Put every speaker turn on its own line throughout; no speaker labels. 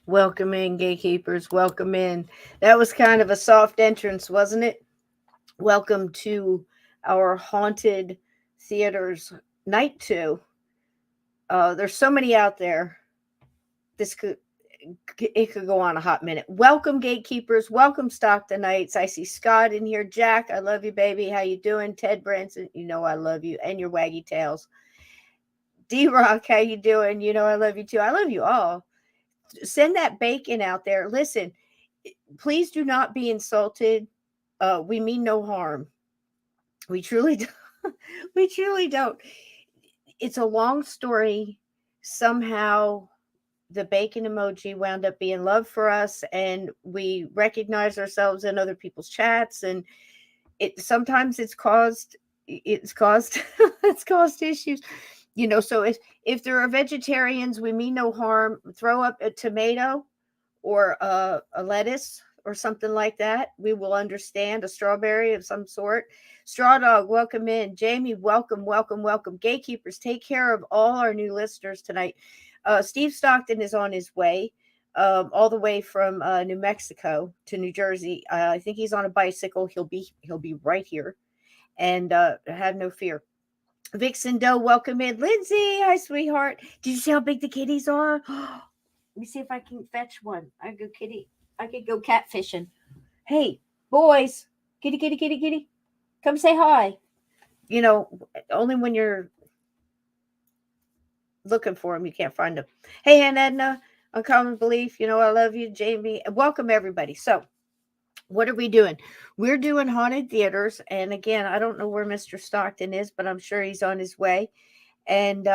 Welcome in, gatekeepers. Welcome in. That was kind of a soft entrance, wasn't it? Welcome to our haunted theaters night two. There's so many out there. This could it could go on a hot minute. Welcome, gatekeepers. Welcome, Stockton Knights. I see Scott in here. Jack, I love you, baby. How you doing? Ted Branson, you know I love you and your waggy tails. D Rock, how you doing? You know I love you too. I love you all. Send that bacon out there. Listen, please do not be insulted. We mean no harm. We truly don't. We truly don't. It's a long story. Somehow the bacon emoji wound up being love for us, and we recognize ourselves in other people's chats, and it sometimes it's caused it's caused issues. So if there are vegetarians, we mean no harm. Throw up a tomato or a lettuce or something like that. We will understand. A strawberry of some sort. Straw Dog, welcome in. Jamie, welcome, welcome, welcome. Gatekeepers, take care of all our new listeners tonight. Steve Stockton is on his way, all the way from New Mexico to New Jersey. I think he's on a bicycle. He'll be right here, and have no fear. Vixen Doe, welcome in. Lindsay, hi, sweetheart. Did you see how big the kitties are? Let me see if I can fetch one. I could go catfishing. Hey, boys, kitty, kitty, kitty, kitty, come say hi. You know, only when you're looking for them, you can't find them. Hey, Aunt Edna, Uncommon Belief, you know I love you, Jamie. Welcome everybody. So, what are we doing? We're doing haunted theaters, and again, I don't know where Mr. Stockton is, but I'm sure he's on his way. And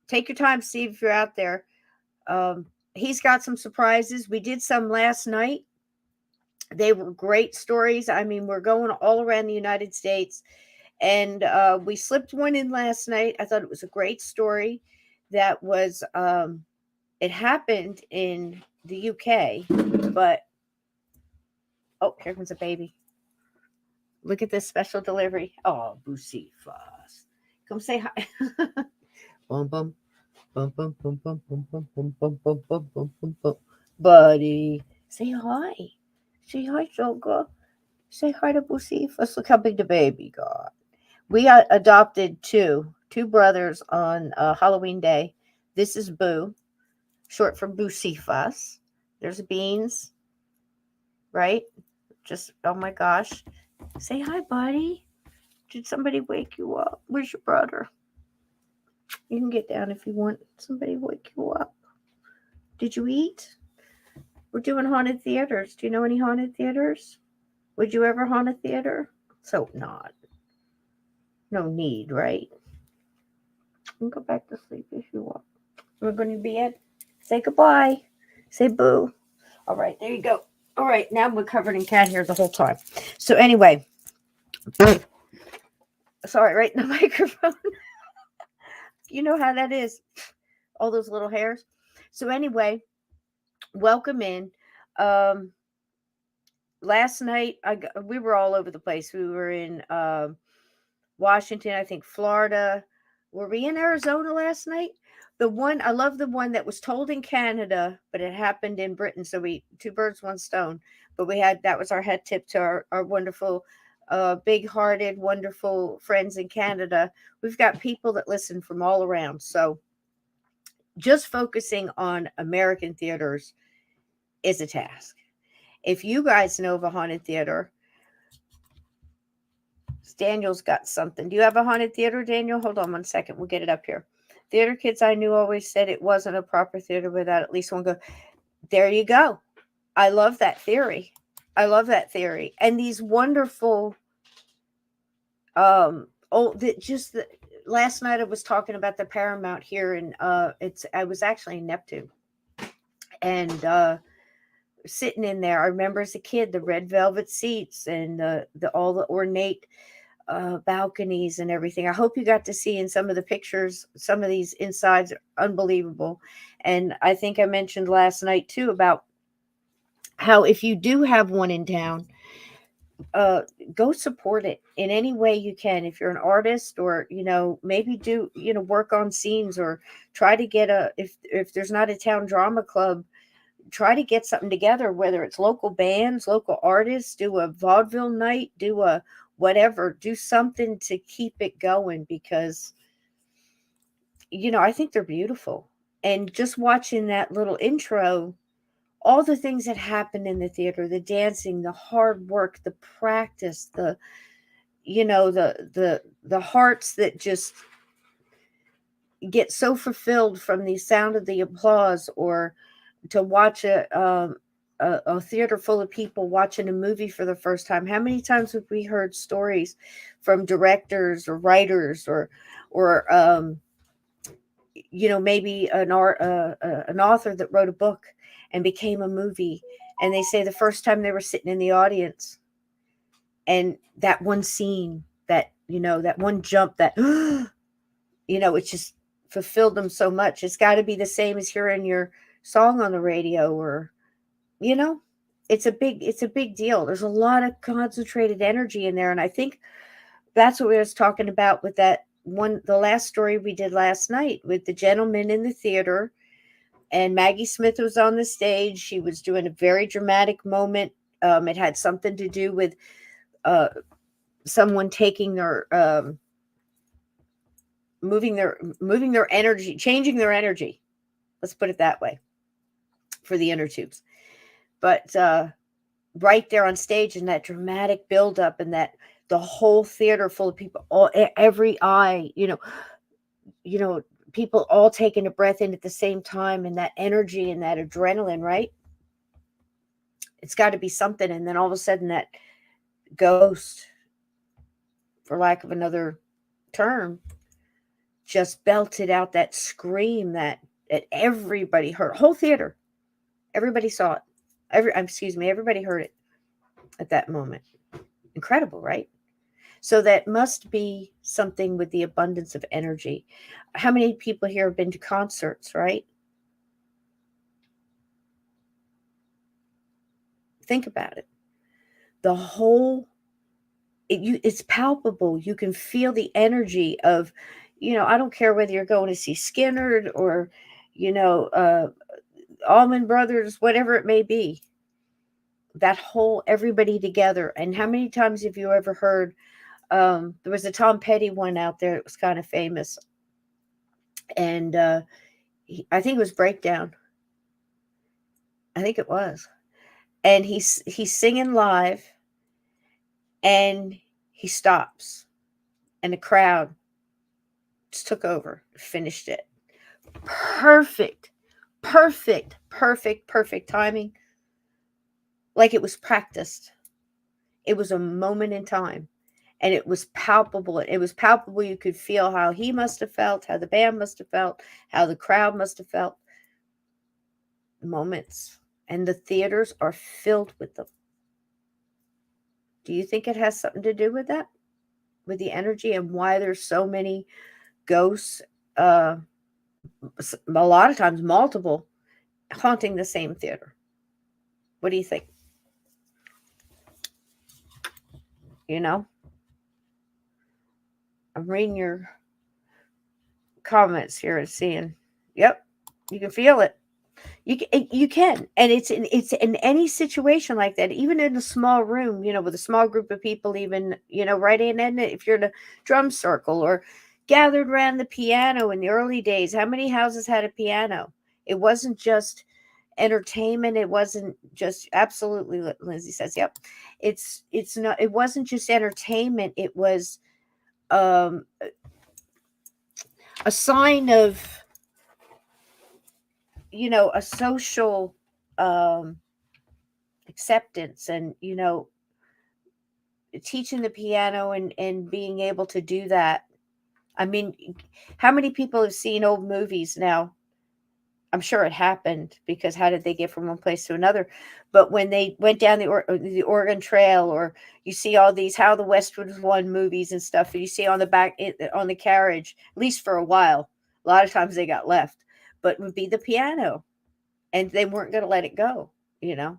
take your time, Steve, if you're out there. He's got some surprises. We did some last night. They were great stories. I mean, we're going all around the United States, and we slipped one in last night. I thought it was a great story. That was it happened in the UK, but oh, here comes a baby. Look at this special delivery. Oh, Bucifas. Come say hi. Bum bum bum bum bum bum bum bum bum bum bum bum bum bum bum. Buddy, say hi. Say hi, Joga. Say hi to Bucifas. Look how big the baby got. We adopted two brothers on Halloween Day. This is Boo, short for Bucifas. There's Beans, right? Just oh my gosh. Say hi, buddy. Did somebody wake you up? Where's your brother? You can get down if you want. Somebody wake you up. Did you eat? We're doing haunted theaters. Do you know any haunted theaters? Would you ever haunt a theater? So not. No need, right? You can go back to sleep if you want. We're going to be at. Say goodbye. Say boo. All right, there you go. All right, now we're covered in cat hair the whole time. So anyway, sorry, right in the microphone. You know how that is. All those little hairs. So anyway, welcome in. Um, Last night we were all over the place. We were in Washington, I think Florida. Were we in Arizona last night? The one I love the one that was told in Canada, but it happened in Britain. So we two birds, one stone. But we had that was our head tip to our wonderful, big hearted, wonderful friends in Canada. We've got people that listen from all around. So just focusing on American theaters is a task. If you guys know of a haunted theater, Daniel's got something. Do you have a haunted theater, Daniel? Hold on one second. We'll get it up here. Theater kids I knew always said it wasn't a proper theater without at least one go. There you go. I love that theory. I love that theory. And these wonderful, just last night I was talking about the Paramount here, and I was actually in Neptune, and sitting in there. I remember as a kid the red velvet seats and the all the ornate balconies and everything. I hope you got to see in some of the pictures. Some of these insides are unbelievable, and I think I mentioned last night too about how if you do have one in town, go support it in any way you can. If you're an artist, or maybe do work on scenes, or try to get if there's not a town drama club, try to get something together, whether it's local bands, local artists, do a vaudeville night, do a whatever, do something to keep it going, because I think they're beautiful. And just watching that little intro, all the things that happen in the theater, the dancing, the hard work, the practice, the hearts that just get so fulfilled from the sound of the applause, or to watch a theater full of people watching a movie for the first time. How many times have we heard stories from directors or writers, or maybe an author that wrote a book and became a movie, and they say the first time they were sitting in the audience, and that one scene, that one jump, that it just fulfilled them so much. It's got to be the same as hearing your song on the radio, or you know it's a big deal. There's a lot of concentrated energy in there, and I think that's what we was talking about with that one, the last story we did last night with the gentleman in the theater, and Maggie Smith was on the stage. She was doing a very dramatic moment. It had something to do with uh, someone taking their moving their energy, changing their energy. Let's put it that way, for the inner tubes. But right there on stage, and that dramatic buildup, and that the whole theater full of people, every eye, people all taking a breath in at the same time, and that energy and that adrenaline, right? It's got to be something. And then all of a sudden, that ghost, for lack of another term, just belted out that scream that everybody heard. Whole theater, everybody saw it. Everybody heard it at that moment. Incredible, right? So that must be something with the abundance of energy. How many people here have been to concerts, right? Think about it. The whole, it's palpable. You can feel the energy of, I don't care whether you're going to see Skinner, or, you know, uh, Allman Brothers, whatever it may be. That whole everybody together. And how many times have you ever heard? There was a Tom Petty one out there that was kind of famous, and I think it was Breakdown. I think it was, and he's singing live, and he stops, and the crowd just took over, finished it. Perfect, perfect, perfect, perfect timing, like it was practiced. It was a moment in time, and it was palpable. It was palpable. You could feel how he must have felt, how the band must have felt, how the crowd must have felt. Moments, and the theaters are filled with them. Do you think it has something to do with that, with the energy, and why there's so many ghosts? A lot of times, multiple, haunting the same theater. What do you think? You know, I'm reading your comments here and seeing. Yep, you can feel it. You can, and it's in any situation like that, even in a small room, with a small group of people, even right in, and if you're in a drum circle, or gathered around the piano in the early days. How many houses had a piano? It wasn't just entertainment. It wasn't just, absolutely, Lindsay says, yep. It's not, it wasn't just entertainment. It was um a sign of, a social um acceptance, and teaching the piano, and being able to do that. I mean, how many people have seen old movies now? I'm sure it happened, because how did they get from one place to another? But when they went down the Oregon Trail, or you see all these How the West Was Won movies and stuff, and you see on the back, on the carriage, at least for a while, a lot of times they got left, but it would be the piano, and they weren't going to let it go, you know.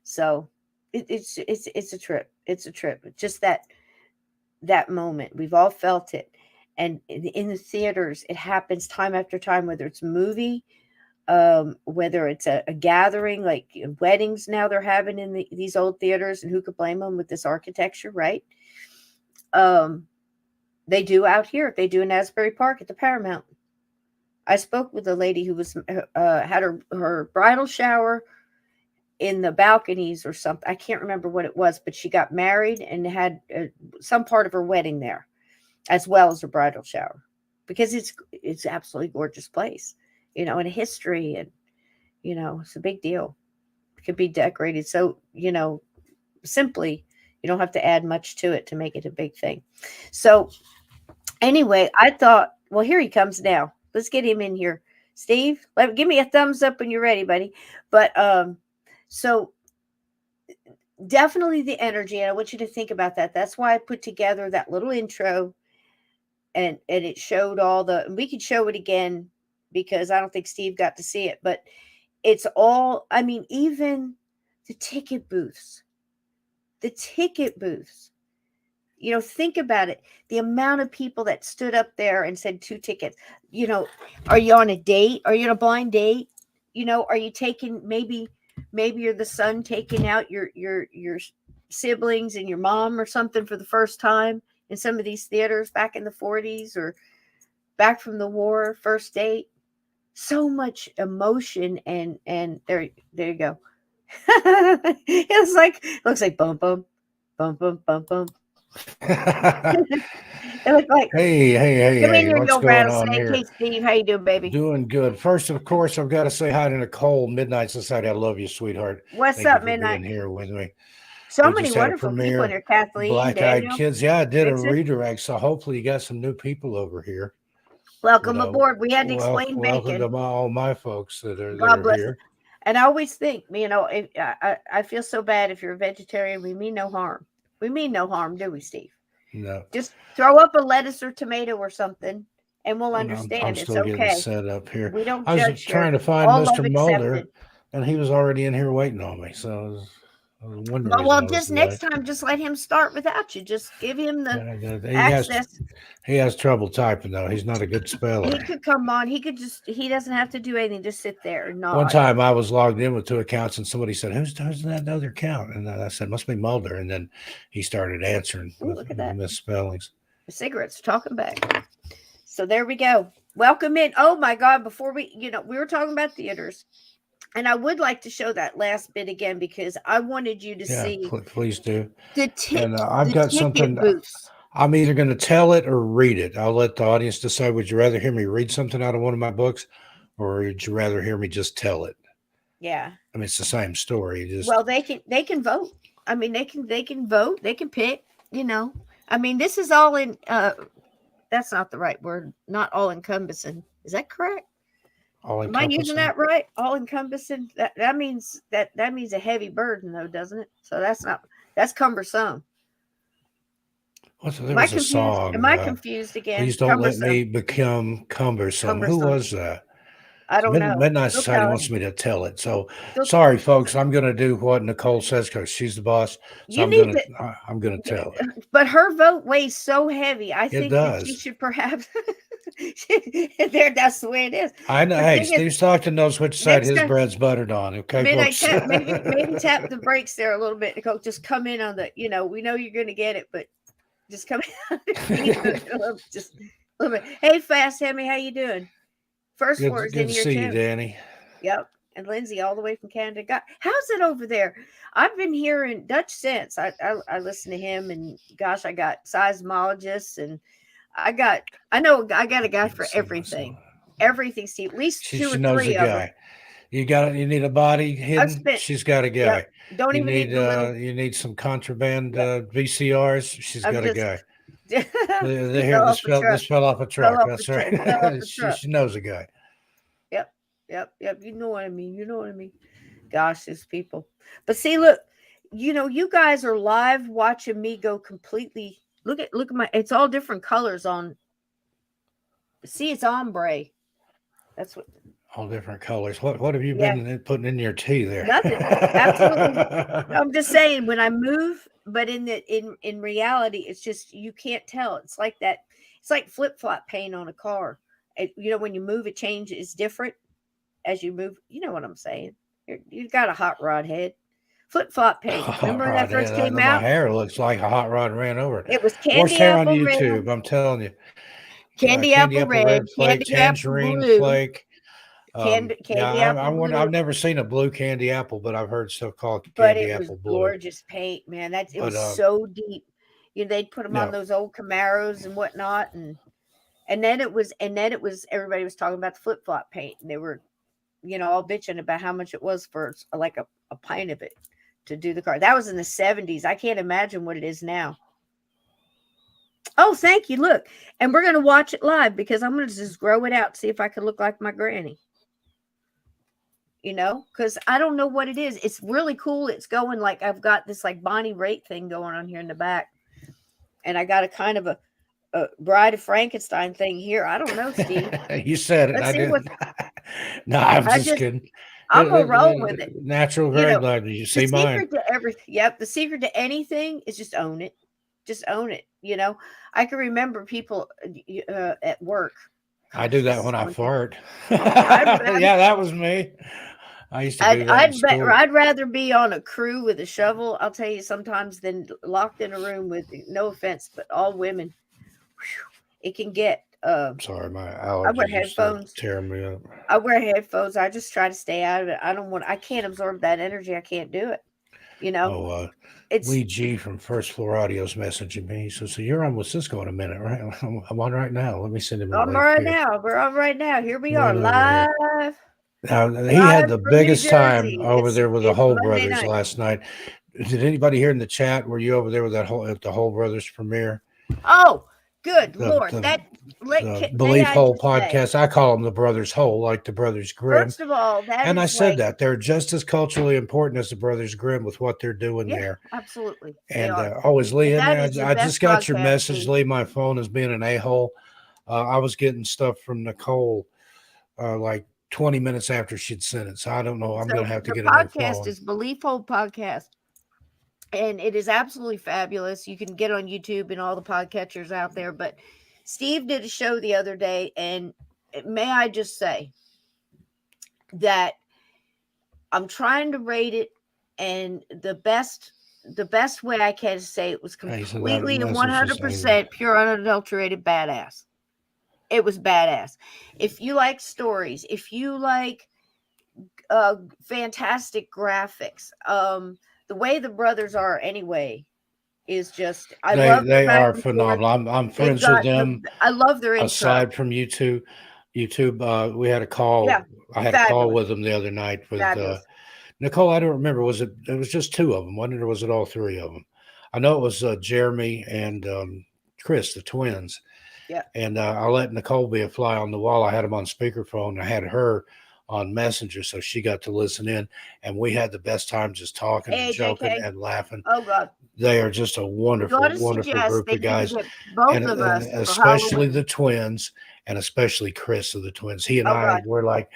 So it's a trip. It's a trip. Just that moment, we've all felt it, and in the theaters, it happens time after time. Whether it's movie, Whether it's a gathering like weddings now they're having in these old theaters, and who could blame them with this architecture, right? Um, they do out here. They do in Asbury Park at the Paramount. I spoke with a lady who was had her bridal shower in the balconies or something. I can't remember what it was, but she got married and had some part of her wedding there, as well as her bridal shower, because it's absolutely gorgeous place, and a history, and it's a big deal. It could be decorated so simply. You don't have to add much to it to make it a big thing. So anyway, I thought, well, here he comes now. Let's get him in here. Steve, give me a thumbs up when you're ready, buddy. But so definitely the energy, and I want you to think about that. That's why I put together that little intro, and it showed all the. And we could show it again because I don't think Steve got to see it, but it's all. I mean, even the ticket booths. The ticket booths. Think about it. The amount of people that stood up there and said 2 tickets. Are you on a date? Are you on a blind date? Are you taking maybe you're the son taking out your siblings and your mom or something for the first time in some of these theaters back in the 40s or back from the war, first date. So much emotion and there you go. Looks like bum bum bum bum bum bum. It looked like, come in
Hey,
here, you
what's
old
going on
rattlesnake.
here?
Hey, Steve, how you doing, baby?
Doing good. First, of course, I've got to say hi to Nicole, Midnight Society. I love you, sweetheart.
What's
Thank you
up,
for
Midnight?
being here with me.
So
We
many
just had a
wonderful people in
premiere,
here. Kathleen,
Black Eyed
Daniel,
Kids. Yeah, I did a
Vincent.
redirect, so hopefully you got some new people over here. But
Welcome aboard. We had to
well,
explain
welcome to
bacon.
all my folks that
God
are
bless it.
here.
And I always think, if, I feel so bad if you're a vegetarian. We mean no harm. We mean no harm, do we, Steve?
No,
Just throw up a lettuce or tomato or something, and we'll
I'm
understand. It's
still getting
okay.
set up here.
We don't
I was
judge
trying
here.
to find
All
Mr.
love
Mulder,
accepted.
and he was already in here waiting on me. So that was one
But
reason
well,
I was
just next
late.
time, just let him start without you. Just give him the
He has
access.
trouble typing though. He's not a good speller.
He could come on. He doesn't have to do anything. Just sit there and
One
nod.
time I was logged in with 2 accounts and somebody said, who's that other account? And I said, must be Mulder. And then he started answering
Ooh, look at
with
that.
misspellings.
The cigarettes are talking back. So there we go. Welcome in. Oh my God. Before we were talking about theaters. And I would like to show that last bit again because I wanted you to
Yeah,
see
please do.
the
And I've
the
got
ticket
something.
booths.
I'm either going to tell it or read it. I'll let the audience decide. Would you rather hear me read something out of one of my books, or would you rather hear me just tell it?
Yeah.
I mean, it's the same story.
Well,
Just
they can vote. I mean, they can vote. They can pick. You know. I mean, this is all in. That's not the right word. Not all encompassing. Is that correct?
all
Am I using
encompassing.
that right? All encompassing. That means a heavy burden, though, doesn't it? So that's cumbersome.
There
Am I
was a
confused? Am
song.
I confused again?
Please don't let
Cumbersome.
me become cumbersome. Who
Cumbersome.
was that?
I
So
don't know.
Midnight
She'll
Society
tell
wants
us.
me to tell it. So
She'll,
sorry, folks. I'm going to do what Nicole says because she's the boss. So
you need to.
I'm going to tell it.
But her vote weighs so heavy. I
It
think that she
does.
should perhaps. There, that's the way it is.
I know.
The
Hey,
thing is,
Steve Stockton knows which side
next
his
time,
bread's buttered on. Okay,
midnight
folks.
tap, maybe tap the brakes there a little bit, Nicole. Just come in on the. We know you're going to get it, but just come in underneath just a little bit. Hey, Fast Hemi, how you doing? First
Good,
words
good
in
to
here
see you,
too.
Danny.
Yep. And Lindsay, all the way from Canada. God, how's it over there? I've been hearing Dutch since. I listen to him, and gosh, I got seismologists, and I know I got a guy
Can't
for
see myself.
everything. Everything, Steve. At least two
She
or
knows a
three of them.
guy. You need a body
I've
hidden.
spent.
She's got a
Yep.
guy.
Don't even need the little.
You need some contraband
Yep.
VCRs. She's
I'm
got a
just.
guy.
He
Here,
fell off the truck.
this fell off a
Fell
truck.
off the
That's
truck. Fell off
right.
the truck.
She knows a guy.
Yep. Yep. Yep. You know what I mean. You know what I mean. Gosh, these people. But see, look, you guys are live watching me go completely. Look at my. It's all different colors on. See, it's ombre. That's what.
All different colors. What have you
Yeah,
been putting in your tea there?
nothing. Absolutely. I'm just saying when I move, but in reality, it's just you can't tell. It's like that. It's like flip flop paint on a car. When you move, it changes. It's different. as you move. You know what I'm saying? You got a hot rod head. Flip flop paint.
Hot
Remember when that
rod.
first
Yeah,
came
my
out?
hair looks like a hot rod ran over it.
It was
Worst
candy
hair on
apple red,
YouTube. I'm telling you.
candy
Candy
apple
apple red
red,
flake,
candy apple
tangerine
blue,
flake. Yeah,
candy apple
I've
blue.
never seen a blue candy apple, but I've heard stuff called
But
candy
it
apple
was
blue.
gorgeous paint, man. That's it
But
was so deep. They'd put them on
yeah,
those old Camaros and whatnot, and then it was everybody was talking about the flip flop paint, and they were all bitching about how much it was for like a pint of it to do the car. That was in the 70s. I can't imagine what it is now. Oh, thank you. Look, and we're gonna watch it live because I'm gonna just grow it out, see if I can look like my granny. Because I don't know what it is. It's really cool. It's going like I've got this like Bonnie Raitt thing going on here in the back, and I got a kind of a Bride of Frankenstein thing here. I don't know, Steve.
you said it.
Let's
I
see what
didn't. No, I'm
I
just
just.
kidding.
I'm gonna roll with it.
Natural
You
grade
know,
line. You
the
see mine.
secret to everything. Yep, the secret to anything is just own it. Just own it. I can remember people at work.
I do
Gosh,
that
this
when
is
I
one thing.
fart.
I'd rather,
Yeah, that was me. I used to do that in school.
I'd rather be on a crew with a shovel. I'll tell you sometimes than locked in a room with no offense, but all women. Whew, it can get.
Sorry, my
I wear
allergies are still
headphones.
tearing me up.
I wear headphones. I just try to stay out of it. I don't want. I can't absorb that energy. I can't do it. You know.
Oh,
It's
Lee G from First Floor Audio's messaging me. He says, "So you're on with Cisco in a minute, right?" I'm on right now. Let me send him a
on
link
right
here.
now. We're on right now. Here we are,
Right over here.
live,
Now he had
live
the
from New
biggest time
Jersey.
over there with the
It's
Whole
Monday
Brothers
night.
last night. Did anybody here in the chat? Were you over there with that whole at the Whole Brothers premiere?
Oh, good
The
Lord!
the
May
Belief
I
Hole
just say,
podcast. I call them the Brothers Hole, like the Brothers Grimm.
first of all, that
And I
is
said
like,
that they're just as culturally important as the Brothers Grimm with what they're doing
yeah,
there.
absolutely, they
And
are,
is Lee
and
in
that
there?
is the
I
best
just got your
podcast,
message,
Steve.
Lee. My phone is being an a hole. I was getting stuff from Nicole like 20 minutes after she'd sent it. So I don't know. I'm going
So
to have to
the
get a new
podcast
phone.
is Belief Hole Podcast, and it is absolutely fabulous. You can get on YouTube and all the podcatchers out there. But Steve did a show the other day, and may I just say that I'm trying to rate it, and the best way I can say it was
Hey, so that
completely and
message is over.
100% pure, unadulterated badass. It was badass. If you like stories, if you like fantastic graphics, the way the brothers are anyway is just I love their
They
back
are
and forth.
phenomenal. I'm
They've
friends with
got
them.
I love their intro.
Aside from YouTube, we had a
Yeah,
call. I had a call
fabulous,
with them the other night with
fabulous.
Nicole. I don't remember. It was just two of them, wasn't it, or was it all three of them? I know it was Jeremy and Chris, the twins.
Yeah.
And I let Nicole be a fly on the wall. I had them on speakerphone. I had her on Messenger, so she got to listen in, and we had the best time just talking and
Hey,
joking
JK.
and laughing.
Oh God.
They are just a
We
wonderful,
got to
wonderful
suggest
group
they
of
need to
guys,
get both
and
of us for
especially
Halloween.
the twins, and especially Chris of the twins. He and
Oh
I
God.
were like,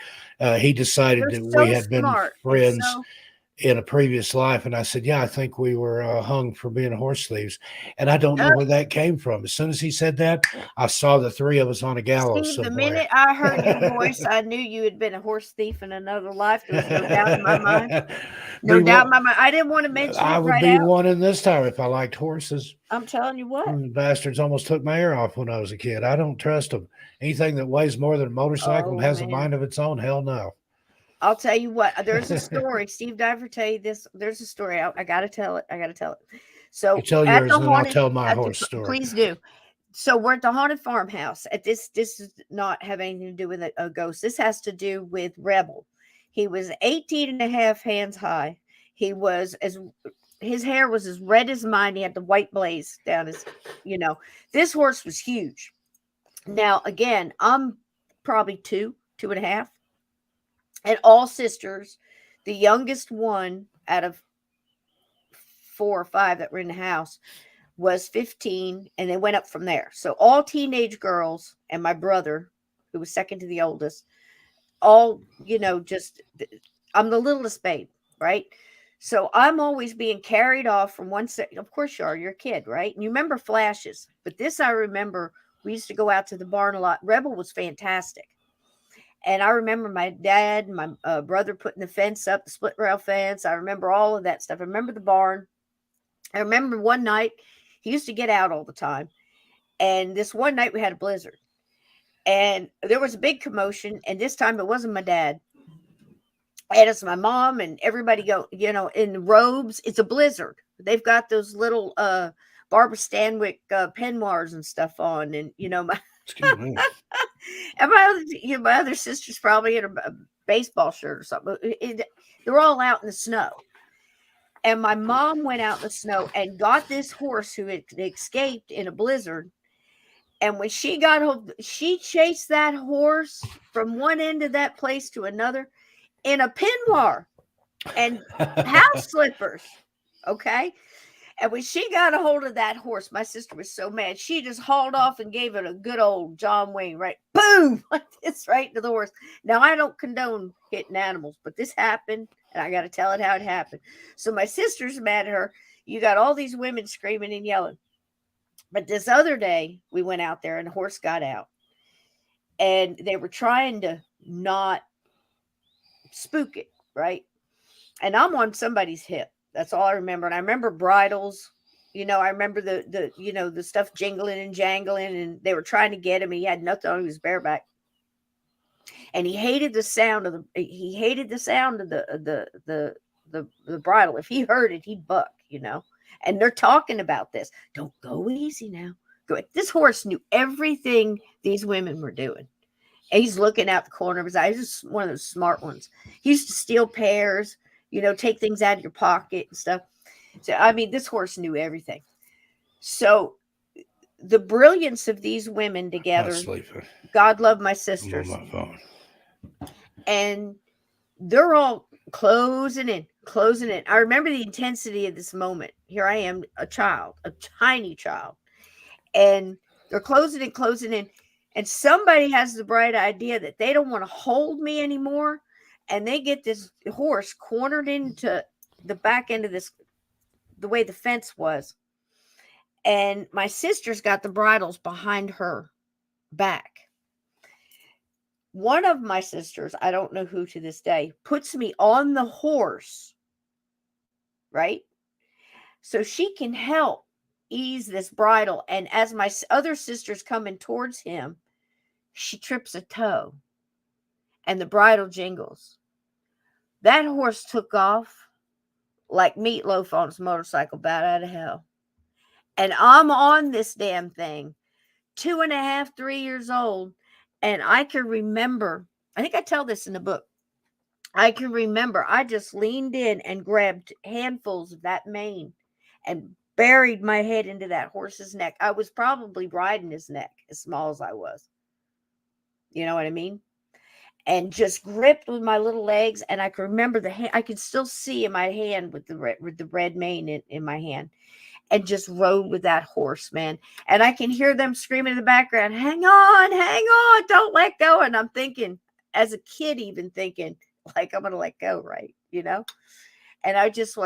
he decided
They're
that we
so
had been
smart and
friends
so.
in a previous life, and I said, "Yeah, I think we were hung for being horse thieves," and I don't know
Oh,
where that came from. As soon as he said that, I saw the three of us on a gallows
Steve, the
somewhere.
minute I heard your voice, I knew you had been a horse thief in another life. There was no doubt in my mind. No
Be
doubt in
what
my mind. I didn't want to mention
I
it
would
right
be
out.
one in this time if I liked horses.
I'm telling you what.
Bastards almost took my ear off when I was a kid. I don't trust them. Anything that weighs more than a motorcycle and
Oh
has a
man.
mind of its own, hell no.
I'll tell you what. There's a story. Steve, did I ever tell you this? There's a story. I gotta tell it. I gotta tell it.
You
So
tell
at
yours,
the
and then I'll
haunted,
tell my horse story.
please do. So we're at the haunted farmhouse. At this does not have anything to do with a ghost. This has to do with Rebel. He was 18 and a half hands high. He was as his hair was as red as mine. He had the white blaze down his, this horse was huge. Now again, I'm probably two and a half, and all sisters. The youngest one out of 4 or 5 that were in the house was 15, and they went up from there. So all teenage girls and my brother, who was second to the oldest, all, just I'm the littlest babe, right? So I'm always being carried off from one set. Of course you are, you're a kid, right? And you remember flashes. But this I remember we used to go out to the barn a lot. Rebel was fantastic. And I remember my dad and my brother putting the fence up, the split rail fence. I remember all of that stuff. I remember the barn. I remember one night he used to get out all the time. And this one night we had a blizzard. And there was a big commotion. And this time it wasn't my dad. And it's my mom and everybody go, in robes. It's a blizzard. They've got those little Barbara Stanwyck peignoirs and stuff on. And, my
Excuse me.
and my other sister's probably in a baseball shirt or something. They're all out in the snow. And my mom went out in the snow and got this horse who had escaped in a blizzard. And when she got home, she chased that horse from one end of that place to another in a peignoir and house slippers. Okay. And when she got a hold of that horse, my sister was so mad. She just hauled off and gave it a good old John Wayne, right? Boom! Like this right into the horse. Now, I don't condone hitting animals, but this happened, and I got to tell it how it happened. So my sister's mad at her. You got all these women screaming and yelling. But this other day, we went out there, and the horse got out. And they were trying to not spook it, right? And I'm on somebody's hip. That's all I remember. And I remember bridles. I remember the stuff jingling and jangling, and they were trying to get him. He had nothing on. He was bareback, and he hated the sound of the bridle. If he heard it, he'd buck. And they're talking about this. Don't go easy now. Go. This horse knew everything these women were doing. And he's looking out the corner of his eye. He's just one of those smart ones. He used to steal pears. Take things out of your pocket and stuff. So, I mean, this horse knew everything. So, the brilliance of these women together, God love my sisters.
I'm on my phone.
And they're all closing in. I remember the intensity of this moment. Here I am, a tiny child. And they're closing in. And somebody has the bright idea that they don't want to hold me anymore. And they get this horse cornered into the back end of the way the fence was. And my sister's got the bridles behind her back. One of my sisters, I don't know who to this day, puts me on the horse, right? So she can help ease this bridle. And as my other sister's coming towards him, she trips a toe and the bridle jingles. That horse took off like Meatloaf on his motorcycle, bat out of hell. And I'm on this damn thing, 2.5, 3 years old. And I can remember, I think I tell this in the book. I can remember I just leaned in and grabbed handfuls of that mane and buried my head into that horse's neck. I was probably riding his neck, as small as I was. You know what I mean? And just gripped with my little legs. And I can remember I could still see in my hand with the red mane in my hand, and just rode with that horse, man. And I can hear them screaming in the background, hang on, don't let go. And I'm thinking, as a kid, even thinking, like, I'm going to let go, right? And I just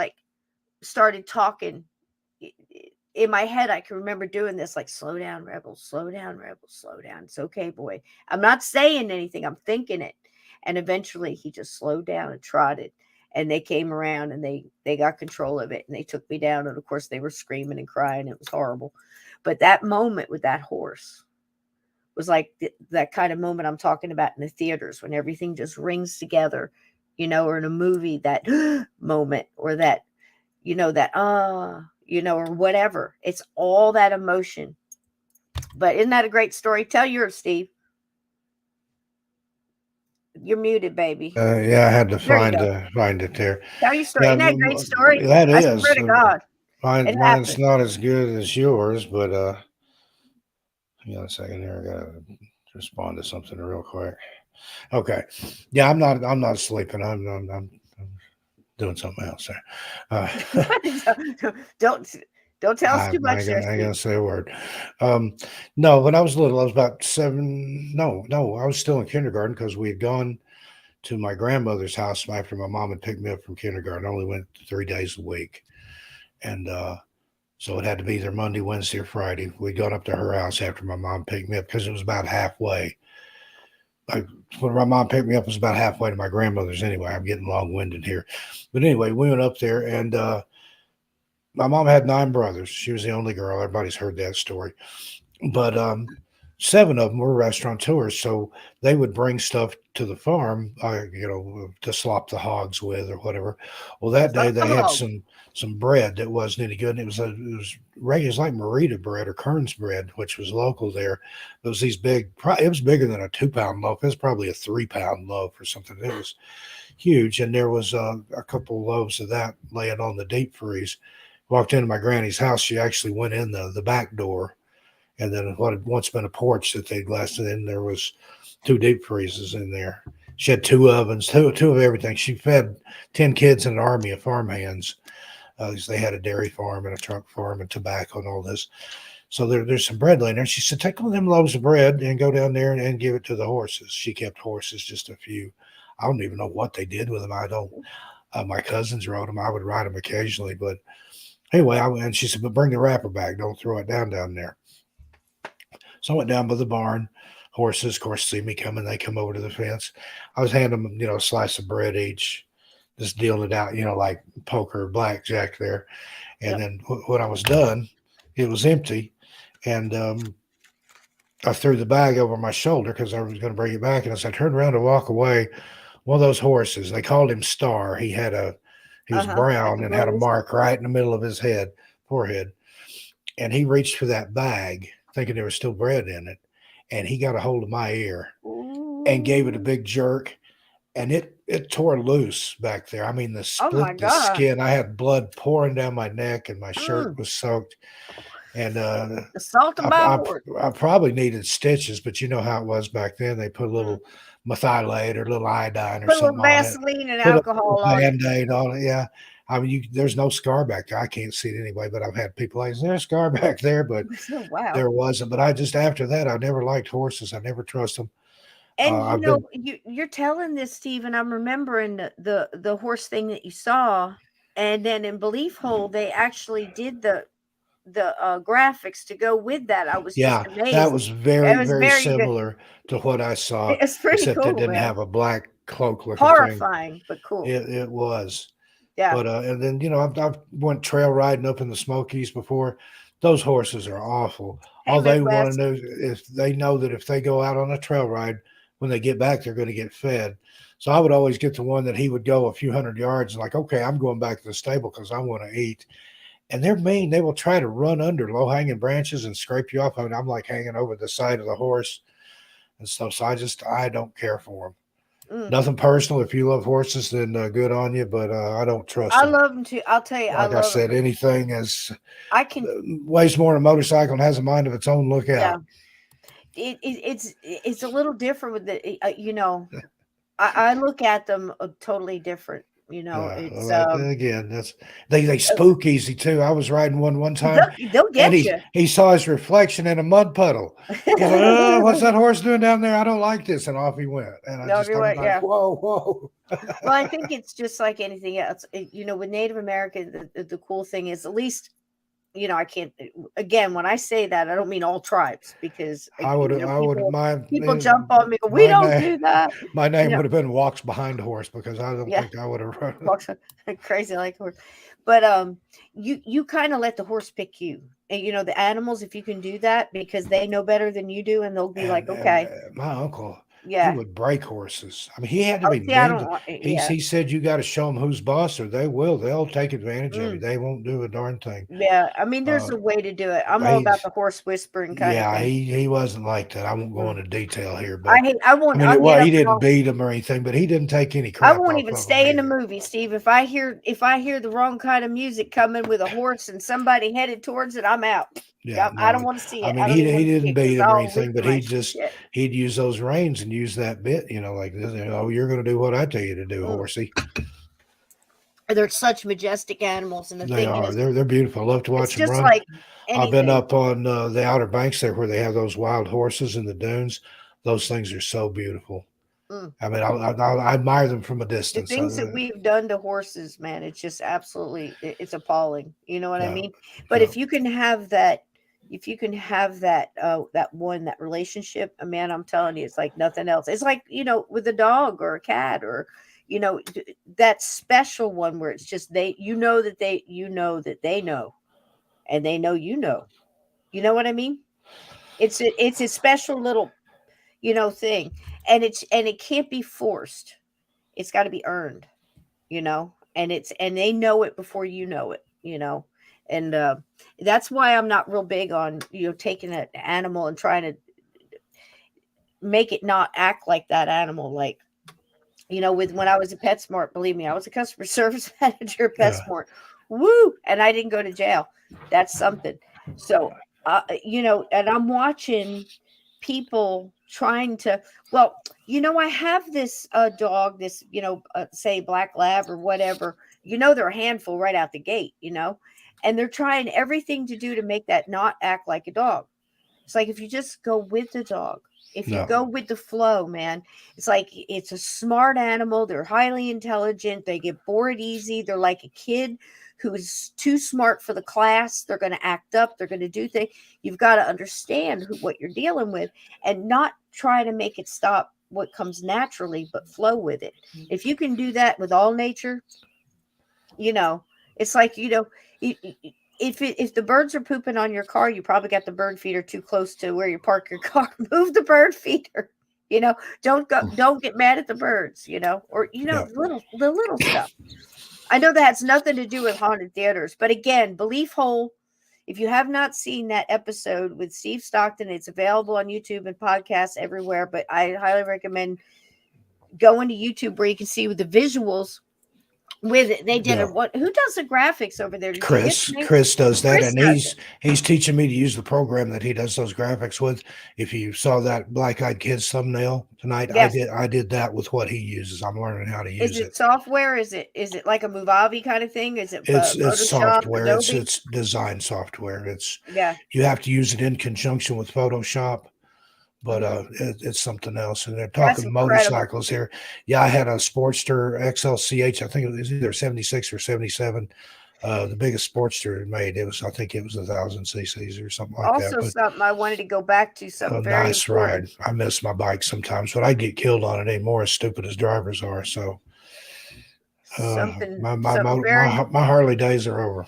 started talking in my head. I can remember doing this, like, slow down, rebels, slow down, rebels, slow down. It's okay, boy. I'm not saying anything. I'm thinking it. And eventually he just slowed down and trotted. And they came around and they got control of it. And they took me down. And, of course, they were screaming and crying. It was horrible. But that moment with that horse was like that kind of moment I'm talking about in the theaters, when everything just rings together, or in a movie, that moment, or that, or whatever. It's all that emotion. But isn't that a great story? Tell yours, Steve. You're muted, baby.
Yeah, I had to find it there.
Tell your story.
Yeah,
Isn't that a great story?
that
I
is.
swear to God.
Mine's not as good as yours, but hang on a second here. I gotta respond to something real quick. Okay. Yeah, I'm not sleeping. I'm doing something else
there. Don't tell us too much.
I ain't gonna say a word. No, when I was little, I was about 7. No, I was still in kindergarten, because we had gone to my grandmother's house after my mom had picked me up from kindergarten. I only went 3 days a week. And so it had to be either Monday, Wednesday, or Friday. We'd gone up to her house after my mom picked me up, because it was about halfway I, when my mom picked me up, it was about halfway to my grandmother's anyway. I'm getting long winded here. But anyway, we went up there, and my mom had 9 brothers. She was the only girl. Everybody's heard that story. But 7 of them were restaurateurs, so they would bring stuff to the farm, to slop the hogs with or whatever. Well, that day
Stop the
they had
hog.
some bread that wasn't any good. And it was regular, it was like Merita bread or Kern's bread, which was local there. It was these big. It was bigger than a 2 pound loaf. It was probably a 3 pound loaf or something. It was huge, and there was a couple loaves of that laying on the deep freeze. Walked into my granny's house. She actually went in the back door, and then what had once been a porch that they'd glassed in, there was 2 deep freezes in there. She had 2 ovens, two of everything. She fed 10 kids in an army of farmhands. They had a dairy farm and a truck farm and tobacco and all this. So there's some bread laying there. She said, take one of them loaves of bread and go down there and give it to the horses. She kept horses, just a few. I don't even know what they did with them. I don't. My cousins rode them. I would ride them occasionally, but anyway, and she said, but bring the wrapper back. Don't throw it down there. So I went down by the barn. Horses, of course, see me coming. They come over to the fence. I was handing them, a slice of bread each, just dealing it out, like poker or blackjack there. And
Yep.
then when I was done, it was empty. And I threw the bag over my shoulder because I was going to bring it back. And as I turned around to walk away, one of those horses, they called him Star. He was
Like
brown
a
and had a
rose.
mark right in the middle of his forehead. And he reached for that bag, thinking there was still bread in it. And he got a hold of my ear and gave it a
Ooh.
big jerk, and it tore loose back there. I mean, the
Oh my
split the
God.
skin. I had blood pouring down my neck, and my shirt
Mm.
was soaked. And
Assaulted
I,
by a
I
horse.
I probably needed stitches, but you know how it was back then. They put a
Mm.
little methylate or a little iodine or
Put a little
something on it.
Vaseline and
Put a little
alcohol on it.
band-aid on it. Yeah. I mean, there's no scar back there. I can't see it anyway, but I've had people like, is there a scar back there? But
Oh, wow.
there wasn't. But I just, after that, I never liked horses. I never trust them.
And
I've been,
you're telling this, Steve, and I'm remembering the horse thing that you saw, and then in Belief Hole they actually did the graphics to go with that. I was just
yeah, that
amazed.
was
It
very,
was
very
very good.
similar to what I saw,
It's pretty
except it
cool,
didn't
man.
have a black cloak looking thing.
Horrifying, but cool.
It was.
Yeah.
But and then I've went trail riding up in the Smokies before. Those horses are awful.
Hey,
All they want to
Midwest.
know if they know that if they go out on a trail ride, when they get back, they're going to get fed. So I would always get the one that he would go a few hundred yards and like, okay, I'm going back to the stable because I want to eat. And they're mean. They will try to run under low hanging branches and scrape you off. I mean, I'm like hanging over the side of the horse and stuff. So I don't care for them.
Mm.
Nothing personal. If you love horses, then good on you. But I don't trust
I
them.
love them too. I'll tell you, I
Like I
love
said,
them.
anything as
I can,
weighs more than a motorcycle and has a mind of its own, look
yeah.
out.
It's a little different with I look at them totally different.
Yeah,
It's
well, again, they spook easy too. I was riding one time,
they'll
and
get you.
he saw his reflection in a mud puddle. He's like, "Oh, what's that horse doing down there? I don't like this," and off he went. And
No, you're
I'm
right.
like,
Yeah.
"Whoa, whoa!"
Well, I think it's just like anything else. With Native American, the cool thing is at least, I can't. Again, when I say that, I don't mean all tribes because
I would
people jump on me. We
my
don't
name
do that.
my
You
name
know,
would have been walks behind horse because I don't
yeah,
think I would have run.
walks crazy like a horse. But you kind of let the horse pick you. And the animals, if you can do that, because they know better than you do, and they'll be like,
And
okay,
my uncle, he
yeah.
would break horses. I mean, he had to
Oh,
be
see, I
mean.
don't want.
He
Yeah.
he said you got to show them who's boss, or they will. They'll take advantage of you.
Mm.
They won't do a darn thing.
Yeah, I mean, there's
Uh,
a way to do it. I'm all about
he's
the horse whispering kind of
yeah,
thing.
he wasn't like that. I won't go
Mm.
into detail here,
I
but
hate. I
I
won't.
mean,
I'll get
well, he
up and
didn't beat him or anything, but he didn't take any
I
crap
won't
off
even
of him
stay in the
either.
movie, Steve. If I hear the wrong kind of music coming with a horse and somebody headed towards it, I'm out.
Yeah,
I
no,
don't want to see
I
it.
mean
I don't even
he
want to see
didn't
it because
beat him or
I'll lose
anything, but
my shit.
he'd use those reins and use that bit, like this. Oh, you're going to do what I tell you to do,
Mm.
horsey.
They're such majestic animals, and the
They
thing
are.
is,
They're beautiful. I love to
it's
watch them
just
run.
like
I've been
anything.
up on the Outer Banks there where they have those wild horses in the dunes. Those things are so beautiful.
Mm.
I mean, I admire them from a
The
distance.
things that we've done to horses, man, it's just absolutely, it's appalling. You know what I
Yeah,
mean? But
yeah.
if you can have that, if you can have that relationship, man, I'm telling you, it's like nothing else. It's like, with a dog or a cat, or that special one where it's just they that they know, and they know, you know what I mean. It's a special little, thing, and it can't be forced. It's got to be earned, and they know it before you know it, and that's why I'm not real big on, taking an animal and trying to make it not act like that animal. Like, with when I was at PetSmart, believe me, I was a customer service manager at
Yeah,
PetSmart. Woo! And I didn't go to jail. That's something. So, and I'm watching people trying to, well, I have this dog, this, say black lab or whatever, they're a handful right out the gate, and they're trying everything to do to make that not act like a dog. It's like if you just go with the dog, if you
no,
go with the flow, man, it's like it's a smart animal. They're highly intelligent. They get bored easy. They're like a kid who's too smart for the class. They're going to act up. They're going to do things. You've got to understand what you're dealing with, and not try to make it stop what comes naturally, but flow with it. If you can do that with all nature, you know, it's like, if the birds are pooping on your car, you probably got the bird feeder too close to where you park your car. Move the bird feeder. You know, don't get mad at the birds, or
no.
the little stuff. I know that has nothing to do with haunted theaters, but again, Belief Hole. If you have not seen that episode with Steve Stockton, it's available on YouTube and podcasts everywhere. But I highly recommend going to YouTube where you can see with the visuals with it. They did
Yeah.
it. What? Who does the graphics over there? Did you get the name?
Chris does that,
Chris
and
does it.
he's teaching me to use the program that he does those graphics with. If you saw that Black Eyed Kids thumbnail tonight,
Yes.
I did that with what he uses. I'm learning how to
Is
use
it
it.
software? Is it like a Movavi kind of thing? Is it
It's
Photoshop,
software.
Adobe?
It's design software. It's
Yeah.
you have to use it in conjunction with Photoshop, but
Hmm.
it's something else. And they're
That's
talking
incredible.
motorcycles here. Yeah, I had a Sportster XLCH. I think it was either 76 or 77. The biggest Sportster made. It was, I think it was 1,000 cc's or something like that.
Also,
But
something I wanted to go back to,
a
something very
nice ride.
important.
I miss my bike sometimes, but I get killed on it anymore. As stupid as drivers are, so
Something something very
my Harley days are over.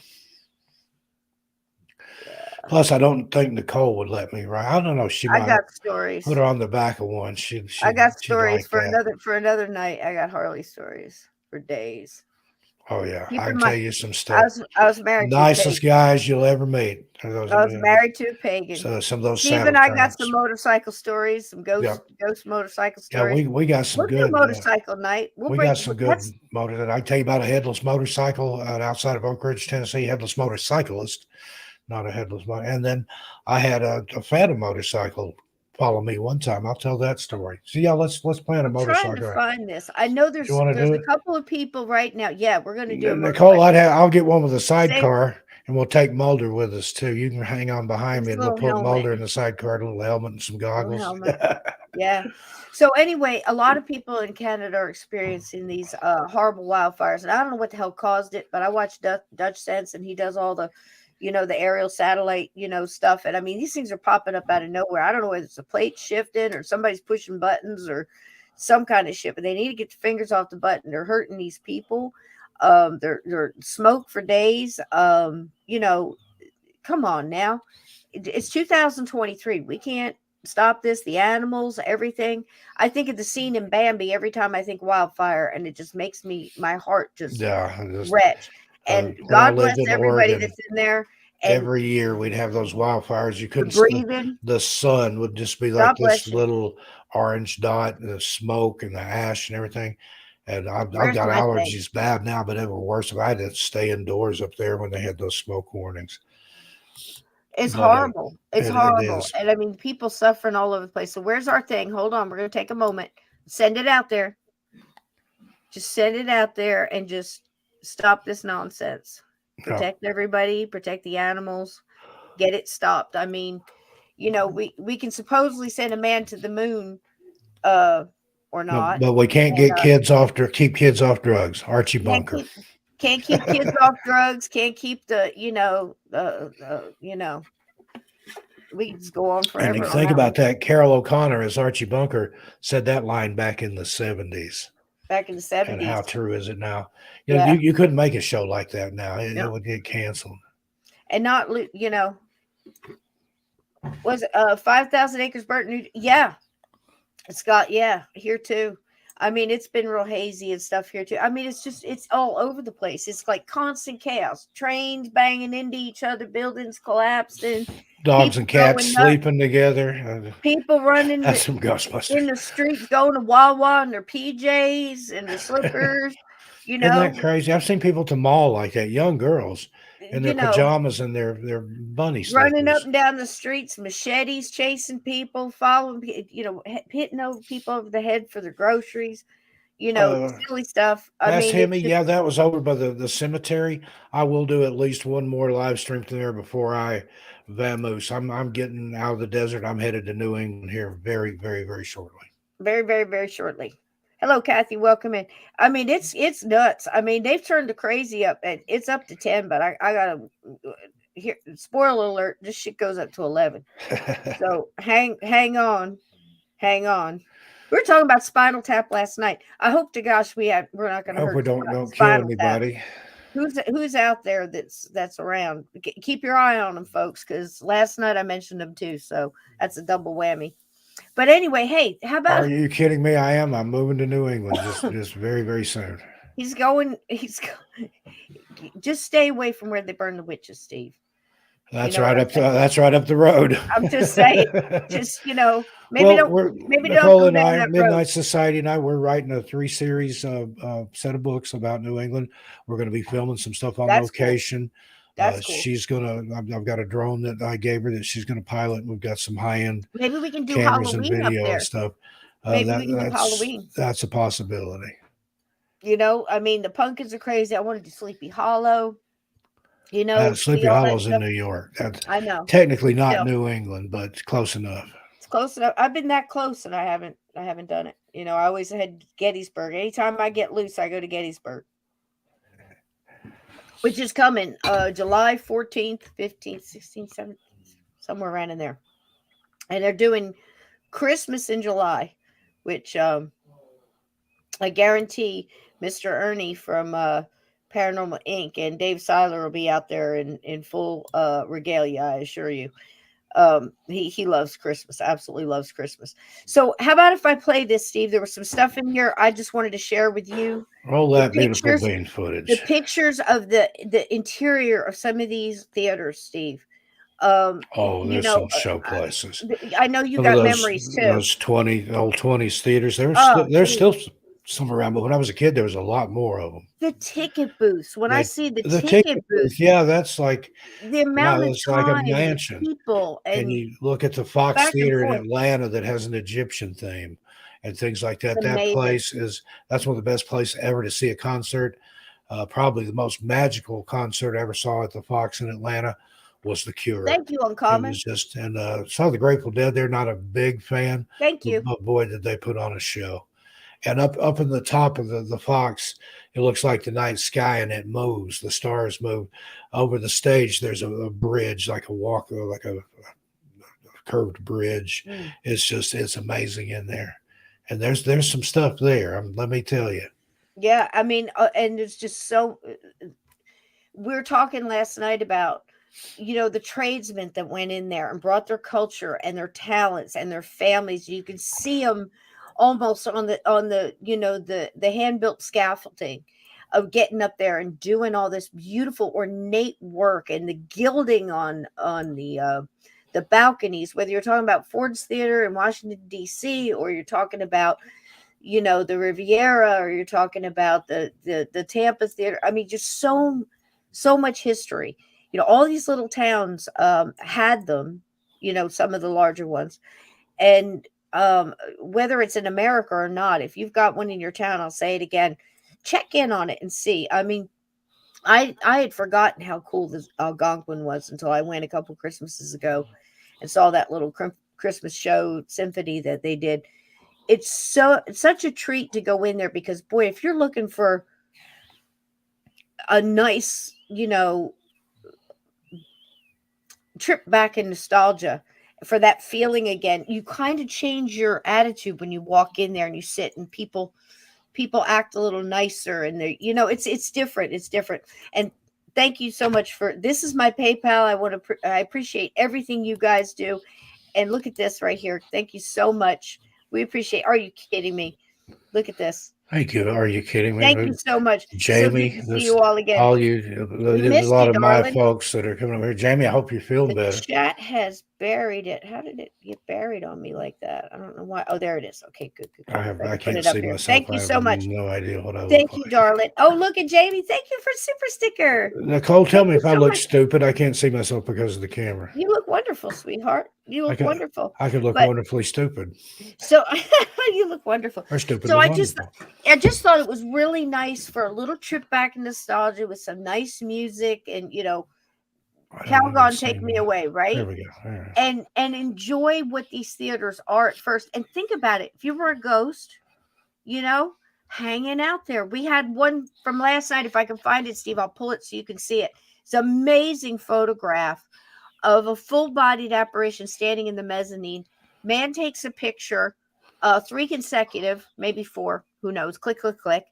yeah.
Plus, I don't think Nicole would let me ride. I don't know. She
I
might
got
put
stories.
her on the back of one.
I got
She'd
stories
like
for
that.
another night. I got Harley stories for days.
Oh yeah,
Keep
I
in
can
mind,
tell you some
I
stuff.
was I was married to a
Nicest
pagan.
guys you'll ever meet. Are those,
I was married to a pagan.
so some of those
Steve and
saddle
I got some
tramps.
motorcycle stories, some
Yep.
ghost motorcycle
Yeah,
stories.
we got some
We'll do
good.
motorcycle night. We'll
We got
bring
some good
that's
motor. I tell you about a headless motorcycle outside of Oak Ridge, Tennessee. Headless motorcyclist, not a headless motor. And then I had a phantom motorcycle follow me one time. I'll tell that story. So yeah, let's plan a
I'm trying to
motorcycle ride.
find this. I know
You
there's
want to
there's
do
a
it,
couple of people right now. Yeah, we're going to do a
Nicole?
motorcycle.
I'll get one with a
Same
sidecar, and we'll take Mulder with us too. You can hang on behind me,
this
and we'll
little
put
helmet,
Mulder in the sidecar, a little helmet and some
little
goggles.
helmet. Yeah. So anyway, a lot of people in Canada are experiencing these horrible wildfires, and I don't know what the hell caused it, but I watched Dutch Sense, and he does all the, the aerial satellite, stuff, and I mean these things are popping up out of nowhere. I don't know whether it's a plate shifting or somebody's pushing buttons or some kind of shit, but they need to get the fingers off the button. They're hurting these people. They're smoke for days. Come on now. It's 2023. We can't stop this. The animals, everything. I think of the scene in Bambi every time I think wildfire, and it just makes my heart just
Yeah, just
retch. And
when I
God
lived
bless
in
everybody
Oregon,
that's in there. And
every year we'd have those wildfires. You
the
couldn't.
breathing.
The sun would just be like
God
this
bless you.
little orange dot, and the smoke and the ash and everything. And I've
Where's
got
my thing?
allergies bad now, but it was worse if I had to stay indoors up there when they had those smoke warnings.
It's
But
horrible. It's
it
horrible.
is.
And I mean, people suffering all over the place. So where's our thing? Hold on. We're going to take a moment. Send it out there. Just send it out there and just stop this nonsense.
Yeah.
Protect everybody, protect the animals, get it stopped. I mean, we can supposedly send a man to the moon, uh, or not.
But we can't
And
get kids off keep kids off drugs. Archie
can't
Bunker.
keep kids off drugs, can't keep the, We could just go on
And you
forever on
think
that one.
about that, Carol O'Connor as Archie Bunker said that line back in the 70s.
Back in the
And how
70s.
true is it now?
Yeah.
You couldn't make a show like that now. It
No.
would get canceled.
And not, was it 5,000 Acres Burnt New? Yeah. Scott, yeah, here too. I mean, it's been real hazy and stuff here too. I mean, it's all over the place. It's like constant chaos. Trains banging into each other, buildings collapsing,
Dogs
people
and cats
going nuts,
sleeping together.
people running
That's some Ghostbusters.
in the streets, going to Wawa in their PJs and their slippers, you
Isn't
know,
that crazy? I've seen people at the mall like that, young girls in their
you know,
pajamas and their bunny
running up
slippers.
and down the streets, machetes chasing people, following, hitting over people over the head for their groceries,
Uh,
silly stuff. I
Last
mean,
Hemi,
it's just
yeah, that was over by the cemetery. I will do at least one more live stream from there before I vamoose. I'm getting out of the desert. I'm headed to New England here very, very, very shortly.
very, very, very shortly. Hello, Kathy. Welcome in. I mean, it's nuts. I mean, they've turned the crazy up. It's up to 10, but I gotta here. Spoiler alert: this shit goes up to 11. So hang on. We were talking about Spinal Tap last night. I hope to gosh we're not going to
Hope we
hurt
don't kill
Spinal Tap.
anybody.
Who's out there that's around? Keep your eye on them, folks, because last night I mentioned them too. So that's a double whammy. But anyway, hey, how about
Are you kidding me? I am. I'm moving to New England just very, very soon.
he's going? Just stay away from where they burn the witches, Steve. You
That's
know what
right
I'm
up
saying?
that's right up the road.
I'm just saying. Just
Well, we're
maybe don't
Nicole
go
and
down
I,
that road.
Midnight Society and I, we're writing a 3 series set of books about New England. We're going to be filming some stuff on
That's cool.
location.
That's cool.
She's gonna. I've got a drone that I gave her that she's gonna pilot. And we've got some high end
Maybe we can do
cameras and
Halloween up
video and
there.
stuff.
Maybe we can do Halloween.
That's a possibility.
I mean, the pumpkins are crazy. I want to do Sleepy Hollow. See
Sleepy
all that
Hollow's in
stuff.
New York. That's
I know,
technically
but
not
still,
New England, but close enough.
it's close enough. I've been that close, and I haven't done it. I always had Gettysburg. Anytime I get loose, I go to Gettysburg, which is coming July 14th, 15th, 16th, 17th, somewhere around in there. And they're doing Christmas in July, which I guarantee Mr. Ernie from Paranormal Inc. and Dave Seiler will be out there in full regalia, I assure you. He loves Christmas, absolutely loves Christmas. So how about if I play this, Steve? There was some stuff in here I just wanted to share with you.
Roll
The
that beautiful
pictures,
bean
the
footage.
pictures of the interior of some of these theaters, Steve.
Oh, there's some show places.
I know you
Some of
got memories too.
those old 20s theaters.
Oh,
There's
geez.
still some around, but when I was a kid, there was a lot more of them.
The ticket booths. When I see the
The ticket
ticket booth,
booth, yeah, that's like
the amount of
it's like a
time and
mansion.
people
And
and
you look at the Fox
back and
Theater in
forth.
Atlanta that has an Egyptian theme and things like
It's
that. That
amazing.
place that's one of the best places ever to see a concert. Probably the most magical concert I ever saw at the Fox in Atlanta was The Cure.
Thank you,
It was
Uncommon.
just, and saw the Grateful Dead. They're not a big fan,
Thank you.
but boy, did they put on a show. And up in the top of the Fox, it looks like the night sky, and it moves. The stars move over the stage. There's a bridge, like a walk, like a curved bridge.
Mm.
It's amazing in there, and there's some stuff there. Let me tell you.
Yeah, I mean, and it's just so. We were talking last night about, the tradesmen that went in there and brought their culture and their talents and their families. You can see them almost on the the hand built scaffolding of getting up there and doing all this beautiful ornate work and the gilding on the balconies. Whether you're talking about Ford's Theater in Washington D.C. or you're talking about the Riviera, or you're talking about the Tampa Theater. I mean, just so much history. All these little towns had them. Some of the larger ones, and whether it's in America or not, if you've got one in your town, I'll say it again. Check in on it and see. I mean, I had forgotten how cool this Algonquin was until I went a couple Christmases ago and saw that little Christmas show symphony that they did. It's such a treat to go in there because boy, if you're looking for a nice, trip back in nostalgia, for that feeling again. You kind of change your attitude when you walk in there and you sit, and people act a little nicer, and they, it's different. It's different. And thank you so much for this. Is my PayPal. I appreciate everything you guys do. And look at this right here. Thank you so much. We appreciate. Are you kidding me? Look at this.
Thank you. Are you kidding
Thank
me?
you so much. So good
Jamie,
to see
this
you all again.
all you
We
there's a
missed
lot
you,
of my
darling.
folks that are coming over here. Jamie, I hope you're feeling
The
better.
chat has buried it. How did it get buried on me like that? I don't know why. Oh, there it is. Okay, good, good, good. I
I
can put
can't
it up
see
here.
myself.
Thank
I
you
have
so much.
no idea what I look
Thank you,
like.
darling. Oh, look at Jamie. Thank you for super sticker.
Nicole, tell
Thank
me
you
if I
so
look
much.
stupid. I can't see myself because of the camera.
You look wonderful, sweetheart. You
I
look
could
wonderful.
I could look
But
wonderfully stupid.
so you look wonderful.
Or stupid
So
is
I just
wonderful.
I just thought it was really nice for a little trip back in nostalgia with some nice music and
I don't even
Calgon
see
take me
me.
away,
There
right?
we go. There.
And enjoy what these theaters are at first. And think about it. If you were a ghost, you know, hanging out there. We had one from last night. If I can find it, Steve, I'll pull it so you can see it. It's an amazing photograph of a full-bodied apparition standing in the mezzanine. Man takes a picture, three consecutive, maybe four, who knows? Click, click, click.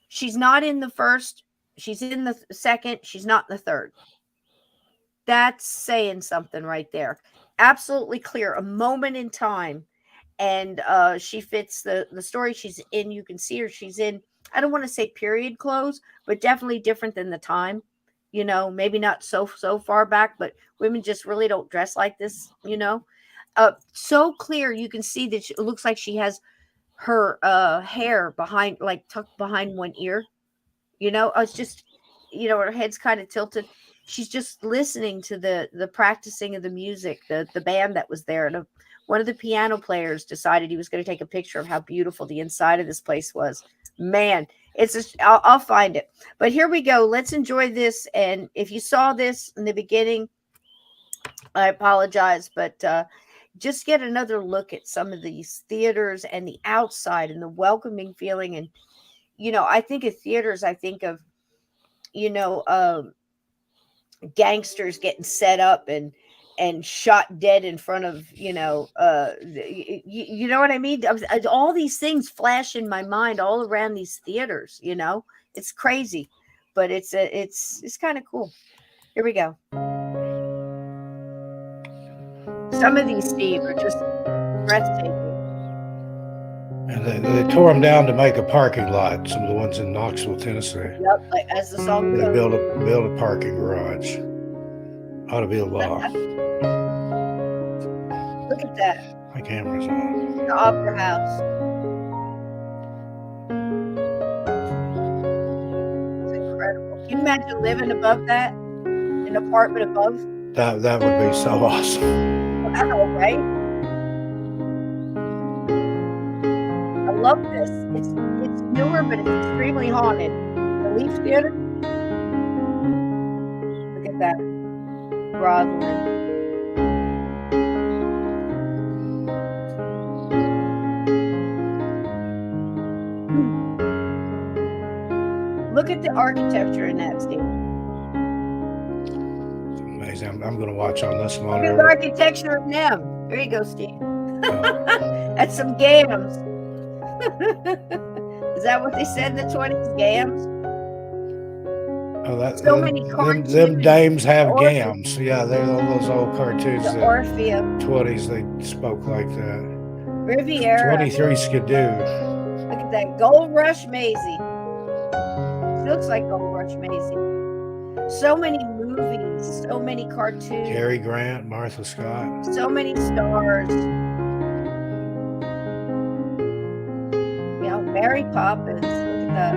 She's not in the first. She's in the second. She's not in the third. That's saying something right there. Absolutely clear. A moment in time, and she fits the story she's in. You can see her. She's in. I don't want to say period clothes, but definitely different than the time. Maybe not so far back, but women just really don't dress like this. So clear. You can see that it looks like she has her hair behind, like tucked behind one ear. It's just, her head's kind of tilted. She's just listening to the practicing of the music, the band that was there. And one of the piano players decided he was going to take a picture of how beautiful the inside of this place was. Man, I'll find it. But here we go. Let's enjoy this. And if you saw this in the beginning, I apologize, but just get another look at some of these theaters and the outside and the welcoming feeling. And I think of theaters. I think of you know gangsters getting set up and shot dead in front of you know what I mean. All these things flash in my mind all around these theaters. It's crazy, but it's kind of cool. Here we go. Some of these, Steve, are just breathtaking.
And they tore them down to make a parking lot. Some of the ones in Knoxville, Tennessee.
Yep, like as the song
They
goes.
built a parking garage. Ought to be a law.
Look at that.
My camera's on.
The Opera House. It's incredible. Can you imagine living above that? An apartment above?
That would be so awesome.
Wow, right? I love this. It's newer, but it's extremely haunted. The Leaf Theater. Look at that. Rosalind. Look at the architecture in that, Steve.
It's amazing. I'm going to watch on this
Look at
monitor.
the architecture of them. There you go, Steve. That's some gams. Is that what they said in the 20s? Gams?
Oh,
So many cartoons.
them dames have
Orpheus.
gams. Yeah, they're all those old cartoons.
The Orpheum.
20s, they spoke like that.
Riviera.
23 Skidoo.
Look at that. Gold Rush Maisie. She looks like Gold Rush Maisie. So many movies. So many cartoons.
Cary Grant, Martha Scott.
So many stars. Mary Poppins. Look at that.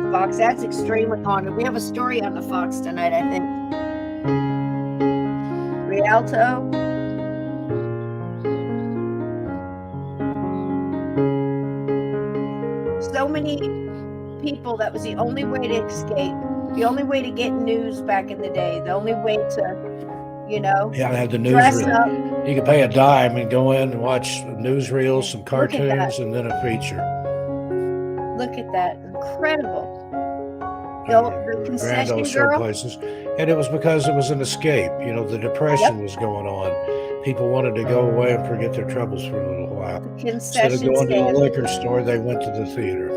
The Fox. That's extremely haunted. We have a story on the Fox tonight, I think. Rialto. So many people, that was the only way to escape. The only way to get news back in the day. The only way to,
Yeah, they had the
dress
newsreel.
up.
You could pay a dime and go in and watch newsreels, some cartoons, and then a feature.
Look at that. Incredible. The
Grand
concession
Old Show
girl.
places. And it was because it was an escape. You know, the
Yep.
depression was going on. People wanted to go away and forget their troubles for a little while.
The
Instead of
concession
going to the
stand.
liquor store, they went to the theater.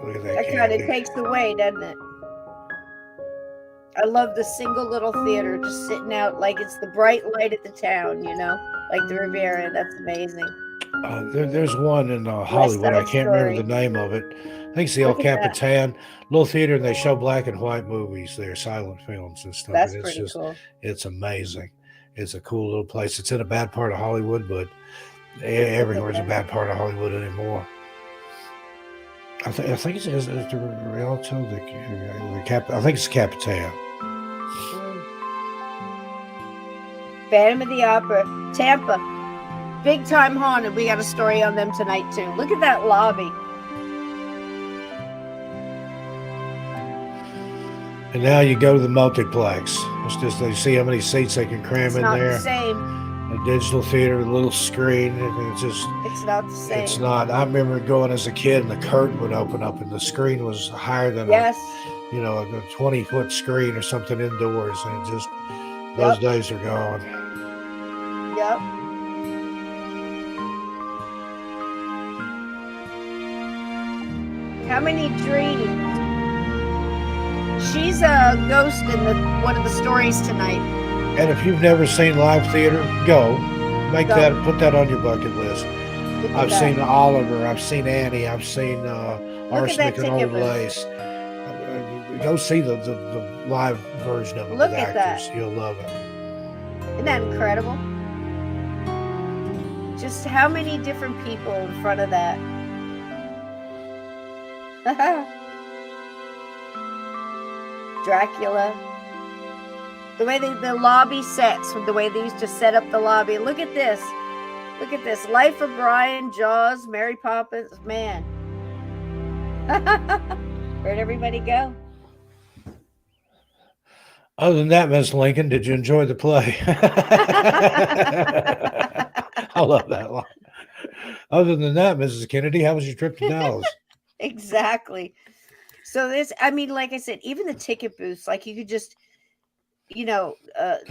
Look at that
That kind of
candy.
takes away, doesn't it? I love the single little theater just sitting out like it's the bright light of the town, like the Riviera. That's amazing.
There's one in
West
Hollywood. I
Side
can't remember the
Story.
name of it. I think it's the El
Look at that.
Capitan little theater, and they show black and white movies there, silent films and stuff. And
That's pretty cool.
it's amazing. It's a cool little place. It's in a bad part of Hollywood, but
Look at
everywhere's a
that.
bad part of Hollywood anymore. I think it's the Rialto, I think it's Capitan.
Mm. Phantom of the Opera, Tampa, big time haunted. We got a story on them tonight too. Look at that lobby.
And now you go to the multiplex. It's just they see how many seats they can cram
It's
in
not
there.
the same.
A digital theater with a little screen, and
It's not the same.
it's not. I remember going as a kid, and the curtain would open up, and the screen was higher than
Yes.
a 20-foot screen or something indoors, and those
Yep.
days are gone.
Yep. How many dreams? She's a ghost in one of the stories tonight.
And if you've never seen live theater, go put that on your bucket list. I've seen Oliver, I've seen Annie, I've seen Arsenic and Old Lace. Go see the live version of it with actors. You'll love it.
Isn't that incredible? Just how many different people in front of that. Dracula. The way the lobby sets, the way they used to set up the lobby. Look at this. Look at this. Life of Brian, Jaws, Mary Poppins. Man. Where'd everybody go?
Other than that, Miss Lincoln, did you enjoy the play? I love that line. Other than that, Mrs. Kennedy, how was your trip to Dallas?
Exactly. So like I said, even the ticket booths, like you could just,
the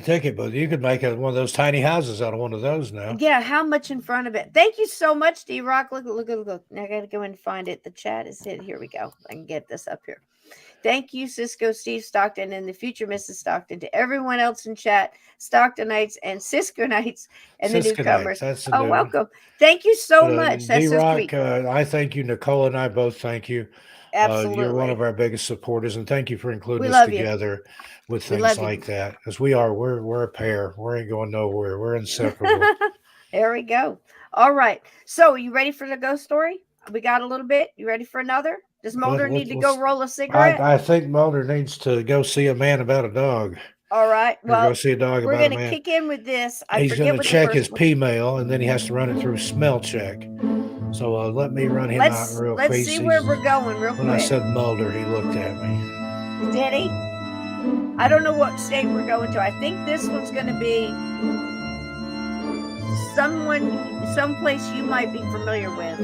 ticket booth, you could make one of those tiny houses out of one of those now.
Yeah, how much in front of it? Thank you so much, D-Rock. Look. Now I got to go and find it. The chat is hit. Here we go. I can get this up here. Thank you, Cisco, Steve Stockton, and the future Mrs. Stockton, to everyone else in chat, Stocktonites and Cisconites and the newcomers. Welcome. Thank you so much. That's
D-Rock,
so sweet.
I thank you. Nicole and I both thank you.
Absolutely.
You're one of our biggest supporters, and thank you for including us together with things like that. As we're a pair. We ain't going nowhere. We're inseparable.
There we go. All right. So, are you ready for the ghost story? We got a little bit. You ready for another? Does Mulder need to go roll a cigarette?
I think Mulder needs to go see a man about a dog.
All right. Well,
go see a dog
we're
about
going to kick in with this.
He's going to check his pee mail, and then he has to run it through smell check. So let me run him out real quick.
Let's see where we're going real quick.
When I said Mulder, he looked at me.
Did he? I don't know what state we're going to. I think this one's going to be someplace you might be familiar with.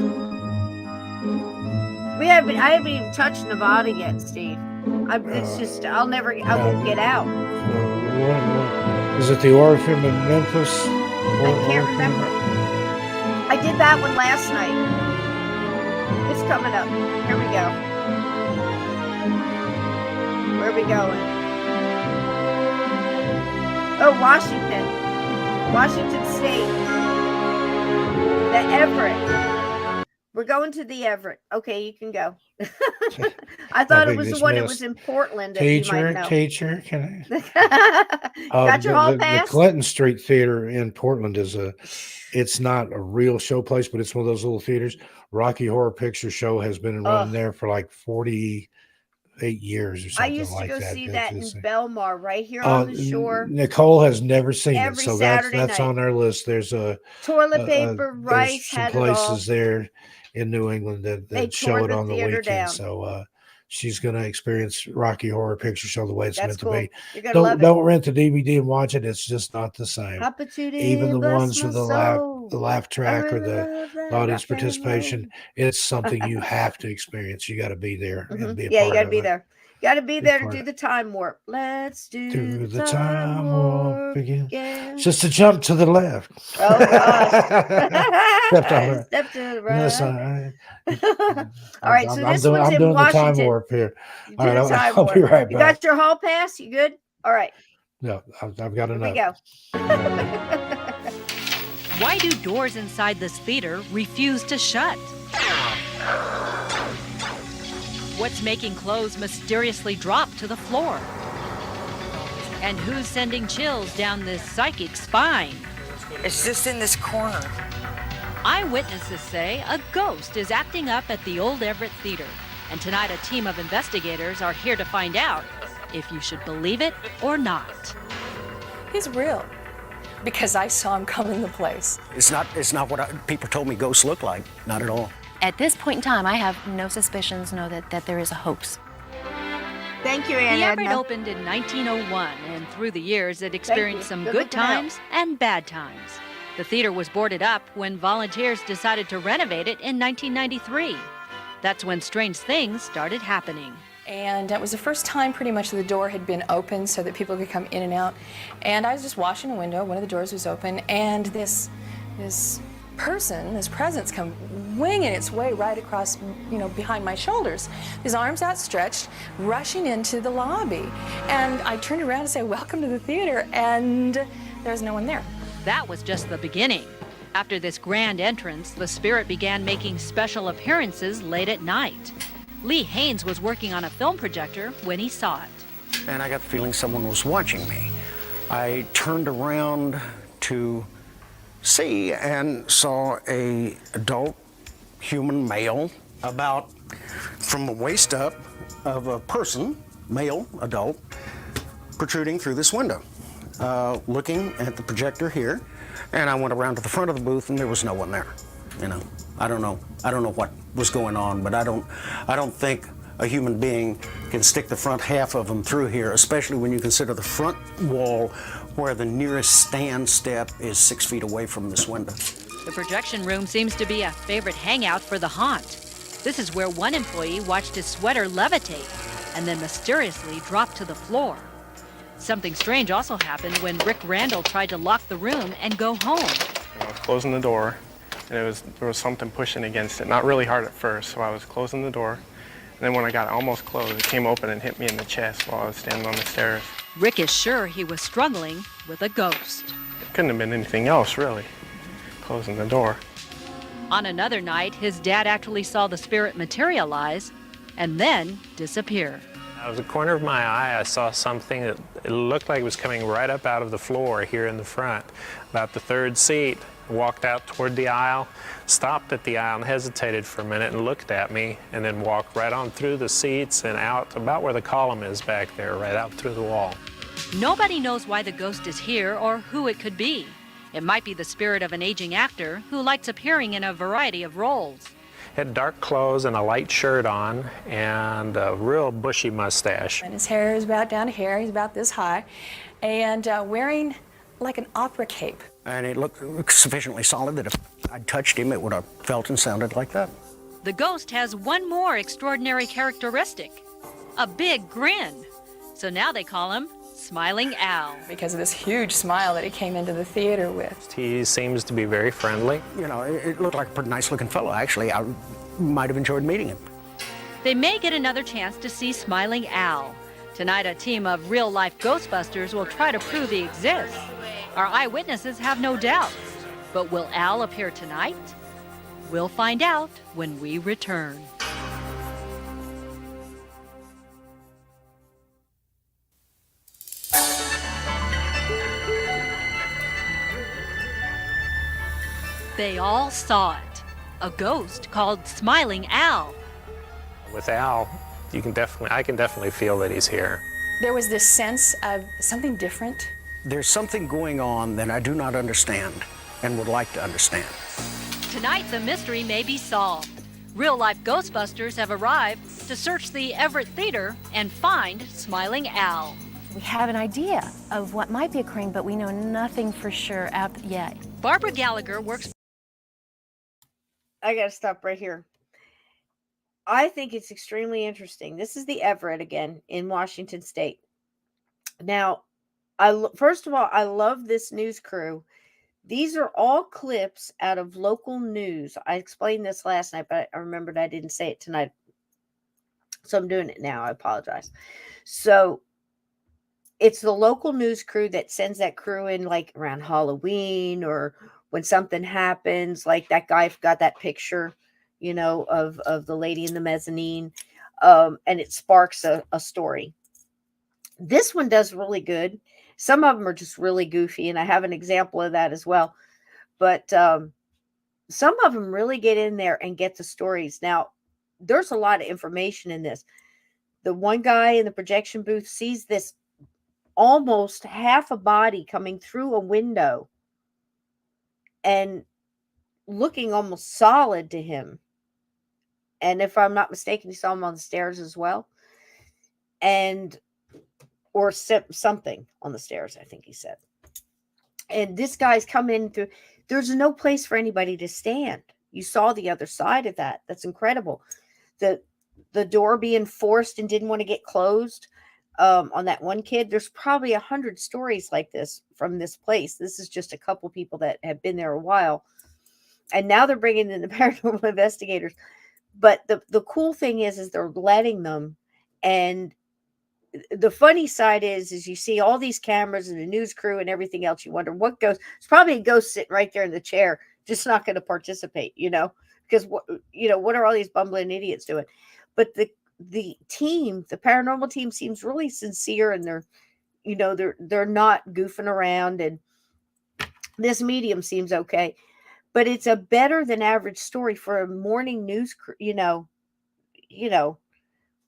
I haven't even touched Nevada yet, Steve. I won't get out.
Is it the Orpheum in Memphis?
I can't remember. I did that one last night. It's coming up. Here we go. Where are we going? Oh, Washington State. The Everett. We're going to the Everett. Okay, you can go. I thought it was the one that was in Portland.
Teacher, can
I? Got your hall pass?
The Clinton Street Theater in Portland it's not a real show place, but it's one of those little theaters. Rocky Horror Picture Show has been running there for like 48 years or something like that. I
used to go see that in Belmar, right here on the shore.
Nicole has never seen it, so
Saturday
that's
night.
on our list. There's
toilet paper, rice,
some places there in New England that show it on the weekend.
Down.
So she's going to experience Rocky Horror Picture Show the way it's
That's
meant to
cool.
be.
You're gonna love it.
Don't rent the DVD and watch it. It's just not the same. Even
Opportunity,
the
bless
ones
my
with
soul.
the laugh
I
track or
really
the
love that
audience
rock and
participation,
roll.
it's something you have to experience. You got to be there and be a
Yeah, you
part
got to
of
be
it.
there. Got to be
Be a
there to
part
do
of
the time warp. Let's do
through
the
the
time
time will
warp
begin.
again.
Just to jump to the left.
Oh gosh.
Step on the
Step to the
no,
right. All
I'm,
right, so
I'm, I'm
this
doing
one's
I'm
in
doing the time
Washington.
warp here.
You
All
do
right,
the time
I'll be
warp.
right
You
back.
got your hall pass? You good? All right,
No, I've got
here we
enough.
go.
Why do doors inside this theater refuse to shut? What's making clothes mysteriously drop to the floor? And who's sending chills down this psychic spine?
It's just in this corner.
Eyewitnesses say a ghost is acting up at the Old Everett Theater. And tonight a team of investigators are here to find out if you should believe it or not.
He's real because I saw him come in the place.
It's not what people told me ghosts look like. Not at all.
At this point in time, I have no suspicions, that there is a hoax.
Thank you,
The
Aunt
Everett
Edna.
opened in 1901, and through the years it experienced some
Good
good
looking out.
times and bad times. The theater was boarded up when volunteers decided to renovate it in 1993. That's when strange things started happening.
And it was the first time pretty much the door had been open so that people could come in and out. And I was just washing a window, one of the doors was open, and this presence come winging its way right across, behind my shoulders. His arms outstretched, rushing into the lobby. And I turned around and said, "Welcome to the theater," and there was no one there.
That was just the beginning. After this grand entrance, the spirit began making special appearances late at night. Lee Haynes was working on a film projector when he saw it.
And I got the feeling someone was watching me. I turned around to see and saw a adult human male about from the waist up of a person, male, adult, protruding through this window, looking at the projector here. And I went around to the front of the booth and there was no one there. I don't know what was going on, but I don't think a human being can stick the front half of them through here, especially when you consider the front wall where the nearest stand step is 6 feet away from this window.
The projection room seems to be a favorite hangout for the haunt. This is where one employee watched his sweater levitate and then mysteriously drop to the floor. Something strange also happened when Rick Randall tried to lock the room and go home.
I was closing the door, and there was something pushing against it. Not really hard at first, so I was closing the door. And then when I got it almost closed, it came open and hit me in the chest while I was standing on the stairs.
Rick is sure he was struggling with a ghost.
It couldn't have been anything else, really, closing the door.
On another night, his dad actually saw the spirit materialize and then disappear.
Out of the corner of my eye, I saw something that it looked like it was coming right up out of the floor here in the front, about the third seat. Walked out toward the aisle, stopped at the aisle and hesitated for a minute and looked at me, and then walked right on through the seats and out about where the column is back there, right out through the wall.
Nobody knows why the ghost is here or who it could be. It might be the spirit of an aging actor who likes appearing in a variety of roles.
Had dark clothes and a light shirt on and a real bushy mustache.
And his hair is about down here, he's about this high, and wearing like an opera cape.
And it looked sufficiently solid that if I'd touched him, it would have felt and sounded like that.
The ghost has one more extraordinary characteristic, a big grin. So now they call him Smiling Al.
Because of this huge smile that he came into the theater with.
He seems to be very friendly.
It looked like a pretty nice looking fellow, actually. I might have enjoyed meeting him.
They may get another chance to see Smiling Al. Tonight, a team of real-life Ghostbusters will try to prove he exists. Our eyewitnesses have no doubts. But will Al appear tonight? We'll find out when we return. They all saw it. A ghost called Smiling Al.
With Al, I can definitely feel that he's here.
There was this sense of something different.
There's something going on that I do not understand and would like to understand.
Tonight, the mystery may be solved. Real-life Ghostbusters have arrived to search the Everett Theater and find Smiling Al.
We have an idea of what might be occurring, but we know nothing for sure yet.
Barbara Gallagher works.
I got to stop right here. I think it's extremely interesting. This is the Everett again in Washington State. Now, first of all, I love this news crew. These are all clips out of local news. I explained this last night, but I remembered I didn't say it tonight. So I'm doing it now. I apologize. So it's the local news crew that sends that crew in like around Halloween or when something happens, like that guy got that picture, of the lady in the mezzanine, and it sparks a story. This one does really good. Some of them are just really goofy, and I have an example of that as well. But some of them really get in there and get the stories. Now, there's a lot of information in this. The one guy in the projection booth sees this almost half a body coming through a window and looking almost solid to him. And if I'm not mistaken, he saw him on the stairs as well. Or something on the stairs, I think he said. And this guy's coming through. There's no place for anybody to stand. You saw the other side of that. That's incredible. The door being forced and didn't want to get closed on that one kid. There's probably 100 stories like this from this place. This is just a couple people that have been there a while. And now they're bringing in the paranormal investigators. But the cool thing is they're letting them. And the funny side is you see all these cameras and the news crew and everything else. You wonder what ghost. It's probably a ghost sitting right there in the chair, just not going to participate, because what are all these bumbling idiots doing? But the team, the paranormal team, seems really sincere, and they're not goofing around. And this medium seems okay, but it's a better than average story for a morning news crew.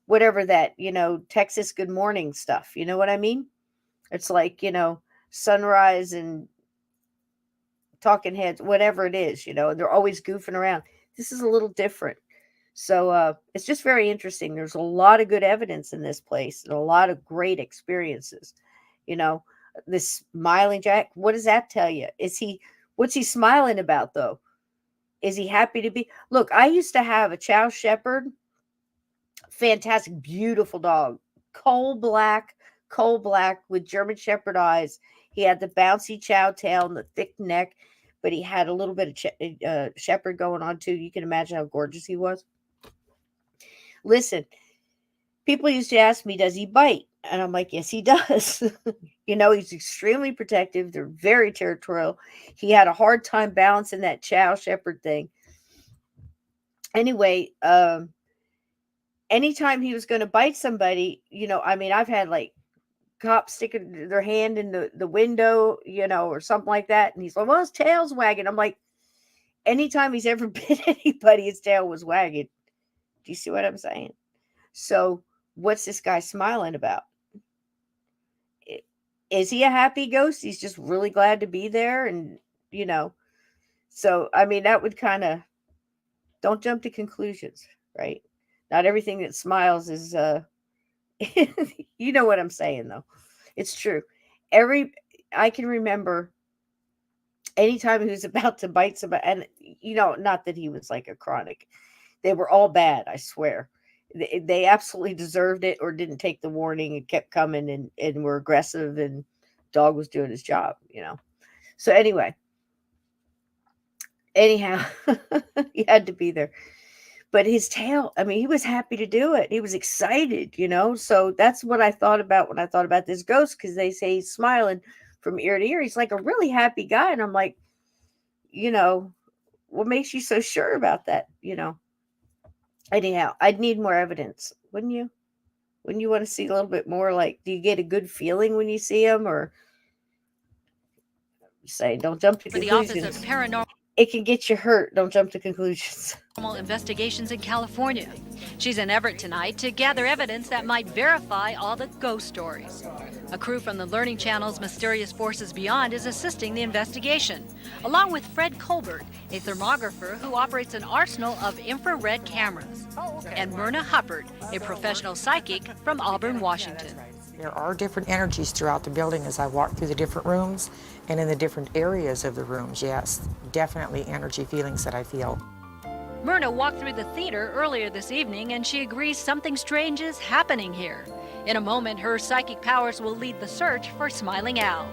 Whatever that, Texas Good Morning stuff. You know what I mean? It's like, Sunrise and Talking Heads, whatever it is, they're always goofing around. This is a little different. So it's just very interesting. There's a lot of good evidence in this place and a lot of great experiences. This smiling Jack, what does that tell you? What's he smiling about though? Is he happy to be? Look, I used to have a Chow Shepherd. Fantastic, beautiful dog, coal black with German Shepherd eyes. He had the bouncy chow tail and the thick neck, but he had a little bit of shepherd going on too. You can imagine how gorgeous he was. Listen, people used to ask me, does he bite? And I'm like, yes, he does. He's extremely protective. They're very territorial. He had a hard time balancing that Chow Shepherd thing. Anyway, anytime he was going to bite somebody, I've had like cops sticking their hand in the window, or something like that. And he's like, well, his tail's wagging. I'm like, anytime he's ever bit anybody, his tail was wagging. Do you see what I'm saying? So what's this guy smiling about? Is he a happy ghost? He's just really glad to be there. And, so, that would kind of, don't jump to conclusions, right? Not everything that smiles is, you know what I'm saying, though. It's true. I can remember anytime he was about to bite somebody, and, not that he was like a chronic. They were all bad, I swear. They absolutely deserved it or didn't take the warning and kept coming and were aggressive, and dog was doing his job, So anyhow, he had to be there. But his tail, he was happy to do it. He was excited, So that's what I thought about when I thought about this ghost, because they say he's smiling from ear to ear. He's like a really happy guy. And I'm like, what makes you so sure about that, Anyhow, I'd need more evidence, wouldn't you? Wouldn't you want to see a little bit more? Like, do you get a good feeling when you see him, or say, don't jump to
For the
conclusions?
Office of Paranormal.
it can get you hurt. Don't jump to conclusions.
Investigations in California. She's in Everett tonight to gather evidence that might verify all the ghost stories. A crew from the Learning Channel's Mysterious Forces Beyond is assisting the investigation, along with Fred Colbert, a thermographer who operates an arsenal of infrared cameras, and Myrna Huppert, a professional psychic from Auburn, Washington.
There are different energies throughout the building as I walk through the different rooms and in the different areas of the rooms. Yes, definitely energy feelings that I feel.
Myrna walked through the theater earlier this evening and she agrees something strange is happening here. In a moment, her psychic powers will lead the search for Smiling Al.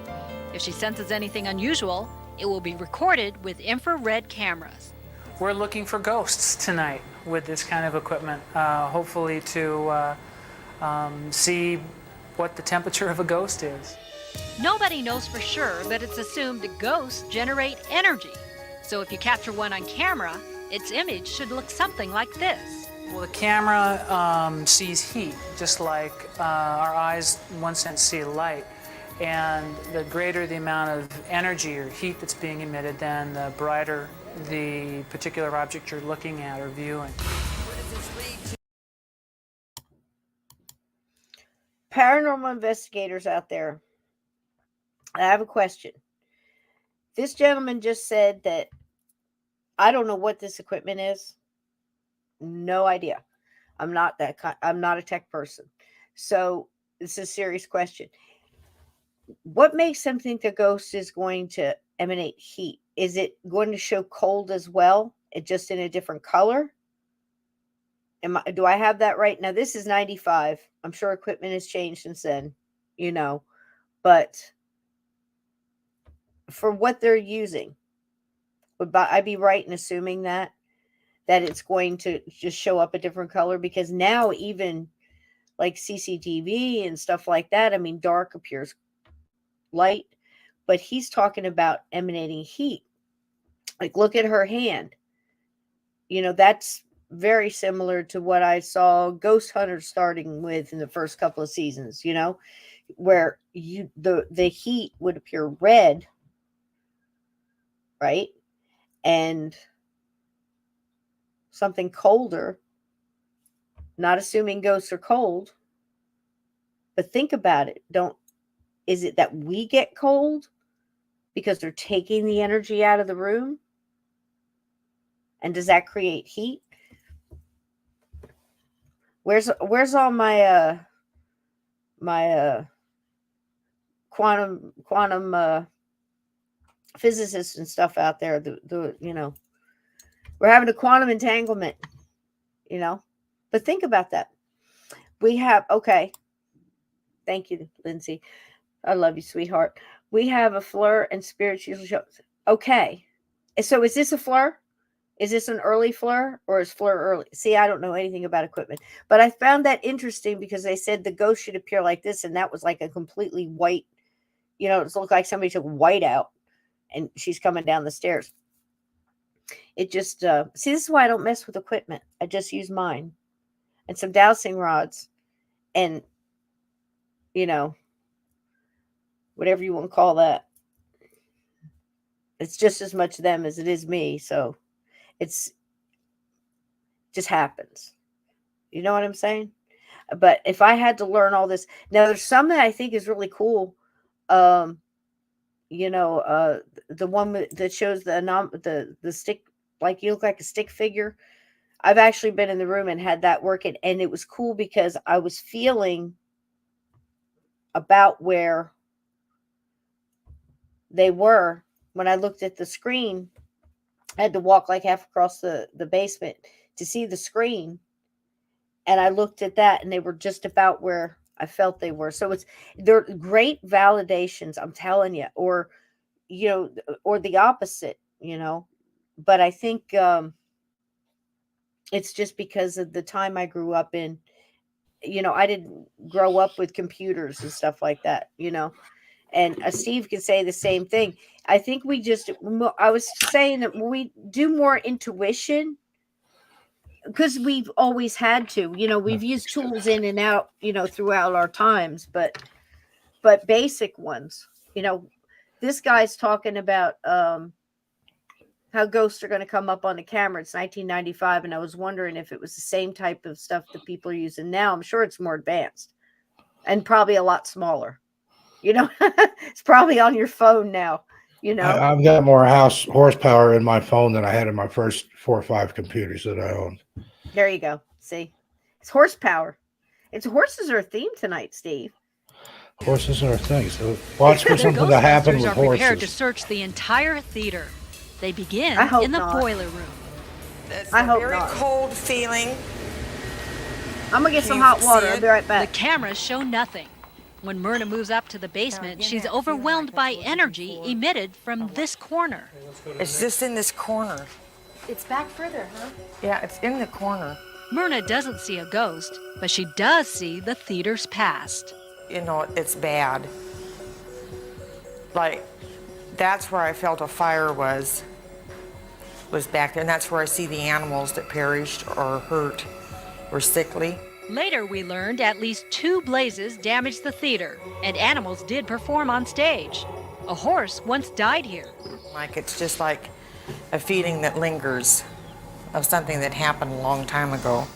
If she senses anything unusual, it will be recorded with infrared cameras.
We're looking for ghosts tonight with this kind of equipment, hopefully to see what the temperature of a ghost is.
Nobody knows for sure, but it's assumed ghosts generate energy. So if you capture one on camera, its image should look something like this.
Well, the camera sees heat, just like our eyes, in one sense, see light. And the greater the amount of energy or heat that's being emitted, then the brighter the particular object you're looking at or viewing.
Paranormal investigators out there, I have a question. This gentleman just said that I don't know what this equipment is. No idea. I'm not a tech person. So it's a serious question. What makes them think the ghost is going to emanate heat? Is it going to show cold as well? It just in a different color? Do I have that right? Now, this is 95. I'm sure equipment has changed since then, but for what they're using, would I be right in assuming that it's going to just show up a different color? Because now even like CCTV and stuff like that, I mean, dark appears light, but he's talking about emanating heat. Like, look at her hand. That's very similar to what I saw Ghost Hunters starting with in the first couple of seasons, where the heat would appear red, right? And something colder, not assuming ghosts are cold, but think about it. Is it that we get cold because they're taking the energy out of the room? And does that create heat? Where's all my quantum physicists and stuff out there? We're having a quantum entanglement, But think about that. We have, okay. Thank you, Lindsay. I love you, sweetheart. We have a flare and spiritual shows. Okay. So is this a flare? Is this an early flare or is flare early? See, I don't know anything about equipment, but I found that interesting because they said the ghost should appear like this. And that was like a completely white, it looked like somebody took white out and she's coming down the stairs. It just, see, this is why I don't mess with equipment. I just use mine and some dowsing rods and, whatever you want to call that. It's just as much them as it is me. So it's just happens. You know what I'm saying? But if I had to learn all this, now there's some that I think is really cool. The one that shows the stick, like you look like a stick figure. I've actually been in the room and had that working, and it was cool because I was feeling about where they were when I looked at the screen. I had to walk like half across the basement to see the screen. And I looked at that and they were just about where I felt they were. So they're great validations, I'm telling you, or the opposite, but I think it's just because of the time I grew up in. I didn't grow up with computers and stuff like that, and Steve can say the same thing. I think I was saying that we do more intuition because we've always had to, we've used tools in and out, throughout our times, but basic ones, this guy's talking about, how ghosts are going to come up on the camera. It's 1995, and I was wondering if it was the same type of stuff that people are using now. I'm sure it's more advanced and probably a lot smaller. It's probably on your phone now.
I've got more horsepower in my phone than I had in my first 4 or 5 computers that I owned.
There you go. See, it's horsepower. It's horses are a theme tonight, Steve.
Horses are a thing. So watch for
The
something to happen
Ghostbusters
with
are prepared to
horses.
search the entire theater. They begin
I hope
in the
not.
boiler room.
It's
I
a
hope
very
not.
cold feeling.
I'm going to get some
You
hot
see
water.
it?
I'll be right
The
back.
cameras show nothing. When Myrna moves up to the basement, she's overwhelmed by energy emitted from this corner.
It's just in this corner.
It's back further, huh?
Yeah, it's in the corner.
Myrna doesn't see a ghost, but she does see the theater's past.
It's bad. Like, that's where I felt a fire was back there, and that's where I see the animals that perished or hurt or sickly.
Later, we learned at least 2 blazes damaged the theater, and animals did perform on stage. A horse once died here.
Like, it's just like a feeling that lingers of something that happened a long time ago.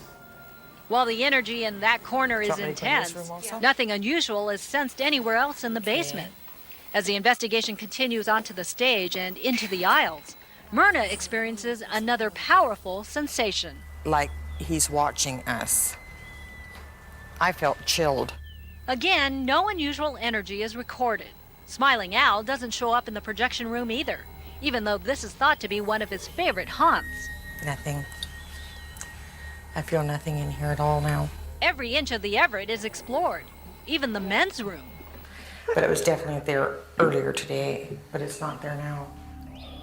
While the energy in that corner is
Somebody from this
intense,
room also?
nothing unusual is sensed anywhere else in the basement. As the investigation continues onto the stage and into the aisles, Myrna experiences another powerful sensation.
Like he's watching us. I felt chilled.
Again, no unusual energy is recorded. Smiling Al doesn't show up in the projection room either, even though this is thought to be one of his favorite haunts.
Nothing. I feel nothing in here at all now.
Every inch of the Everett is explored, even the men's room.
But it was definitely there earlier today, but it's not there now.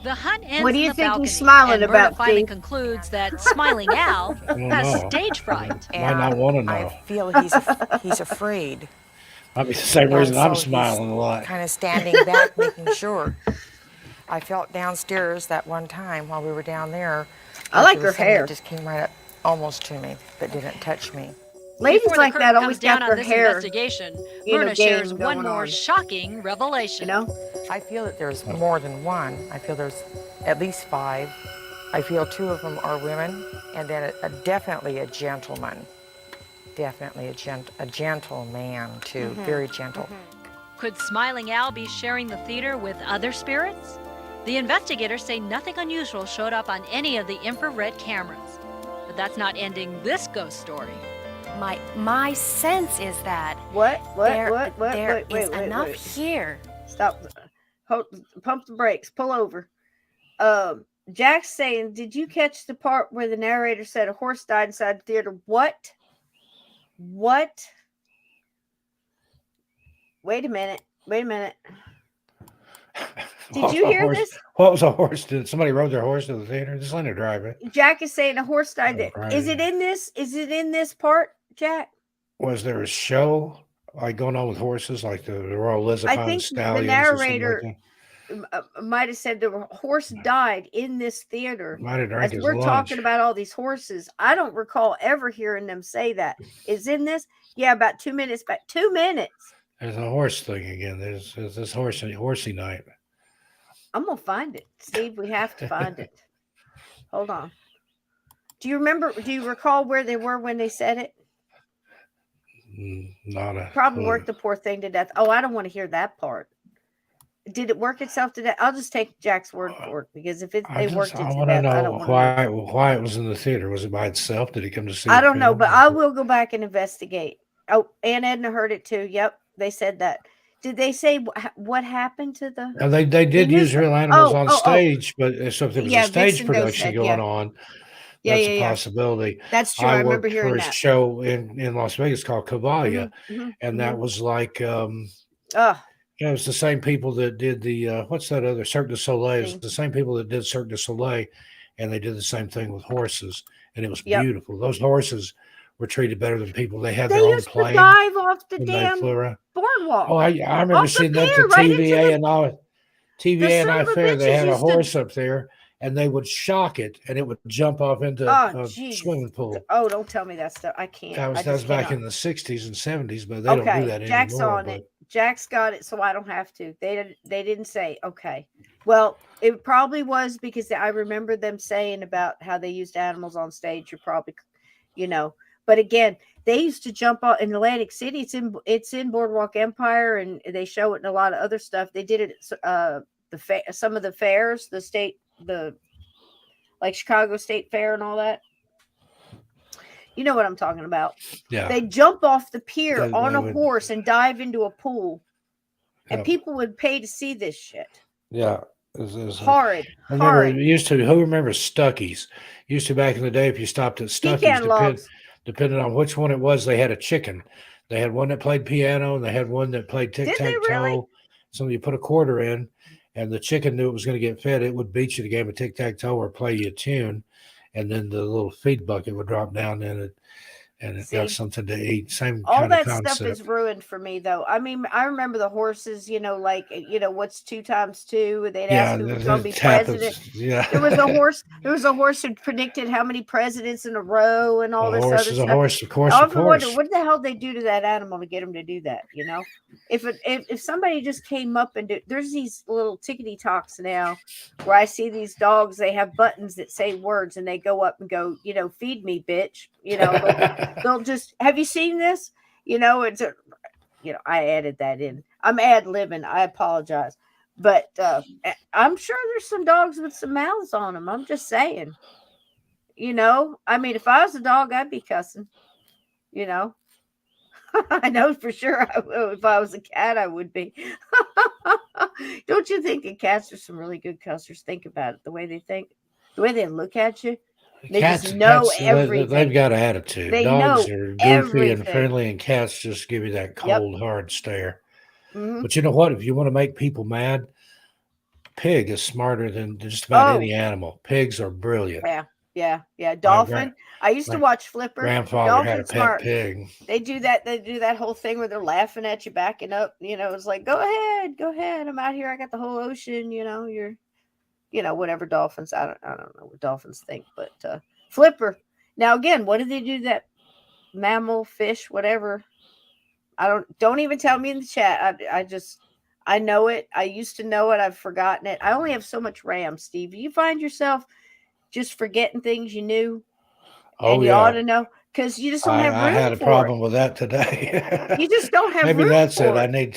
The hunt ends
What do
in
you
the
think
balcony,
he's smiling
and Myrna
about,
finally
Steve?
concludes that Smiling Al
don't
has
know.
stage fright.
Might not want to know.
I feel he's afraid.
Might be the same reason
And
I'm
so
smiling a lot.
Kind of standing back, making sure. I felt downstairs that one time while we were down there.
I like
there was
her
something
hair.
that just came right up almost to me, but didn't touch me.
Ladies
Before the
like
curtain
that
comes
always
down
got
on
their
this
hair,
investigation,
you know,
Myrna shares
game
one
going
more
on.
shocking revelation.
I feel that there's more than one. I feel there's at least 5. I feel 2 of them are women, and then definitely a gentleman. Definitely a gentle man, too. Very gentle.
Could Smiling Al be sharing the theater with other spirits? The investigators say nothing unusual showed up on any of the infrared cameras. But that's not ending this ghost story.
My sense is that
What?
there
Wait,
is enough
wait.
here.
Stop. Pump the brakes. Pull over. Jack's saying, did you catch the part where the narrator said a horse died inside the theater? What? Wait a minute. Did you hear this?
What was a horse? Did somebody rode their horse to the theater? Just let her drive it.
Jack is saying a horse died there.
Right.
Is it in this? Is it in this part, Jack?
Was there a show like going on with horses, like the Royal Elizabeth
I think the
Stallions?
narrator might have said the horse died in this theater.
Might have drank
As
his
we're
lunch.
talking about all these horses, I don't recall ever hearing them say that. Is in this? Yeah, about 2 minutes back. 2 minutes.
There's a horse thing again. There's this horsey night.
I'm gonna find it, Steve. We have to find it. Hold on. Do you recall where they were when they said it?
Not a
Probably
clue.
worked the poor thing to death. Oh, I don't want to hear that part. Did it work itself to death? I'll just take Jack's word for it, because if they worked it
I
to
want to
death, I don't
know
want to.
why it was in the theater. Was it by itself? Did he come to see?
I
the
don't know,
film?
but I will go back and investigate. Oh, Aunt Edna heard it too. Yep, they said that. Did they say what happened to the?
Now, they did use real animals on stage, but so if there was
Yeah,
a stage
Vixen Ghost
production
said,
going
yeah.
on,
Yeah,
that's
yeah,
a
yeah.
possibility.
That's true. I remember
worked
hearing
for a
that.
show in Las Vegas called Caballia, and that was like yeah, it was the same people that did the what's that other Cirque du Soleil? It was the same people that did Cirque du Soleil, and they did the same thing with horses, and it was beautiful. Those horses were treated better than people. They had their own
used
plane
to dive off the
when they
damn
flew around.
boardwalk.
Oh, I remember
Off the
seeing that
pier,
to
right into
TVA
the-
and all.
The
TVA and
son
I
of a
Fair, they
bitches
had a
used to-
horse up there, and they would shock it, and it would jump off into
Oh,
a
Jesus.
swimming pool.
Oh, don't tell me that stuff. I can't.
That was back in the 60s and 70s, but they don't do that
Jack's
anymore.
on it. Jack's got it, so I don't have to. They didn't say. Okay. Well, it probably was because I remember them saying about how they used animals on stage. You're probably, you know, but again, they used to jump out in Atlantic City. It's in Boardwalk Empire, and they show it in a lot of other stuff. They did it some of the fairs, the like Chicago State Fair and all that. You know what I'm talking about.
Yeah.
They jump off the pier
They
on a
would-
horse and dive into a pool, and
Yeah.
people would pay to see this shit.
Yeah.
Horrid.
I remember
Horrid.
it used to. Who remembers Stuckies? Used to back in the day, if you stopped at Stuckies,
Pecan logs.
depending on which one it was, they had a chicken. They had one that played piano, and they had one that played tic
Did they
tac toe.
really?
So you put a quarter in, and the chicken knew it was going to get fed. It would beat you the game of tic tac toe or play you a tune, and then the little feed bucket would drop down in it, and it got
See?
something to eat. Same
All
kind of
that
concept.
stuff is ruined for me, though. I mean, I remember the horses, like, what's 2 times 2? They'd
Yeah,
ask who was
the
going to be
tap
president.
is- yeah.
There was a horse. There was a horse who predicted how many presidents in a row and all
A
this
horse
other
is
stuff.
a horse, of course,
I
of
often wonder
course.
what the hell they do to that animal to get him to do that. If somebody just came up and there's these little tickety talks now where I see these dogs. They have buttons that say words, and they go up and go, feed me, bitch. They'll just. Have you seen this? It's I added that in. I'm ad-libbing. I apologize. But I'm sure there's some dogs with some mouths on them. I'm just saying. I mean, if I was a dog, I'd be cussing. I know for sure if I was a cat, I would be. Don't you think that cats are some really good cussers? Think about it. The way they think, the way they look at you. They just know everything.
They've got attitude.
They
Dogs
know
are goofy
everything.
and friendly, and cats just give you that cold, hard stare.
Mhm.
But you know what? If you want to make people mad, pig is smarter than just about any animal. Pigs are brilliant.
Yeah. Dolphin. I used to watch Flipper.
Grandfather had a
Dolphin's
pet
smart.
pig.
They do that whole thing where they're laughing at you, backing up. It's like, go ahead. I'm out here. I got the whole ocean. You're, whatever dolphins. I don't know what dolphins think, but Flipper. Now again, what did they do to that mammal, fish, whatever? Don't even tell me in the chat. I know it. I used to know it. I've forgotten it. I only have so much RAM, Steve. You find yourself just forgetting things you knew, and you ought to know because you just don't have room.
I had a
for
problem
it.
with that today.
You just don't have
Maybe
room
that's
for
it. I
it.
need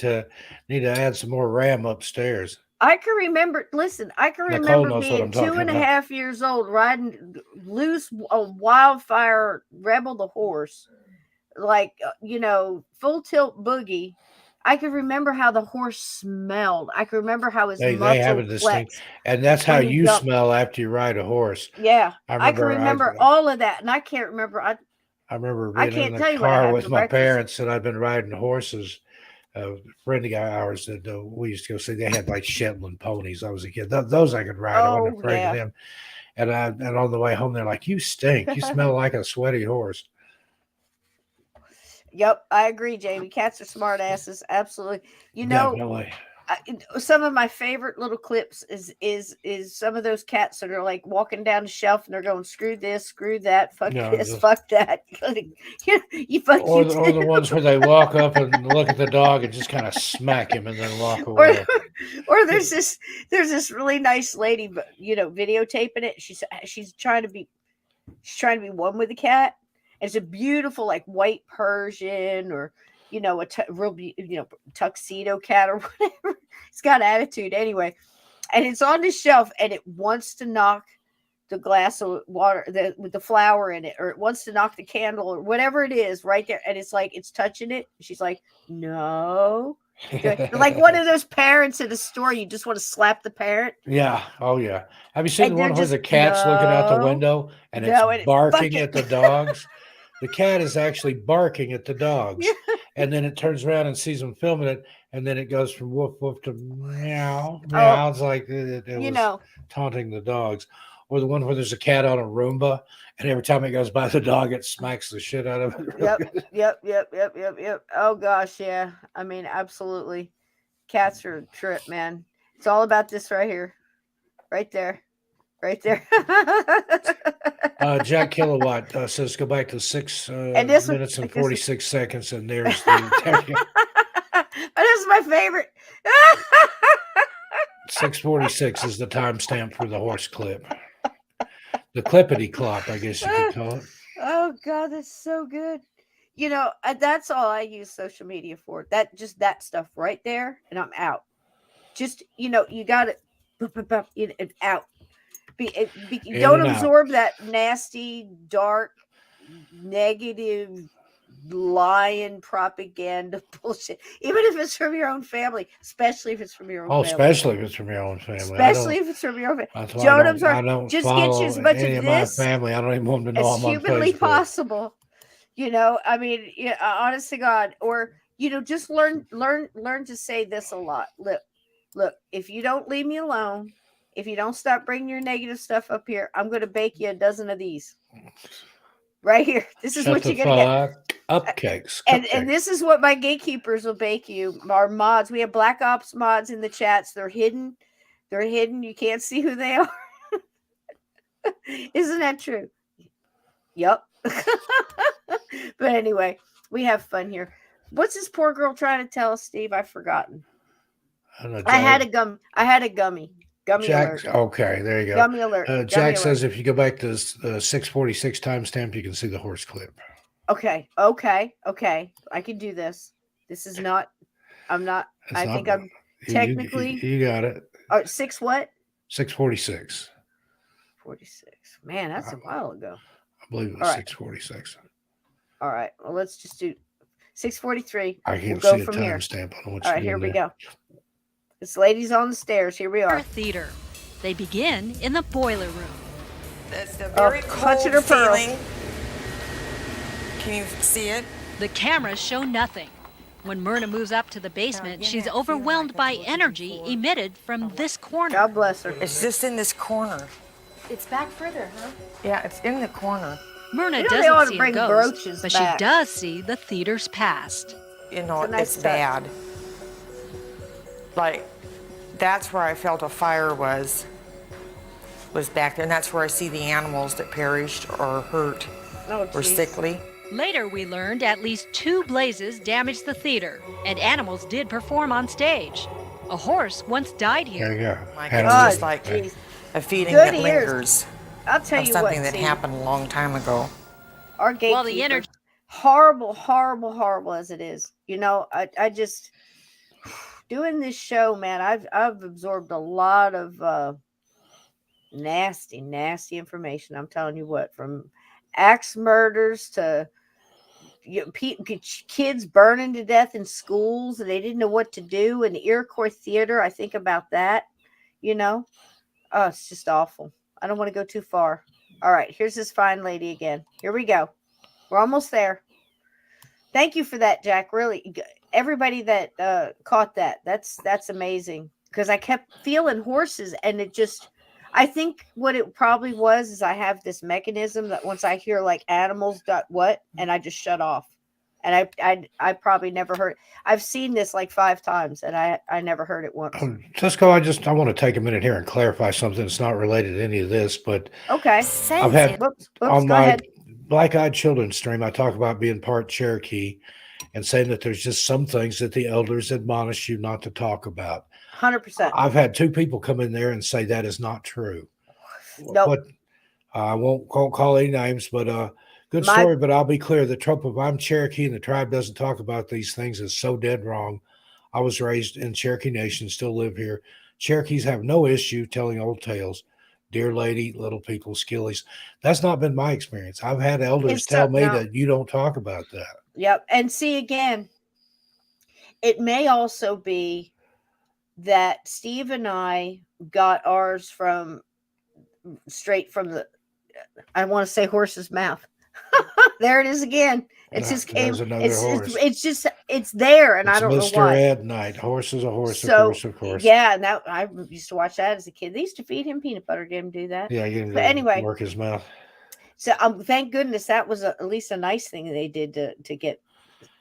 to add some more RAM upstairs.
I can remember. Listen, I can
Nicole
remember
knows what
being
I'm
two
talking
and a
about.
half years old, riding loose a wildfire Rebel the horse, like full tilt boogie. I can remember how the horse smelled. I can remember how his
They have
muscle
a distinct,
flexed.
and that's how
when he
you
jumped.
smell after you ride a horse.
Yeah,
I
can remember all of that, and I can't remember.
I remember
I
being in
can't tell
the
you what I
car
had
with
for
my
breakfast.
parents, and I'd been riding horses. A friend of ours that we used to go see, they had like Shetland ponies. I was a kid. Those I could ride. I wasn't afraid of them. And on the way home, they're like, "You stink. You smell like a sweaty horse."
Yep, I agree, Jamie. Cats are smart asses. Absolutely.
Definitely.
Some of my favorite little clips is some of those cats that are like walking down the shelf and they're going, screw this, screw that, fuck this, fuck that. You fuck
Or
you
the ones where they walk up and look at the dog and just kind of smack him and then walk away.
Or there's this really nice lady, videotaping it. She's trying to be one with the cat. It's a beautiful like white Persian or real tuxedo cat or whatever. It's got attitude anyway, and it's on the shelf and it wants to knock the glass of water with the flower in it, or it wants to knock the candle or whatever it is right there, and it's like it's touching it. She's like, no. Like one of those parents at a store, you just want to slap the parent.
Yeah. Oh yeah. Have you seen
And
the one
they're
where the cat's looking out the window and it's barking at the dogs? The cat is actually barking at the dogs, and then it turns around and sees them filming it, and then it goes from woof woof to meow meow. It's like it was taunting the dogs. Or the one where there's a cat on a Roomba, and every time it goes by the dog, it smacks the shit out of it.
Yep. Oh gosh, yeah. I mean, absolutely. Cats are a trip, man. It's all about this right here, right there.
Jack Kilowatt says go back to 6
minutes
and 46 seconds, and there's the
This is my favorite.
6:46 is the timestamp for the horse clip. The clippity clop, I guess you could call it.
Oh God, that's so good. That's all I use social media for. That stuff right there, and I'm out. Just you got it out. You
In
don't
and out.
absorb that nasty, dark, negative, lying propaganda bullshit. Even if it's from your own family, especially if it's from your own
Oh,
family.
especially if it's from your own family.
Especially if it's from your own family.
That's why
Joan,
I don't
just get you
follow
as much
any
of
of my
this
family. I don't even want them to know
as
I'm on
humanly
Facebook.
possible. I mean, honest to God, or just learn to say this a lot. Look, if you don't leave me alone, if you don't stop bringing your negative stuff up here, I'm going to bake you a dozen of these right here. This is
Shut
what
the
you're going to get.
fuck up, cakes.
And this is what my gatekeepers will bake you. Our mods, we have Black Ops mods in the chats. They're hidden. You can't see who they are. Isn't that true? Yep. But anyway, we have fun here. What's this poor girl trying to tell us, Steve? I've forgotten. I had a gummy. Gummy
Jack,
alert.
okay, there you go.
Gummy alert.
Jack says if you go back to 6:46 timestamp, you can see the horse clip.
Okay. I can do this. This is not. I'm not. I think I'm technically.
You got it.
6 what?
6:46.
46. Man, that's a while ago.
I believe it was 6:46.
All right. Well, let's just do 6:43.
I can't
go
see
from
a
here.
timestamp.
All right, here we go. This lady's on the stairs. Here we are.
Theater. They begin in the boiler room.
That's the very
clutching
cold
her pearls.
feeling. Can you see it?
The cameras show nothing. When Myrna moves up to the basement, she's overwhelmed by energy emitted from this corner.
God bless her.
It's just in this corner.
It's back further, huh?
Yeah, it's in the corner.
Myrna
they ought
doesn't
to
see a
bring
ghost,
brooches
but
back.
she does see the theater's past.
You know,
It's a nice
it's
touch.
bad. Like, that's where I felt a fire was back there. And that's where I see the animals that perished or hurt
Oh,
or
geez.
sickly.
Later, we learned at least 2 blazes damaged the theater, and animals did perform on stage. A horse once died
There
here.
you go.
Like,
Had
it's
a-
just like
Jeez.
a feeling
Good
that
ears.
lingers
I'll tell
of
you
something
what.
that
Steve,
happened a long time ago.
Our gatekeepers,
Well, the energy.
horrible as it is. I just doing this show, man. I've absorbed a lot of nasty information. I'm telling you what, from axe murders to kids burning to death in schools and they didn't know what to do. In the Iroquois Theater, I think about that. Oh, it's just awful. I don't want to go too far. All right, here's this fine lady again. Here we go. We're almost there. Thank you for that, Jack. Really, everybody that caught that's amazing, because I kept feeling horses, and it just, I think what it probably was is I have this mechanism that once I hear like animals dot what, and I just shut off. And I probably never heard. I've seen this like 5 times, and I never heard it once.
Cisco, I want to take a minute here and clarify something that's not related to any of this, but
Okay.
I've had
Whoops,
on
go
my
ahead.
Black Eyed Children stream, I talk about being part Cherokee and saying that there's just some things that the elders admonish you not to talk about.
100%.
I've had 2 people come in there and say that is not true.
Nope.
But I won't call any names, but good story. But I'll be clear: the trope of I'm Cherokee and the tribe doesn't talk about these things is so dead wrong. I was raised in Cherokee Nation, still live here. Cherokees have no issue telling old tales. Dear lady, little people, skillies. That's not been my experience. I've had elders tell me that you don't talk about that.
Yep. And see, again, it may also be that Steve and I got ours straight from the, I want to say horse's mouth. There it is again. It just came. It's there, and
it's
I don't
Mr.
know why.
Ed Knight. Horse is a horse,
So,
of course.
Yeah, and that I used to watch that as a kid. They used to feed him peanut butter, get him do that.
Yeah, you
but anyway,
work his mouth.
So thank goodness that was at least a nice thing they did to get.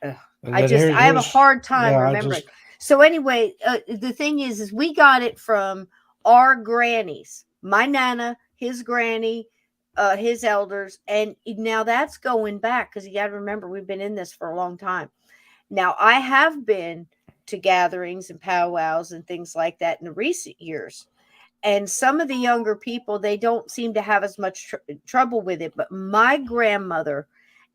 I have a hard time remembering. So anyway, the thing is we got it from our grannies, my nana, his granny, his elders, and now that's going back because you got to remember we've been in this for a long time. Now I have been to gatherings and powwows and things like that in the recent years. And some of the younger people, they don't seem to have as much trouble with it. But my grandmother,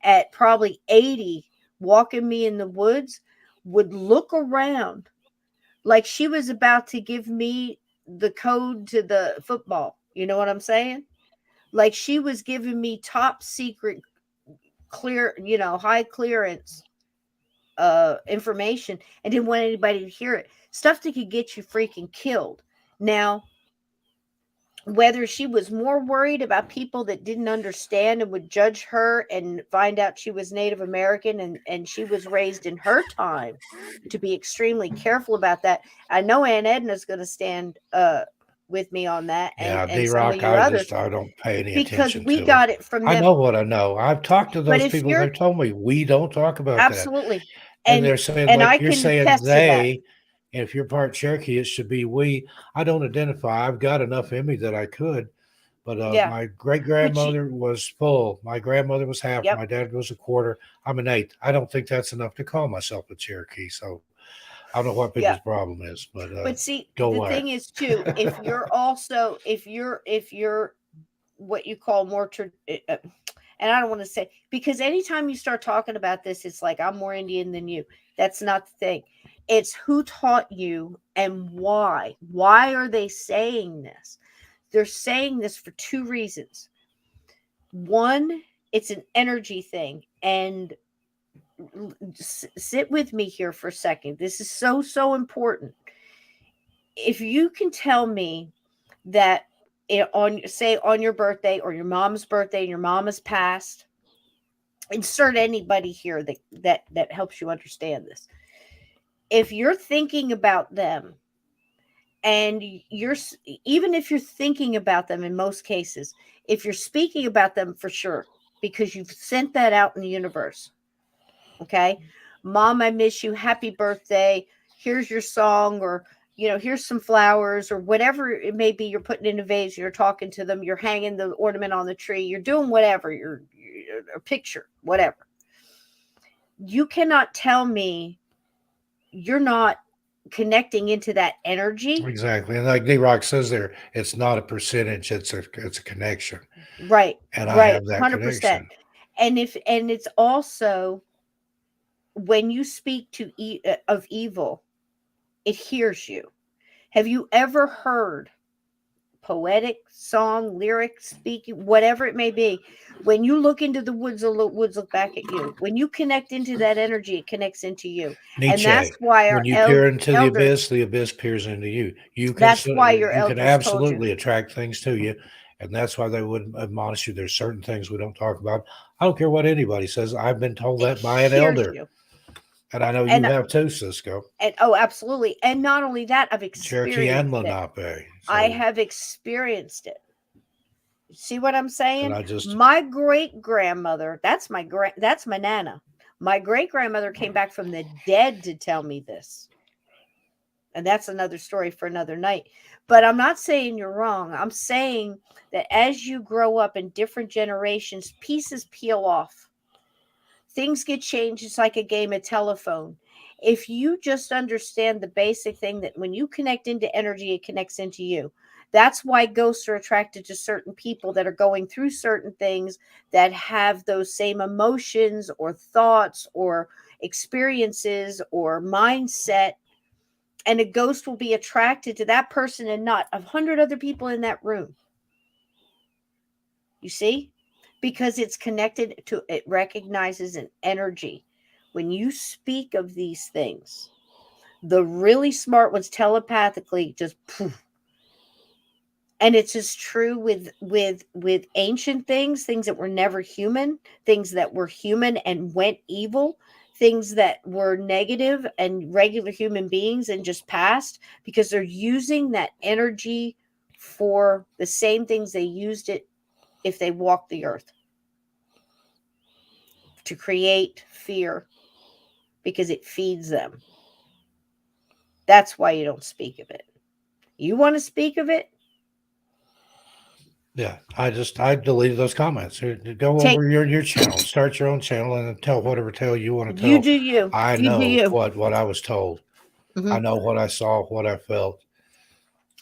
at probably 80, walking me in the woods, would look around like she was about to give me the code to the football. You know what I'm saying? Like she was giving me top secret, clear, high clearance information, and didn't want anybody to hear it. Stuff that could get you freaking killed. Now, whether she was more worried about people that didn't understand and would judge her and find out she was Native American and she was raised in her time to be extremely careful about that. I know Aunt Edna's going to stand with me on that,
Yeah,
and some of
D-Rock,
you others,
I don't pay any
because
attention
we
to it.
got it from
I
them.
know what I know. I've talked to
But
those
if
people.
you're
They've told me we don't talk about that.
absolutely,
And they're saying,
and I
like you're
can
saying,
attest to that.
they, and if you're part Cherokee, it should be we. I don't identify. I've got enough in me that I could. But
Yeah,
my great
but you,
grandmother was full. My grandmother was half.
yep,
My dad was a quarter. I'm an eighth. I don't think that's enough to call myself a Cherokee. So I don't know what people's
yeah.
problem is, but
But see,
go
the
away.
thing is too, if you're also if you're what you call more and I don't want to say, because anytime you start talking about this, it's like I'm more Indian than you. That's not the thing. It's who taught you and why. Why are they saying this? They're saying this for two reasons. One, it's an energy thing. And sit with me here for a second. This is so important. If you can tell me that on your birthday or your mom's birthday and your mom has passed, insert anybody here that helps you understand this. If you're thinking about them, and you're even if you're thinking about them, in most cases, if you're speaking about them, for sure, because you've sent that out in the universe. Okay, Mom, I miss you, happy birthday, here's your song, or here's some flowers, or whatever it may be. You're putting in a vase, you're talking to them, you're hanging the ornament on the tree, you're doing whatever, you're a picture, whatever. You cannot tell me you're not connecting into that energy.
Exactly. And like D-Rock says there, it's not a percentage, it's a connection.
Right,
And I
right,
have that
100%.
connection.
And it's also, when you speak of evil, it hears you. Have you ever heard poetic song, lyric, speaking, whatever it may be? When you look into the woods look back at you. When you connect into that energy, it connects into you. And that's
Nietzsche,
why
when
our
you peer into
elders,
the abyss peers into you.
that's why your
You can
elders told you.
absolutely attract things to you, and that's why they would admonish you. There's certain things we don't talk about. I don't care what anybody says. I've been told
It
that by an
hears
elder,
you.
and I know you
And
have too, Cisco,
oh, absolutely. And not only that, I've
Cherokee and
experienced it.
Lenape.
I
So,
have experienced it. See what I'm
and
saying?
I just
My great grandmother, that's my nana. My great grandmother came back from the dead to tell me this. And that's another story for another night. But I'm not saying you're wrong. I'm saying that as you grow up in different generations, pieces peel off. Things get changed. It's like a game of telephone. If you just understand the basic thing that when you connect into energy, it connects into you. That's why ghosts are attracted to certain people that are going through certain things, that have those same emotions or thoughts or experiences or mindset. And a ghost will be attracted to that person and not 100 other people in that room. You see? Because it's connected to, it recognizes an energy. When you speak of these things, the really smart ones telepathically just poof. And it's as true with ancient things that were never human, things that were human and went evil, things that were negative and regular human beings and just passed, because they're using that energy for the same things they used it if they walked the earth, to create fear, because it feeds them. That's why you don't speak of it. You want to speak of it?
yeah, I deleted those comments. Go
Take
over your channel, start your own channel, and tell whatever tale you want to
you
tell.
do you.
I
You do
know
you.
what I was told. I know what I saw, what I felt.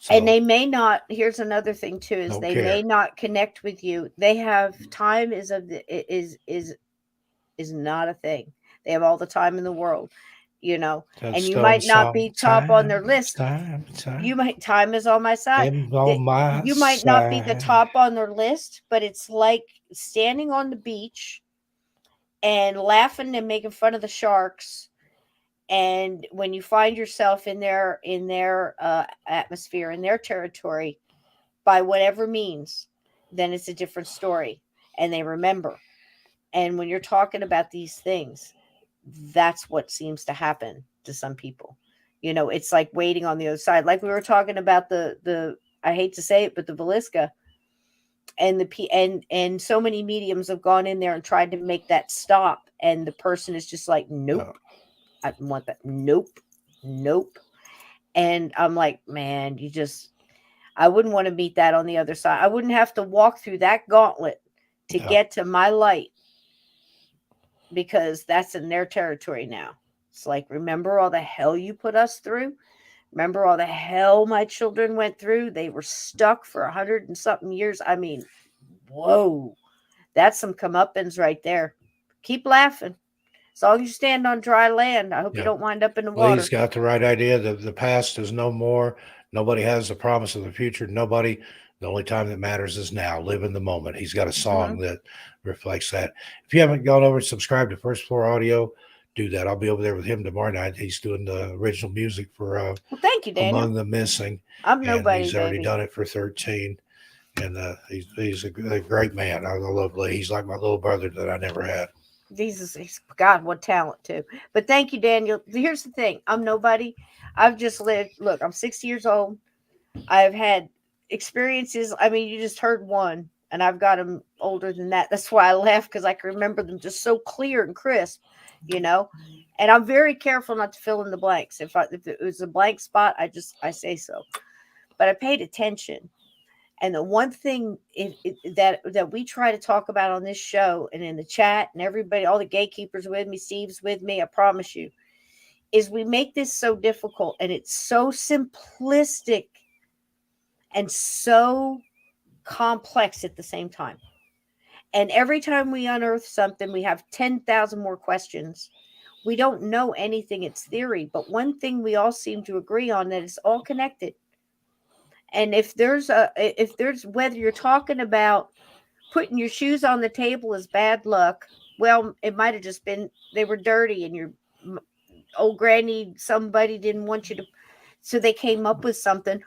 And
So
they may not, here's another thing too, is
don't
they
care.
may not connect with you. They have time is not a thing. They have all the time in the world, and you
Touchstone
might not be
song.
top on their
Time,
list.
time,
You
time.
might time is on my side.
Him on my
You might not be the
side.
top on their list, but it's like standing on the beach and laughing and making fun of the sharks. And when you find yourself in their atmosphere, in their territory, by whatever means, then it's a different story, and they remember. And when you're talking about these things, that's what seems to happen to some people. It's like waiting on the other side. Like we were talking about the I hate to say it, but the Velisca and and so many mediums have gone in there and tried to make that stop, and the person is just like, nope, I don't want that. Nope, nope. And I'm like, man, I wouldn't want to meet that on the other side. I wouldn't have to walk through that gauntlet to
Yeah.
get to my light, because that's in their territory now. It's like, remember all the hell you put us through? Remember all the hell my children went through? They were stuck for 100 and something years. I mean, whoa, that's some comeuppance right there. Keep laughing. As long as you stand on dry land, I hope you
Yeah.
don't wind up in the
Well,
water.
he's got the right idea. The past is no more. Nobody has the promise of the future. Nobody. The only time that matters is now. Live in the moment. He's got a song that reflects that. If you haven't gone over and subscribed to First Floor Audio, do that. I'll be over there with him tomorrow night. He's doing the original music for
Well, thank you, Daniel.
Among the Missing.
I'm
And
nobody,
he's already
baby.
done it for 13. And he's a great man. I love Lee. He's like my little brother that I never had.
God, what talent too. But thank you, Daniel. Here's the thing. I'm nobody. I've just lived. Look, I'm 60 years old. I've had experiences. I mean, you just heard one, and I've got them older than that. That's why I laugh, because I can remember them just so clear and crisp, And I'm very careful not to fill in the blanks. If it was a blank spot, I say so. But I paid attention. And the one thing that we try to talk about on this show and in the chat, and everybody, all the gatekeepers with me, Steve's with me, I promise you, is we make this so difficult, and it's so simplistic and so complex at the same time. And every time we unearth something, we have 10,000 more questions. We don't know anything, it's theory. But one thing we all seem to agree on, that it's all connected. And if there's whether you're talking about putting your shoes on the table is bad luck, well, it might have just been they were dirty, and your old granny, somebody didn't want you to, so they came up with something.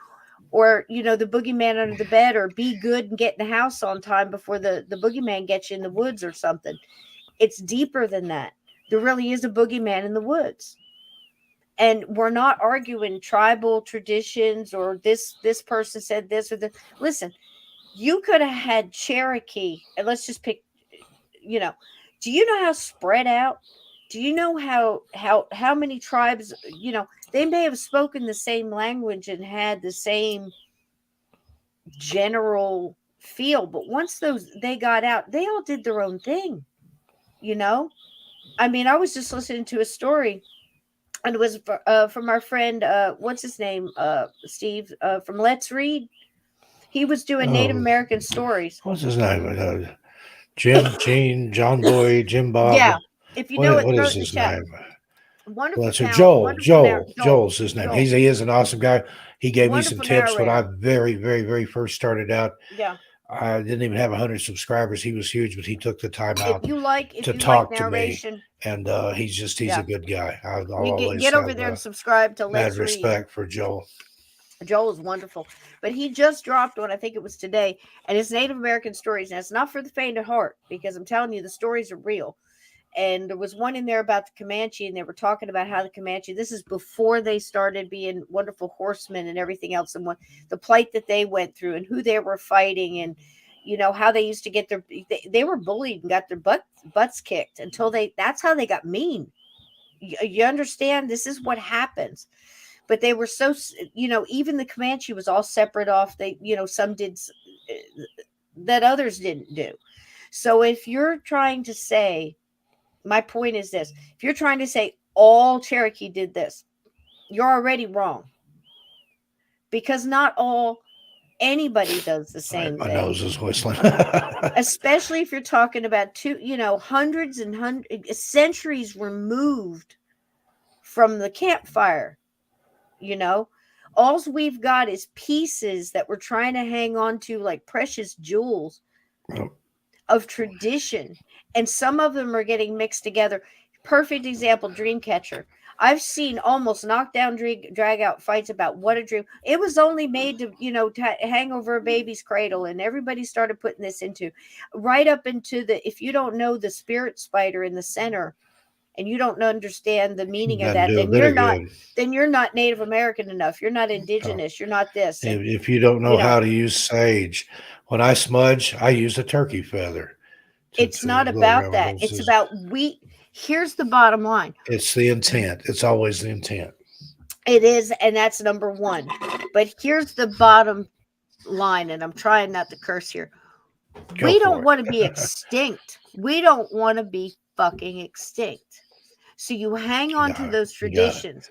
Or the boogeyman under the bed, or be good and get in the house on time before the boogeyman gets you in the woods or something. It's deeper than that. There really is a boogeyman in the woods. And we're not arguing tribal traditions, or this person said this or that. Listen, you could have had Cherokee, and let's just pick, do you know how spread out? Do you know how many tribes, they may have spoken the same language and had the same general feel, but once they got out, they all did their own thing. I mean, I was just listening to a story, and it was from our friend, what's his name, Steve, from Let's Read. He was doing Native American stories.
What's his name? Jim, Gene, John Boy, Jim Bob.
Yeah, if you know it,
What
throw
is
it in the
his
chat.
name?
Wonderful
Well, so
talent.
Joel's his name.
Joel.
He is an awesome guy. He gave me some
Wonderful
tips when I
narrator.
very, very, very first started out.
Yeah.
I didn't even have 100 subscribers. He was huge, but he took the time out to
If you
talk
like
to me.
narration,
And he's a good guy. I'll
you
always
get over
have
there and subscribe to
mad
Let's Read.
respect for Joel.
Joel is wonderful, but he just dropped one. I think it was today, and it's Native American stories. And it's not for the faint of heart, because I'm telling you, the stories are real. And there was one in there about the Comanche, and they were talking about how the Comanche, this is before they started being wonderful horsemen and everything else, and the plight that they went through, and who they were fighting, and how they used to get they were bullied and got their butts kicked until that's how they got mean. You understand? This is what happens. But they were so, even the Comanche was all separate off. They, some did that others didn't do. So if you're trying to say, my point is this, if you're trying to say all Cherokee did this, you're already wrong, because not anybody does the
All right,
same
my
thing.
nose is whistling.
Especially if you're talking about hundreds and centuries removed from the campfire. All we've got is pieces that we're trying to hang on to like precious jewels
Well,
of tradition, and some of them are getting mixed together. Perfect example, Dreamcatcher. I've seen almost knockdown drag out fights about what a dream. It was only made to hang over a baby's cradle, and everybody started putting this into right up into the, if you don't know the spirit spider in the center and you don't understand the meaning of
doesn't
that,
do a
then
bit
you're
of
not
good.
then you're not Native American enough, you're not
Oh,
indigenous, you're not this. And
if you don't know
you know
how to use sage, when I smudge, I use a turkey feather
it's not
to go
about
around my
that. It's
nose.
about here's the bottom line.
It's the intent. It's always the intent.
It is, and that's number one. But here's the bottom line, and I'm trying not to curse here.
Go
We don't
for
want to be
it.
extinct. We don't want to be fucking extinct. So you hang on to
Got it.
those
You got it.
traditions,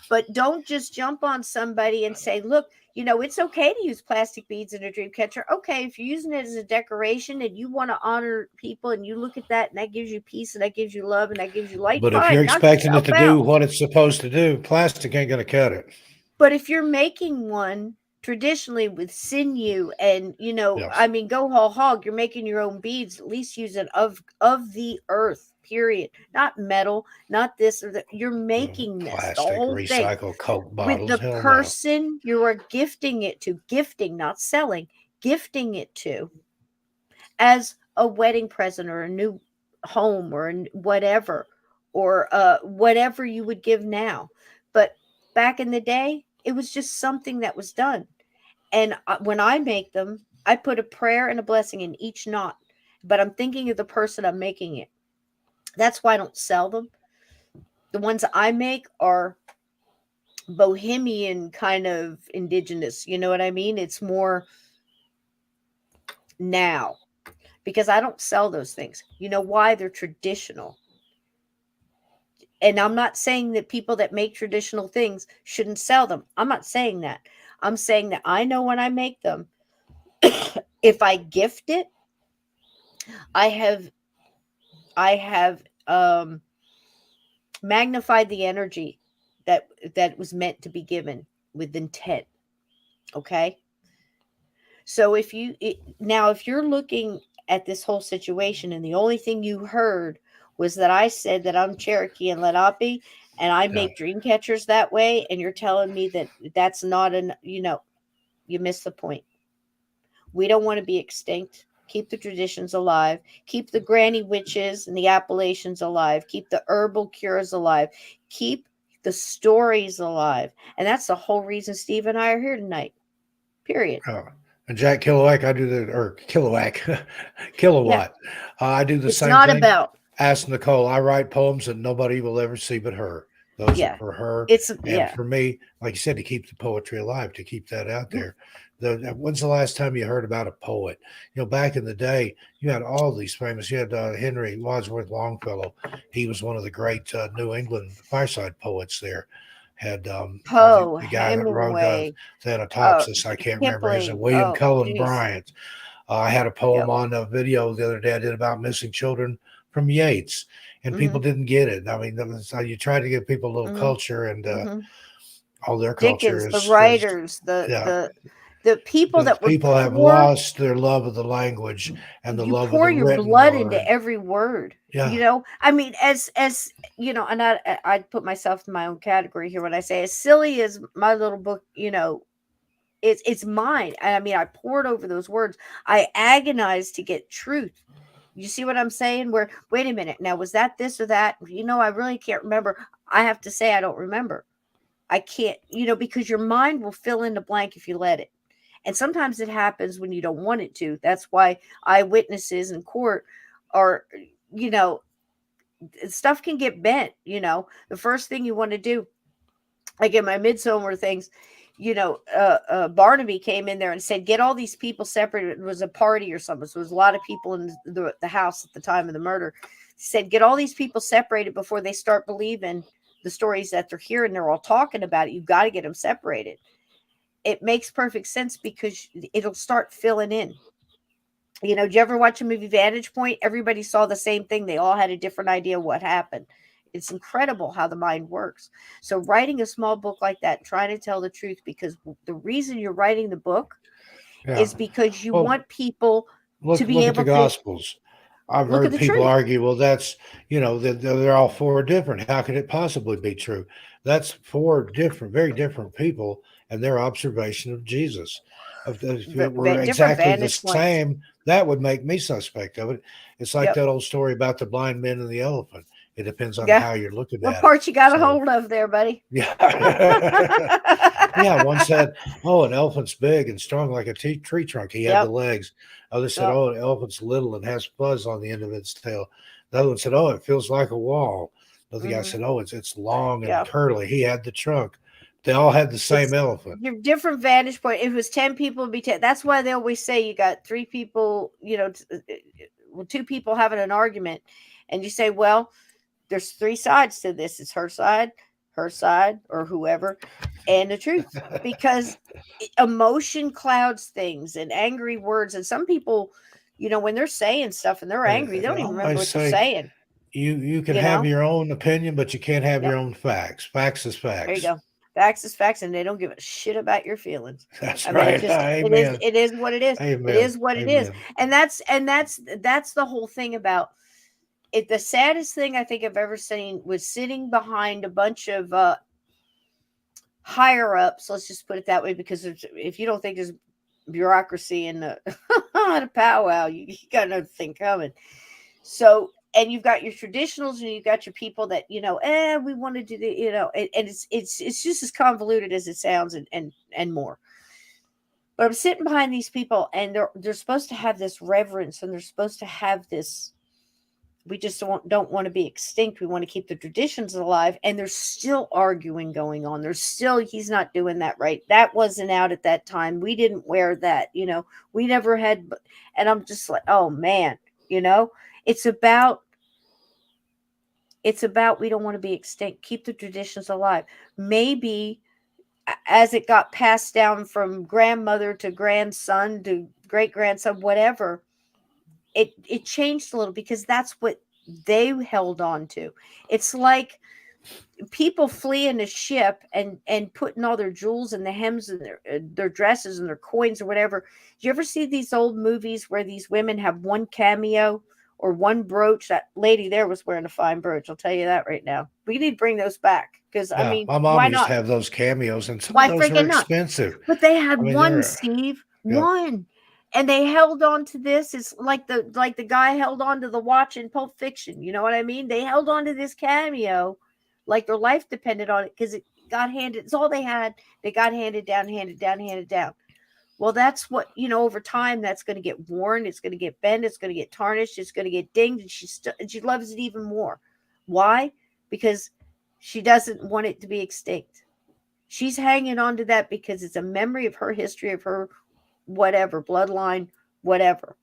but don't just jump on somebody and say, look, it's okay to use plastic beads in a dream catcher. Okay, if you're using it as a decoration and you want to honor people and you look at that and that gives you peace and that gives you love and that gives you light,
But if you're
fine, knock
expecting it
yourself
to do
out.
what it's supposed to do, plastic ain't going to cut it.
But if you're making one traditionally with sinew and
Yes.
go whole hog, you're making your own beads, at least use it of the earth, period. Not metal, not this or that. You're making this, the
Plastic,
whole thing.
recycle Coke
With
bottles.
the
Hell no.
person you are gifting it to, gifting, not selling, gifting it to as a wedding present or a new home or whatever, or whatever you would give now. But back in the day, it was just something that was done. And when I make them, I put a prayer and a blessing in each knot, but I'm thinking of the person I'm making it. That's why I don't sell them. The ones I make are bohemian, kind of indigenous. You know what I mean? It's more now, because I don't sell those things. You know why? They're traditional. And I'm not saying that people that make traditional things shouldn't sell them. I'm not saying that. I'm saying that I know when I make them, if I gift it, I have magnified the energy that was meant to be given with intent. Okay? So if you're looking at this whole situation and the only thing you heard was that I said that I'm Cherokee and Lenape and I
Yeah.
make dream catchers that way, and you're telling me that that's not you missed the point. We don't want to be extinct. Keep the traditions alive. Keep the granny witches and the Appalachians alive. Keep the herbal cures alive. Keep the stories alive. And that's the whole reason Steve and I are here tonight. Period.
And Jack Kilowatt, I do the, or Kilowatt,
Yeah.
Kilowatt. I do the
It's
same
not
thing.
about,
Ask Nicole. I write poems that nobody will ever see but her. Those are
yeah.
for her.
It's,
And
yeah.
for me, like you said, to keep the poetry alive, to keep that out
Yeah.
there. When's the last time you heard about a poet? Back in the day, you had all these famous. You had Henry Wadsworth Longfellow. He was one of the great New England fireside poets there. Had
Poe,
the guy that wrote
Hemingway,
Thanatopsis, I can't remember his name,
Kipling.
William
Oh,
Cullen
geez.
Bryant. I had a poem
Yep.
on a video the other day I did about missing children from Yeats, and people
Mm-hmm.
didn't get it. I mean, you try to give people a little
Mm-hmm.
culture, and
Mm-hmm.
all their culture
Dickens, the
is
writers,
yeah.
the people
The
that would
people have lost their love of the language and the
you
love of
pour
the
your
written
blood into
word.
every word.
Yeah.
I mean, as and I'd put myself in my own category here when I say, as silly as my little book, it's mine. I mean, I poured over those words. I agonized to get truth. You see what I'm saying? Where, wait a minute, now was that this or that? I really can't remember. I have to say I don't remember. I can't, because your mind will fill in the blank if you let it. And sometimes it happens when you don't want it to. That's why eyewitnesses in court are, stuff can get bent. The first thing you want to do, like in my midsummer things, Barnaby came in there and said, get all these people separated. It was a party or something. So there was a lot of people in the house at the time of the murder. He said, get all these people separated before they start believing the stories that they're hearing, they're all talking about it. You've got to get them separated. It makes perfect sense because it'll start filling in. Did you ever watch a movie Vantage Point? Everybody saw the same thing. They all had a different idea what happened. It's incredible how the mind works. So writing a small book like that, trying to tell the truth, because the reason you're writing the book
Yeah.
is because you
Well,
want people to be
look at the
able to
Gospels. I've
look at
heard
the
people
truth.
argue, well, that's, they're all four different. How could it possibly be true? That's four different, very different people and their observation of Jesus. If it were
Different
exactly the
vantage points.
same, that would make me suspect of it. It's like
Yep.
that old story about the blind men and the elephant. It depends on
Yeah.
how you're looking
What
at it.
part you got a
So,
hold of there, buddy?
yeah. Yeah, one said, "Oh, an elephant's big and strong like a tree trunk. He had the
Yep.
legs." Others said,
Yep.
"Oh, an elephant's little and has fuzz on the end of its tail." The other one said, "Oh, it feels like a wall." Another guy
Hmm.
said, "Oh, it's long and
Yeah.
curly." He had the trunk. They all had the same
It's
elephant.
your different vantage point. If it was 10 people, it'd be 10. That's why they always say you got three people, well, two people having an argument, and you say, well, there's three sides to this. It's her side, or whoever, and the truth. Because emotion clouds things and angry words. And some people, when they're saying stuff and they're angry, they
I
don't even remember
always
what they're
say
saying.
you can
You
have
know?
your own opinion, but you can't have
Yep.
your own facts. Facts is
There you
facts.
go. Facts is facts, and they don't give a shit about your feelings.
That's
I mean,
right. Amen.
it is what it is. It
Amen.
is what it is.
Amen.
And that's the whole thing about it. The saddest thing I think I've ever seen was sitting behind a bunch of higher ups. Let's just put it that way, because if you don't think there's bureaucracy in the, the powwow, you got another thing coming. So, and you've got your traditionals and you've got your people that, we want to do the, and it's just as convoluted as it sounds, and more. But I'm sitting behind these people, and they're supposed to have this reverence, and they're supposed to have this. We just don't want to be extinct. We want to keep the traditions alive, and there's still arguing going on. There's still, he's not doing that right. That wasn't out at that time. We didn't wear that. We never had. And I'm just like, oh man, it's about we don't want to be extinct. Keep the traditions alive. Maybe as it got passed down from grandmother to grandson to great grandson, whatever, it changed a little, because that's what they held on to. It's like people fleeing a ship and putting all their jewels and the hems and their dresses and their coins or whatever. You ever see these old movies where these women have one cameo or one brooch? That lady there was wearing a fine brooch, I'll tell you that right now. We need to bring those back, because I
Yeah,
mean,
my mom
why
used
not?
to have those cameos, and some of
Why
those are
freaking not?
expensive.
But they had
I mean,
one,
they're
Steve,
yeah.
one. And they held on to this. It's like the guy held on to the watch in Pulp Fiction. You know what I mean? They held on to this cameo like their life depended on it, because it got handed. It's all they had. They got handed down, handed down, handed down. Well, that's what, over time, that's going to get worn. It's going to get bent. It's going to get tarnished. It's going to get dinged. And she loves it even more. Why? Because she doesn't want it to be extinct. She's hanging on to that because it's a memory of her history, of her whatever, bloodline, whatever.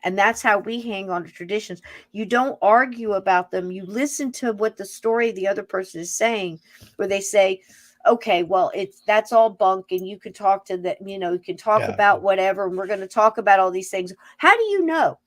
And that's how we hang on to traditions. You don't argue about them. You listen to what the story the other person is saying, where they say, okay, well, that's all bunk, and you can talk to that, you can talk
Yeah.
about whatever, and we're going to talk about all these things. How do you know?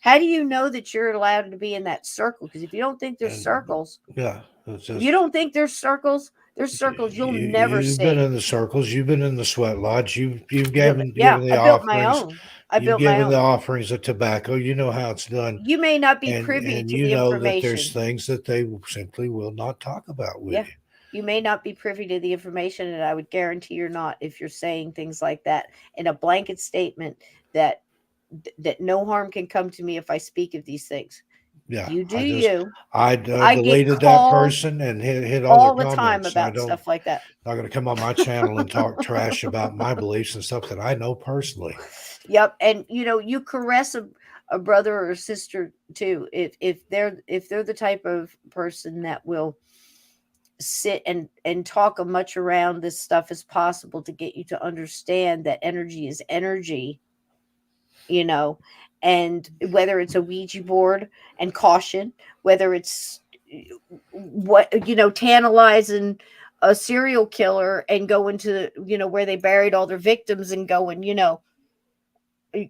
How do you know that you're allowed to be in that circle? Because if you don't think there's
And
circles,
yeah, it's
if you don't think there's circles you'll never
you've been
see.
in the circles, you've been in the sweat lodge, you've given
Yeah,
the
I built my
offerings,
own. I
you've
built my
given the
own.
offerings of tobacco. You know how it's done,
You may not be
and
privy to
you
the
know that there's
information.
things that they simply will not talk about with
Yeah.
you.
You may not be privy to the information, and I would guarantee you're not, if you're saying things like that in a blanket statement that no harm can come to me if I speak of these things.
Yeah,
You do
I
you. I get
deleted that
calls
person and hit all their
all the time
comments. I
about
don't
stuff like that.
not going to come on my channel and talk trash about my beliefs and stuff that I know personally.
Yep. And you caress a brother or a sister too, if they're the type of person that will sit and talk as much around this stuff as possible to get you to understand that energy is energy, you know, and whether it's a Ouija board, and caution, whether it's tantalizing a serial killer and going to, where they buried all their victims and going, you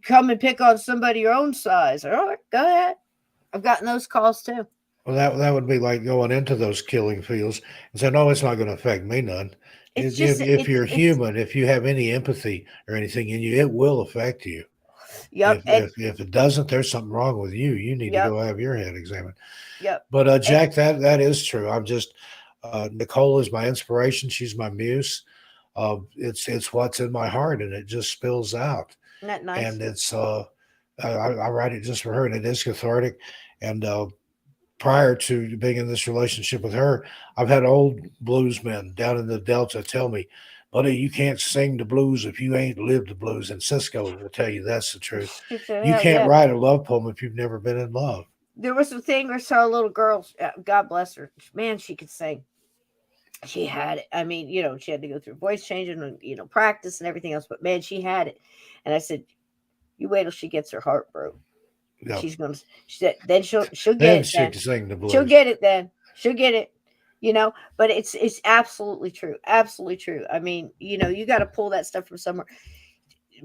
come and pick on somebody your own size. All right, go ahead. I've gotten those calls too.
Well, that would be like going into those killing fields and saying, "No, it's not going to affect me none."
It's just,
If you're human, if you have any empathy or anything in you, it will affect you.
yep, and
If it doesn't, there's something wrong with you. You need to
yep,
go have your head examined.
yep.
But
And,
Jack, that is true. I'm just Nicole is my inspiration. She's my muse. It's what's in my heart, and it just spills out.
isn't that nice?
And it's I write it just for her, and it is cathartic. And prior to being in this relationship with her, I've had old bluesmen down in the Delta tell me, "Buddy, you can't sing the blues if you ain't lived the blues." And Cisco will tell you that's the truth.
She said,
You
hell
can't
yeah.
write a love poem if you've never been in love.
There was a thing where saw a little girl, God bless her, man, she could sing. She had it. I mean, she had to go through voice changing and, practice and everything else, but man, she had it. And I said, you wait till she gets her heart broke.
Yep.
She said, then she'll get
Then
it
she
then.
can sing the
She'll
blues.
get it then. She'll get it. But it's absolutely true. Absolutely true. I mean, you got to pull that stuff from somewhere.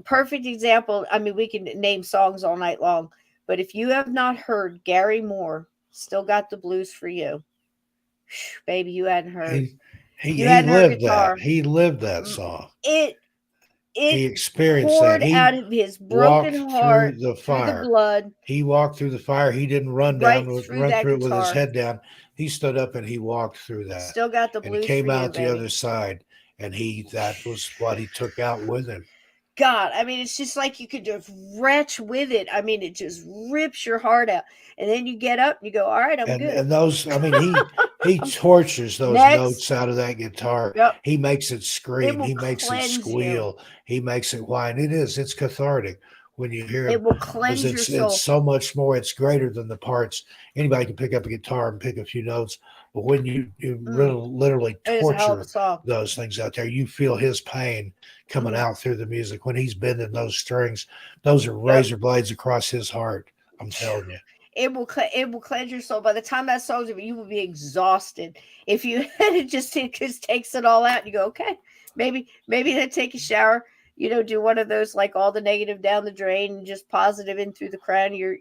Perfect example. I mean, we can name songs all night long, but if you have not heard Gary Moore, Still Got the Blues for You, baby, you hadn't heard. You
He
hadn't heard
lived that.
guitar.
He lived that song.
It
He
it
experienced that.
poured out
He
of his broken
walked through
heart,
the
through the
fire.
blood,
He walked through the fire. He didn't
right through
run
that
through it with his
guitar.
head down. He stood up and he walked through that.
Still got the
And he
blues for
came
you,
out the
baby.
other side. And that was what he took out with him.
God, I mean, it's just like you could just retch with it. I mean, it just rips your heart out. And then you get up and you go, all right, I'm good.
And those, I mean, he tortures those
Next.
notes out of that guitar.
Yep.
He makes it
It
scream.
will
He makes it
cleanse you.
squeal. He makes it whine. It's cathartic when you hear
It
him
will
because
cleanse your soul.
it's so much more. It's greater than the parts. Anybody can pick up a guitar and pick a few notes, but when you literally
It is a hell of a
torture
song.
those things out there, you feel his pain coming out through the music when he's bending those strings. Those are razor blades across his heart. I'm telling you.
It will cleanse your soul. By the time that song's over, you will be exhausted. If you it just takes it all out, and you go, okay, maybe then take a shower. Do one of those like all the negative down the drain and just positive in through the crown of your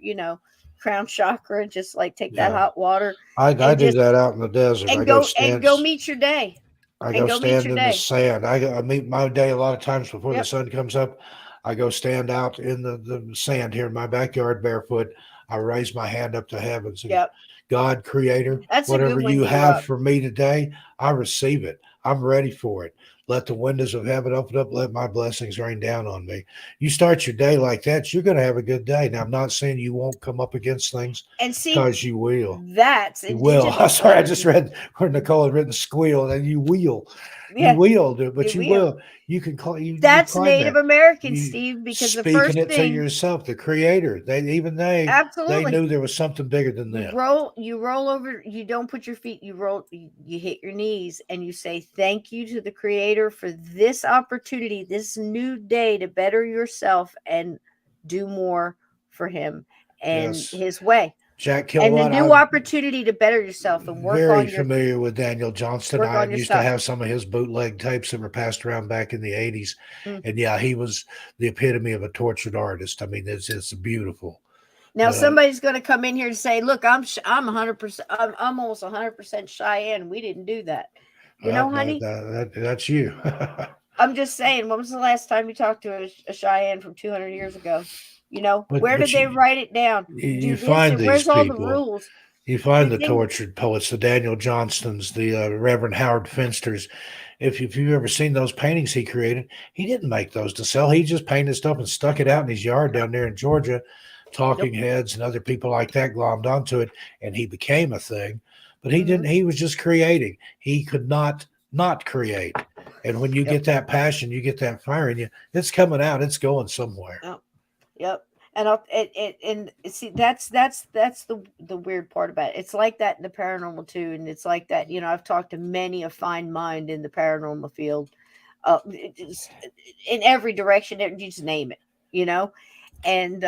crown chakra, and just like take that hot water.
I do that out in the desert.
And
I
go
stand,
meet your day.
I go stand in the sand. I meet my day a lot of times before the sun comes up. I go stand out in the sand here in my backyard barefoot. I raise my hand up to heaven. So God, Creator,
That's
whatever
a good one
you
to
have for me today, I receive it. I'm ready for it. Let the windows of heaven open up. Let my blessings rain down on me. You start your day like that, you're going to have a good day. Now, I'm not saying you won't come up against things,
and see,
because you will.
That's
you will. I'm sorry, I just read where Nicole had written squeal, and you will. You will do it, but you will. You can call you.
That's
you
Native
that.
American,
You
Steve, because the
speaking
first
it
thing
to yourself, the Creator. They
absolutely
knew there was something bigger than them.
You roll over. You don't put your feet. You roll. You hit your knees and you say thank you to the Creator for this opportunity, this new day to better yourself and do more for Him and His way.
Jack Kilwatt,
and the new opportunity to better yourself and work
very
on your.
familiar with Daniel Johnston. I used to have some of his bootleg tapes that were passed around back in the 80s. And yeah, he was the epitome of a tortured artist. I mean, it's beautiful.
Now somebody's going to come in here and say, "Look, I'm 100%. I'm almost 100% Cheyenne. We didn't do that, honey.
That's you."
I'm just saying. When was the last time you talked to a Cheyenne from 200 years ago? Where did they write it down?
You find these
where's
people.
all the rules?
You find the tortured poets, the Daniel Johnstons, the Reverend Howard Finsters. If you've ever seen those paintings he created, he didn't make those to sell. He just painted stuff and stuck it out in his yard down there in Georgia. Talking Heads and other people like that glommed onto it, and he became a thing. But he didn't. He was just creating. He could not create. And when you get that passion, you get that fire in you, it's coming out. It's going somewhere.
Yep. And see, that's the weird part about it. It's like that in the paranormal too, and it's like that. I've talked to many a fine mind in the paranormal field, in every direction. You just name it, and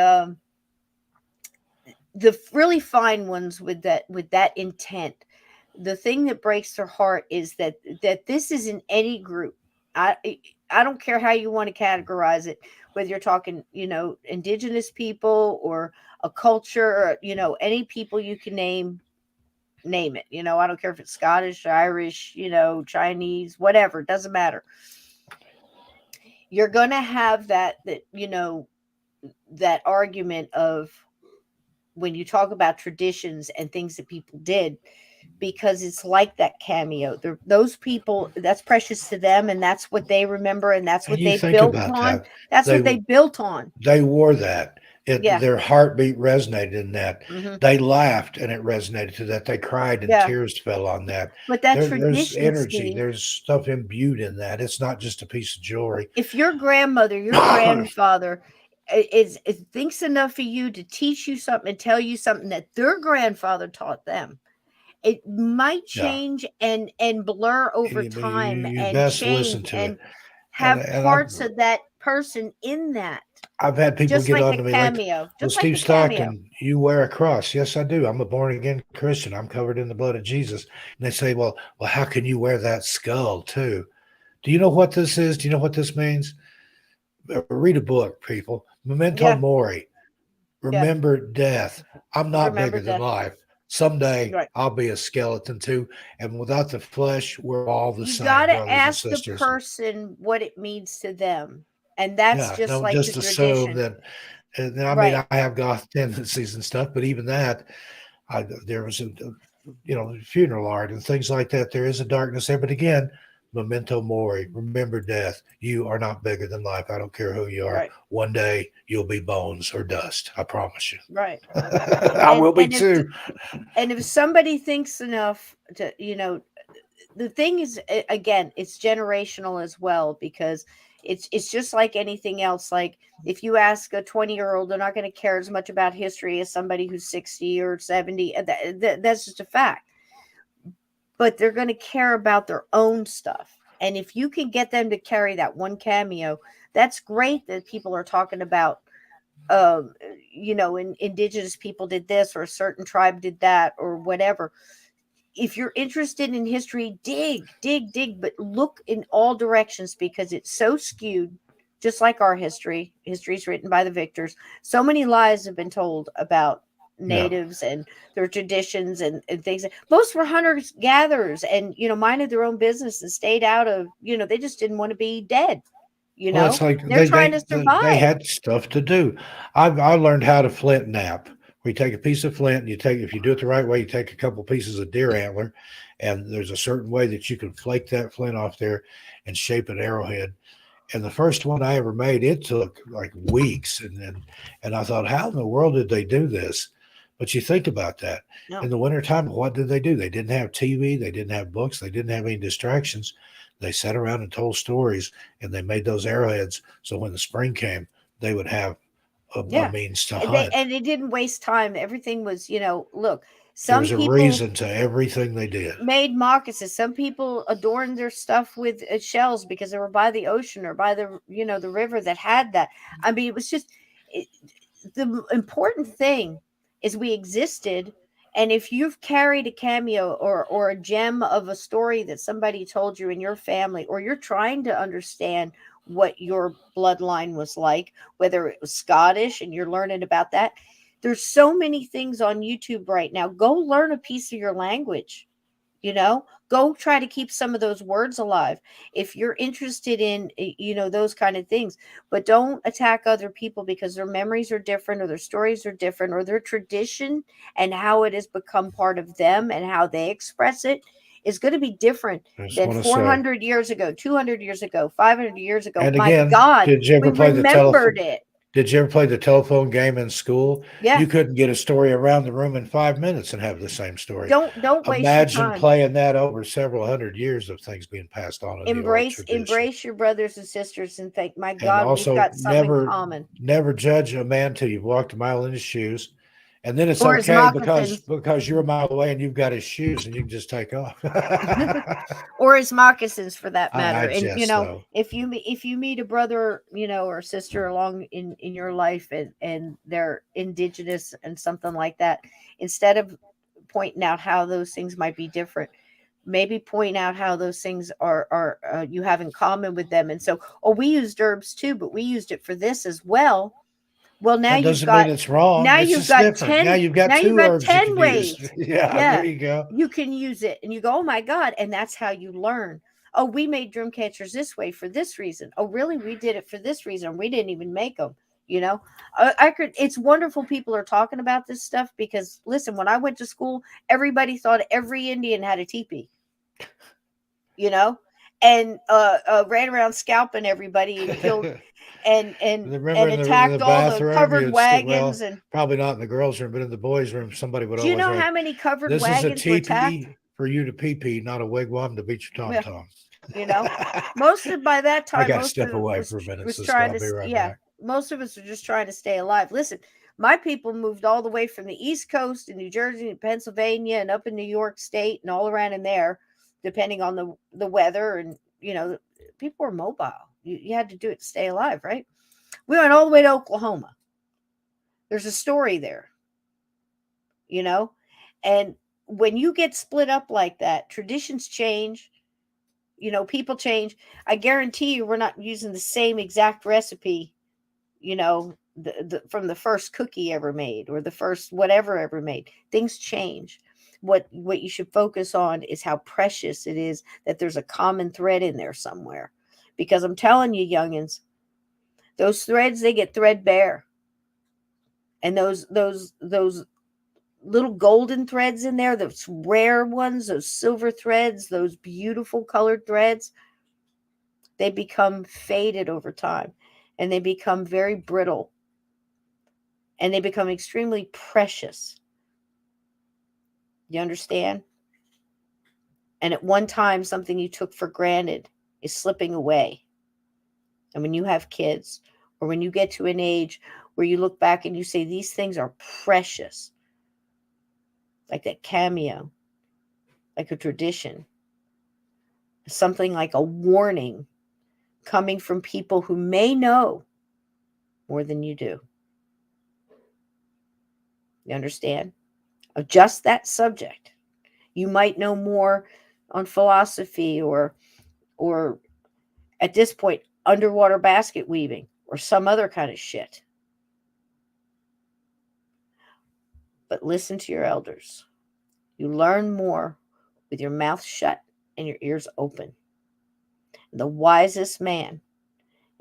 the really fine ones with that intent the thing that breaks their heart is that this is in any group. I don't care how you want to categorize it, whether you're talking, indigenous people or a culture, or, any people you can name it. I don't care if it's Scottish, Irish, Chinese, whatever, it doesn't matter. You're going to have that argument of when you talk about traditions and things that people did, because it's like that cameo. Those people, that's precious to them, and that's what they remember, and that's
And
what
you
they
think
built
about
on.
that.
That's what
They
they built on.
they wore that.
Yeah.
Their heartbeat resonated in that.
Hmm.
They laughed and it resonated to that. They cried and
Yeah.
tears fell on that.
But that
There's
tradition,
energy.
Steve,
There's stuff imbued in that. It's not just a piece of jewelry.
if your grandmother, your grandfather is thinks enough of you to teach you something and tell you something that their grandfather taught them, it might
Yeah.
change and blur
And
over
you
time and
best listen
change
to it.
and
And
have
and I've
parts of that person in that,
I've had people
just
get
like
on
a
to me like,
cameo,
well,
just like
Steve
a cameo.
Stockton, you wear a cross. Yes, I do. I'm a born again Christian. I'm covered in the blood of Jesus. And they say, well, how can you wear that skull too? Do you know what this is? Do you know what this means? Read a book, people. Memento
Yeah,
mori.
yeah.
Remember death. I'm not
Remember
bigger than
that.
life. Someday
Right.
I'll be a skeleton too. And without the flesh, we're all the
You
same,
gotta
brothers and
ask the
sisters.
person what it means to them. And that's
Yeah,
just
don't
like the
just assume
tradition.
that. And I mean,
Right.
I have goth tendencies and stuff, but even that, there was funeral art and things like that. There is a darkness there, but again, memento mori. Remember death. You are not bigger than life. I don't care who you are.
Right.
One day you'll be bones or dust. I promise you.
Right.
I
And
will be too.
if somebody thinks enough to, the thing is, again, it's generational as well, because it's just like anything else. Like, if you ask a 20-year-old, they're not going to care as much about history as somebody who's 60 or 70. That's just a fact. But they're going to care about their own stuff, and if you can get them to carry that one cameo, that's great that people are talking about, um indigenous people did this, or a certain tribe did that, or whatever. If you're interested in history, dig, but look in all directions, because it's so skewed, just like our history's written by the victors. So many lies have been told about
Yeah.
natives and their traditions and things. Most were hunters gatherers, and minded their own business and stayed out of, they just didn't want to be dead.
Well, it's like
They're trying to
they
survive.
had stuff to do. I learned how to flint knap. We take a piece of flint, and if you do it the right way, you take a couple pieces of deer antler, and there's a certain way that you can flake that flint off there and shape an arrowhead. And the first one I ever made, it took like weeks, and I thought, how in the world did they do this? But you think about that. In
No.
the wintertime, what did they do? They didn't have TV, they didn't have books, they didn't have any distractions. They sat around and told stories, and they made those arrowheads. So when the spring came, they would have a
Yeah.
means to
And
hunt.
they didn't waste time. Everything was, look,
There
some
was a
people
reason to everything they did.
made moccasins. Some people adorned their stuff with shells because they were by the ocean or by the river that had that. I mean, it was just it, the important thing is we existed. And if you've carried a cameo or a gem of a story that somebody told you in your family, or you're trying to understand what your bloodline was like, whether it was Scottish and you're learning about that, there's so many things on YouTube right now. Go learn a piece of your language. Go try to keep some of those words alive if you're interested in those kind of things. But don't attack other people because their memories are different, or their stories are different, or their tradition and how it has become part of them and how they express it is going to be different
I just
than
want to say.
400 years ago, 200 years ago, 500 years ago.
And
My
again,
God,
did you
we
ever play the
remembered
telephone?
it.
Did you ever play the telephone game in school?
Yeah.
You couldn't get a story around the room in 5 minutes and have the same story.
Don't waste your
Imagine
time.
playing that over several hundred years of things being passed on in the oral tradition.
Embrace your brothers and sisters and think, my
And
God, we've
also
got something in
never
common.
never judge a man till you've walked a mile in his shoes. And then it's
Or his
okay because
moccasins.
you're a mile away and you've got his shoes and you can just take off.
Or his moccasins, for that
I
matter. And
jest though.
if you meet a brother, or sister along in your life, and they're indigenous and something like that, instead of pointing out how those things might be different. Maybe point out how those things are you have in common with them. And so, oh, we used herbs too, but we used it for this as well. Well,
That doesn't mean it's wrong. It's just different. Now you've got 2 herbs you can
ways.
use. Yeah, there you go.
You can use it and you go, oh my God. And that's how you learn. Oh, we made drum catchers this way for this reason. Oh, really? We did it for this reason. We didn't even make them. You know, it's wonderful people are talking about this stuff because listen, when I went to school, everybody thought every Indian had a teepee, you know, and ran around scalping everybody and killed and
Remember in
attacked
the
all the
bathroom,
covered wagons.
well,
and
probably not in the girls' room, but in the boys' room, somebody would
do you
always
know
say,
how many covered
"This is a
wagons were attacked?
teepee for you to pee, not a wigwam to beat your
Yeah.
tom-tom."
You know, most of by that
I
time,
got to
most
step
of it
away
was,
for a minute,
was
sister.
trying
I'll
to,
be right
yeah,
back.
most of us are just trying to stay alive. Listen, my people moved all the way from the East Coast to New Jersey and Pennsylvania and up in New York State and all around in there, depending on the weather. And, you know, people were mobile. You had to do it to stay alive, right? We went all the way to Oklahoma. There's a story there, you know, and when you get split up like that, traditions change. You know, people change. I guarantee you we're not using the same exact recipe, you know, from the first cookie ever made or the first whatever ever made. Things change. What you should focus on is how precious it is that there's a common thread in there somewhere. Because I'm telling you, youngins, those threads, they get threadbare. And those little golden threads in there, those rare ones, those silver threads, those beautiful colored threads, they become faded over time and they become very brittle and they become extremely precious. You understand? And at one time, something you took for granted is slipping away. And when you have kids or when you get to an age where you look back and you say, these things are precious, like that cameo, like a tradition, something like a warning coming from people who may know more than you do. You understand? Of just that subject. You might know more on philosophy or at this point, underwater basket weaving or some other kind of shit. But listen to your elders. You learn more with your mouth shut and your ears open. The wisest man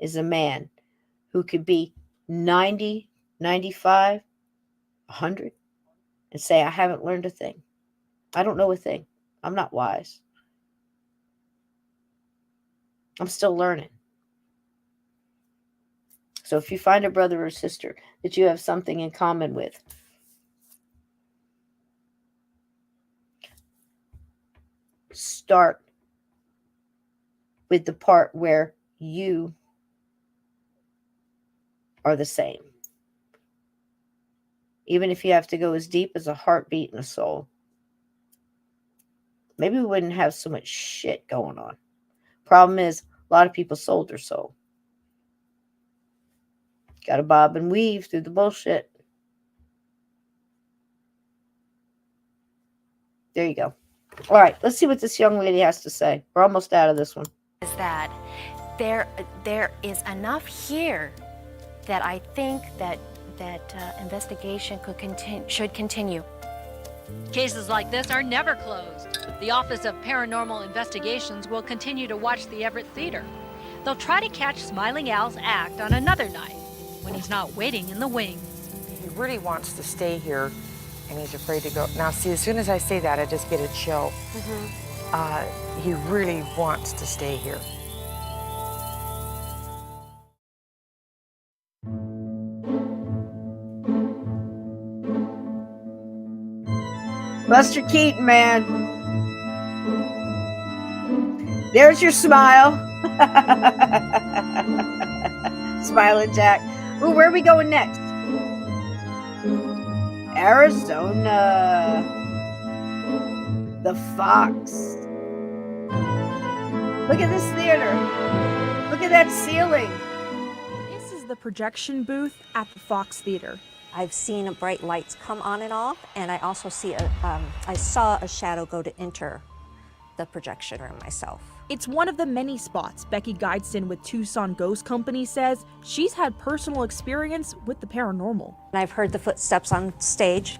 is a man who could be 90, 95, 100 and say, I haven't learned a thing. I don't know a thing. I'm not wise. I'm still learning. So if you find a brother or sister that you have something in common with, start with the part where you are the same. Even if you have to go as deep as a heartbeat and a soul. Maybe we wouldn't have so much shit going on. Problem is, a lot of people sold their soul. Got to bob and weave through the bullshit. There you go. All right, let's see what this young lady has to say. We're almost out of this one.
Is that there is enough here that I think that investigation should continue.
Cases like this are never closed. The Office of Paranormal Investigations will continue to watch the Everett Theater. They'll try to catch Smiling Al's act on another night when he's not waiting in the wings.
He really wants to stay here, and he's afraid to go. Now, see, as soon as I say that, I just get a chill. He really wants to stay here.
Buster Keaton, man. There's your smile. Smiling Jack. Ooh, where are we going next? Arizona. The Fox. Look at this theater. Look at that ceiling.
This is the projection booth at the Fox Theater. I've seen bright lights come on and off, and I also I saw a shadow go to enter the projection room myself.
It's one of the many spots Becky Guideston with Tucson Ghost Company says she's had personal experience with the paranormal.
I've heard the footsteps on stage.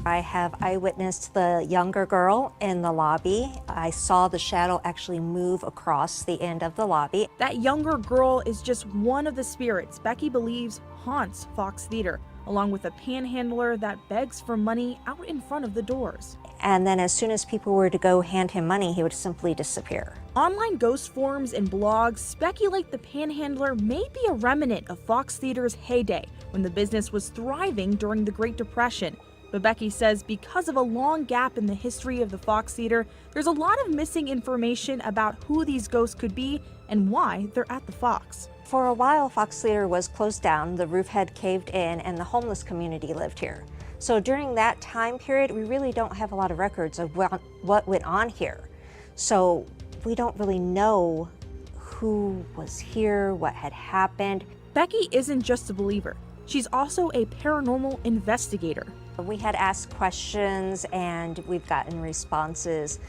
I have eyewitnessed the younger girl in the lobby. I saw the shadow actually move across the end of the lobby.
That younger girl is just one of the spirits Becky believes haunts Fox Theater, along with a panhandler that begs for money out in front of the doors.
And then as soon as people were to go hand him money, he would simply disappear.
Online ghost forums and blogs speculate the panhandler may be a remnant of Fox Theater's heyday when the business was thriving during the Great Depression. But Becky says because of a long gap in the history of the Fox Theater, there's a lot of missing information about who these ghosts could be and why they're at the Fox.
For a while, Fox Theater was closed down, the roof had caved in, and the homeless community lived here. So during that time period, we really don't have a lot of records of what went on here. So we don't really know who was here, what had happened.
Becky isn't just a believer. She's also a paranormal investigator.
We had asked questions and we've gotten responses.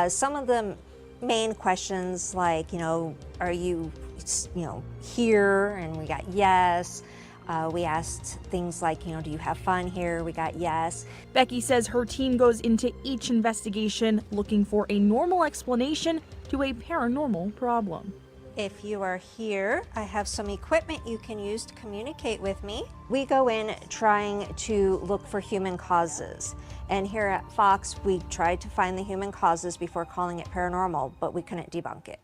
Some of the main questions like, are you, here? And we got yes. We asked things like, do you have fun here? We got yes.
Becky says her team goes into each investigation looking for a normal explanation to a paranormal problem.
If you are here, I have some equipment you can use to communicate with me. We go in trying to look for human causes. And here at Fox, we tried to find the human causes before calling it paranormal, but we couldn't debunk it.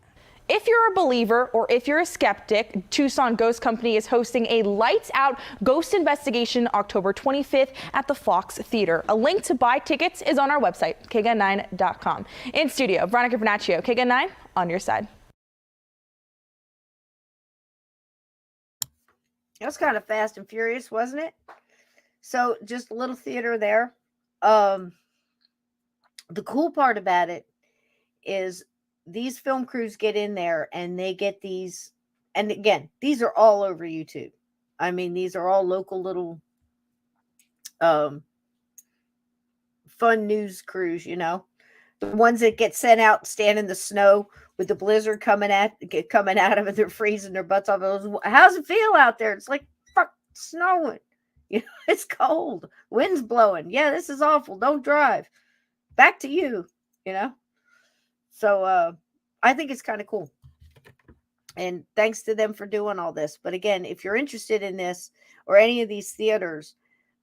If you're a believer or if you're a skeptic, Tucson Ghost Company is hosting a lights out ghost investigation October 25th at the Fox Theater. A link to buy tickets is on our website, kgun9.com. In studio, Veronica Vernaccio, KGUN9, on your side.
It was kind of fast and furious, wasn't it? So just a little theater there. The cool part about it is these film crews get in there and they get these, and again, these are all over YouTube. I mean, these are all local little fun news crews, the ones that get sent out, stand in the snow with the blizzard coming out of it, they're freezing their butts off. How's it feel out there? It's like, fuck, snowing. It's cold. Wind's blowing. Yeah, this is awful. Don't drive. Back to you, So I think it's kind of cool. And thanks to them for doing all this. But again, if you're interested in this or any of these theaters,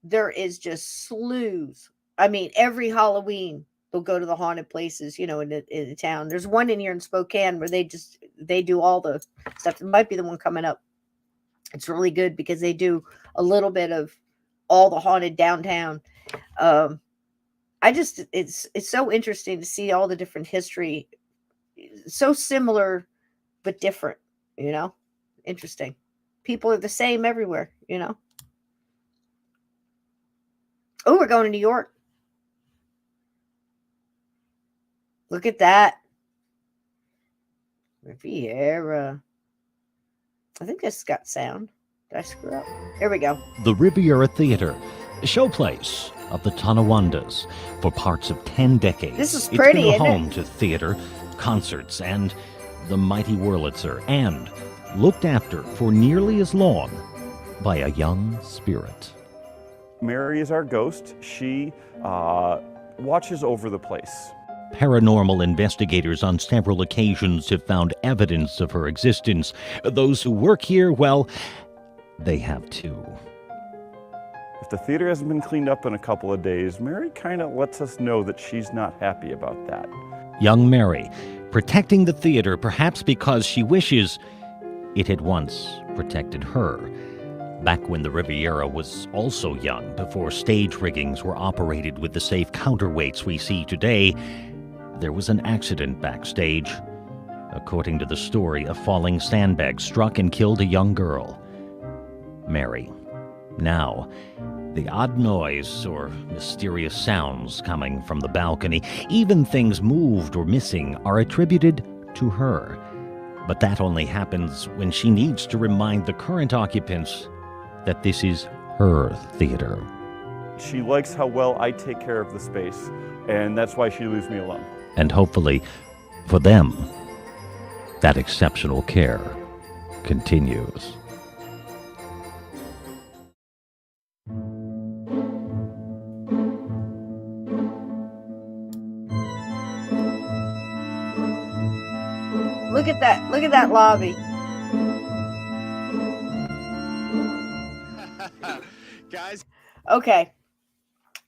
there is just slews. I mean, every Halloween, they'll go to the haunted places, in the town. There's one in here in Spokane where they do all the stuff. It might be the one coming up. It's really good because they do a little bit of all the haunted downtown. It's so interesting to see all the different history. So similar, but different, interesting. People are the same everywhere, Oh, we're going to New York. Look at that. Riviera. I think that's got sound. Did I screw up? Here we go.
The Riviera Theater, a showplace of the Tonawandas for parts of 10 decades.
This is pretty,
It's been a
isn't
home to theater, concerts, and the mighty Wurlitzer, and looked after for nearly as long by a young spirit.
Mary is our ghost. She watches over the place.
Paranormal investigators on several occasions have found evidence of her existence. Those who work here, well, they have too.
If the theater hasn't been cleaned up in a couple of days, Mary kind of lets us know that she's not happy about that.
Young Mary, protecting the theater perhaps because she wishes it had once protected her. Back when the Riviera was also young, before stage riggings were operated with the safe counterweights we see today, there was an accident backstage. According to the story, a falling sandbag struck and killed a young girl, Mary. Now, the odd noise or mysterious sounds coming from the balcony, even things moved or missing, are attributed to her. But that only happens when she needs to remind the current occupants that this is her theater.
She likes how well I take care of the space, and that's why she leaves me alone.
And hopefully, for them, that exceptional care continues.
Look at that. Look at that lobby.
Guys.
Okay.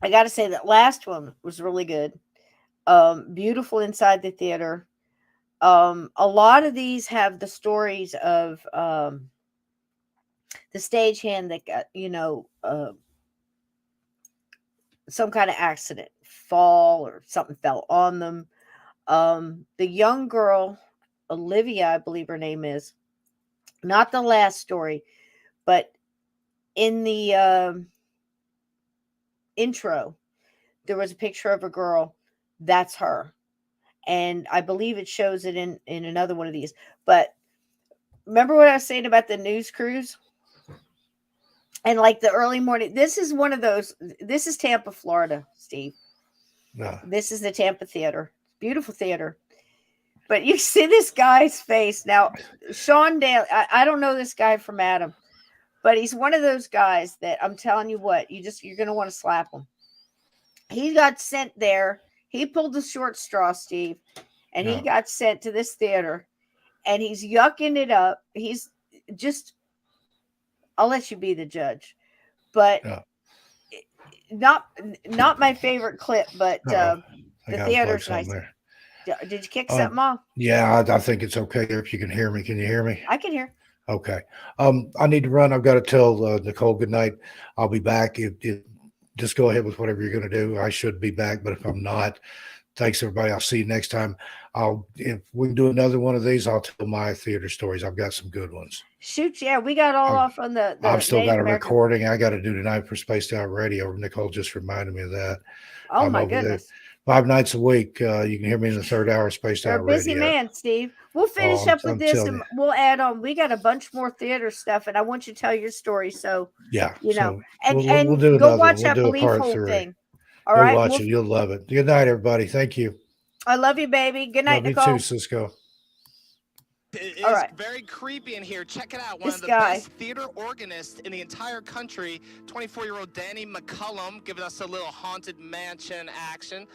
I got to say that last one was really good. Beautiful inside the theater. A lot of these have the stories of the stagehand that got, some kind of accident, fall, or something fell on them. The young girl, Olivia, I believe her name is, not the last story, but in the intro, there was a picture of a girl. That's her. And I believe it shows it in another one of these. But remember what I was saying about the news crews? And like the early morning, this is one of those. This is Tampa, Florida, Steve.
No.
This is the Tampa Theater. Beautiful theater. But you see this guy's face. Now, Sean Daly, I don't know this guy from Adam, but he's one of those guys that I'm telling you what, you're going to want to slap him. He got sent there. He pulled the short straw, Steve, and he got sent to this theater, and he's yucking it up. He's just, I'll let you be the judge, but not my favorite clip, but the theater's nice. Did you kick something off?
Yeah, I think it's okay if you can hear me. Can you hear me?
I can hear.
Okay. I need to run. I've got to tell Nicole good night. I'll be back. Just go ahead with whatever you're going to do. I should be back, but if I'm not, thanks everybody. I'll see you next time. If we can do another one of these, I'll tell my theater stories. I've got some good ones.
Shoot, yeah, we got all off on the
I've still
Native
got a
American.
recording I got to do tonight for Spaced Out Radio. Nicole just reminded me of that.
Oh
I'm
my
over there
goodness.
5 nights a week. You can hear me in the third hour of Spaced
You're
Out
a busy
Radio.
man, Steve. We'll finish up with
I'm
this
telling
and
you.
we'll add on. We got a bunch more theater stuff, and I want you to tell your story. So,
Yeah.
you know,
So
and
we'll do
go
another
watch
one.
that
We'll do a
Belief
part
Hole
3.
thing. All
Go
right.
watch it. You'll love it. Good night, everybody. Thank you.
I love you, baby. Good night,
Love
Nicole.
you too, Cisco.
It
All
is
right.
very creepy in here. Check it out. One
This
of the
guy.
best theater organists in the entire country, 24-year-old Danny McCullum, giving us a little haunted mansion action.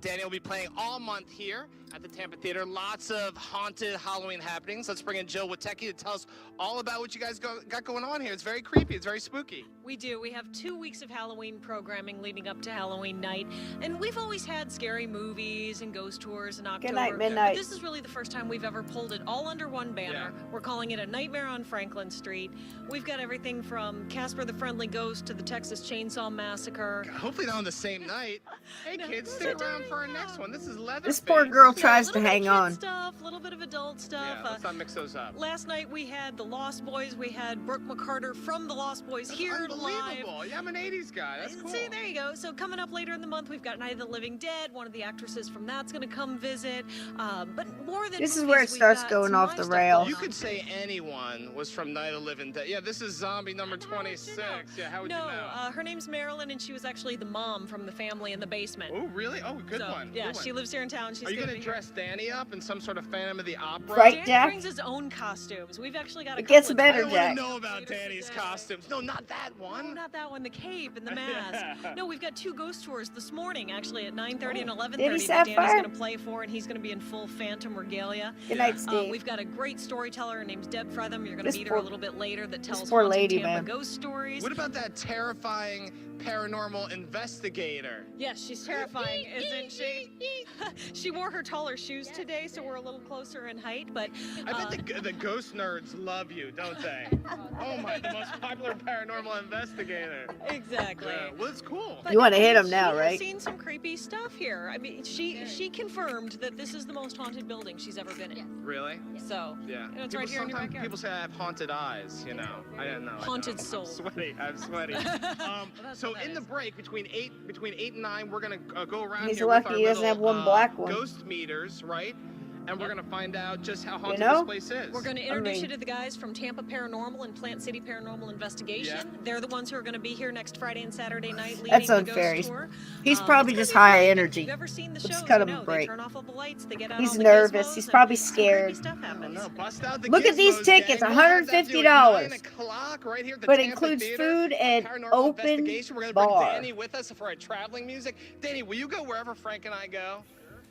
Danny will be playing all month here at the Tampa Theater. Lots of haunted Halloween happenings. Let's bring in Jill Witecki to tell us all about what you guys got going on here. It's very creepy. It's very spooky.
We do. We have 2 weeks of Halloween programming leading up to Halloween night. And we've always had scary movies and ghost tours in October.
Good night, midnight.
But this is really the first time we've ever pulled it all under one banner. Yeah. We're calling it A Nightmare on Franklin Street. We've got everything from Casper the Friendly Ghost to the Texas Chainsaw Massacre.
Hopefully not on the same night. Hey,
No,
kids, stick around for our next one. This is Leatherface.
This poor girl tries to hang on.
Stuff, a little bit of adult stuff.
Yeah, let's not mix those up.
Last night we had the Lost Boys. We had Brooke McCarter from the Lost Boys here live.
Yeah, I'm an 80s guy. That's cool.
See, there you go. So coming up later in the month, we've got Night of the Living Dead. One of the actresses from that's going to come visit. But more than
This is
movies,
where it
we've
starts
got
going
some
off
live
the
stuff
rails.
going
You
on.
could say anyone was from Night of the Living Dead. Yeah, this is zombie number 26. Yeah, how would you know?
Her name's Marilyn, and she was actually the mom from the family in the basement.
Oh, really? Oh, good one.
Yeah,
Good one.
she lives here in town. She's
Are you
going
going to dress Danny up in some sort of Phantom of the Opera?
Right,
Danny
Jack?
brings his own costumes. We've actually got a
It gets
couple of
better,
I
Jack.
want to know about Danny's costumes. No, not that one.
No, not that one. The cape and the mask. No, we've got 2 ghost tours this morning, actually, at 9:30 and 11:30
Danny
that Danny's
Sapphire?
going to play for, and he's going to be in full Phantom regalia.
Good night, Steve.
We've got a great storyteller. Her name's Deb Fretham. You're going to
This
meet
poor-
her a little bit later that tells
poor
haunted
lady,
Tampa
man.
ghost stories.
What about that terrifying paranormal investigator?
Yes, she's terrifying, isn't she? She wore her taller shoes today, so we're a little closer in height, but...
I bet the ghost nerds love you, don't they? Oh my, the most popular paranormal investigator.
Exactly.
Yeah, well, it's cool.
You want to hit him
She
now,
has
right?
seen some creepy stuff here. I mean, she confirmed that this is the most haunted building she's ever been in.
Really?
So,
Yeah.
you know, it's right here in your
Sometimes
backyard.
people say I have haunted eyes, you know. I don't know.
Haunted soul.
I'm sweaty. I'm sweaty. So in the break between 8 and 9, we're gonna go around
He's
here
lucky
with our
he doesn't have
little,
one black one.
ghost meters, right? and we're going to find out just how haunted
know?
this place is.
We're going to introduce you to the guys from Tampa Paranormal and Plant City Paranormal Investigation.
Yeah.
They're the ones who are going to be here next Friday and Saturday night leading
That's
the
unfair.
ghost tour.
He's probably
it's gonna
just
be
high
great.
energy.
If you've ever seen the
Let's
shows,
cut
you
him a
know,
break.
they turn off all the lights, they get out
He's
all the
nervous.
gizmos,
He's
and
probably
some
scared.
creepy stuff happens.
No, bust out the
Look at these
gizmos,
tickets,
gang. We'll have that view at
$150.
9 o'clock right here at the
But
Tampa
includes
Theater,
food
a
and
paranormal
open
investigation. We're going to bring
bar.
Danny with us for our traveling music. Danny, will you go wherever Frank and I go?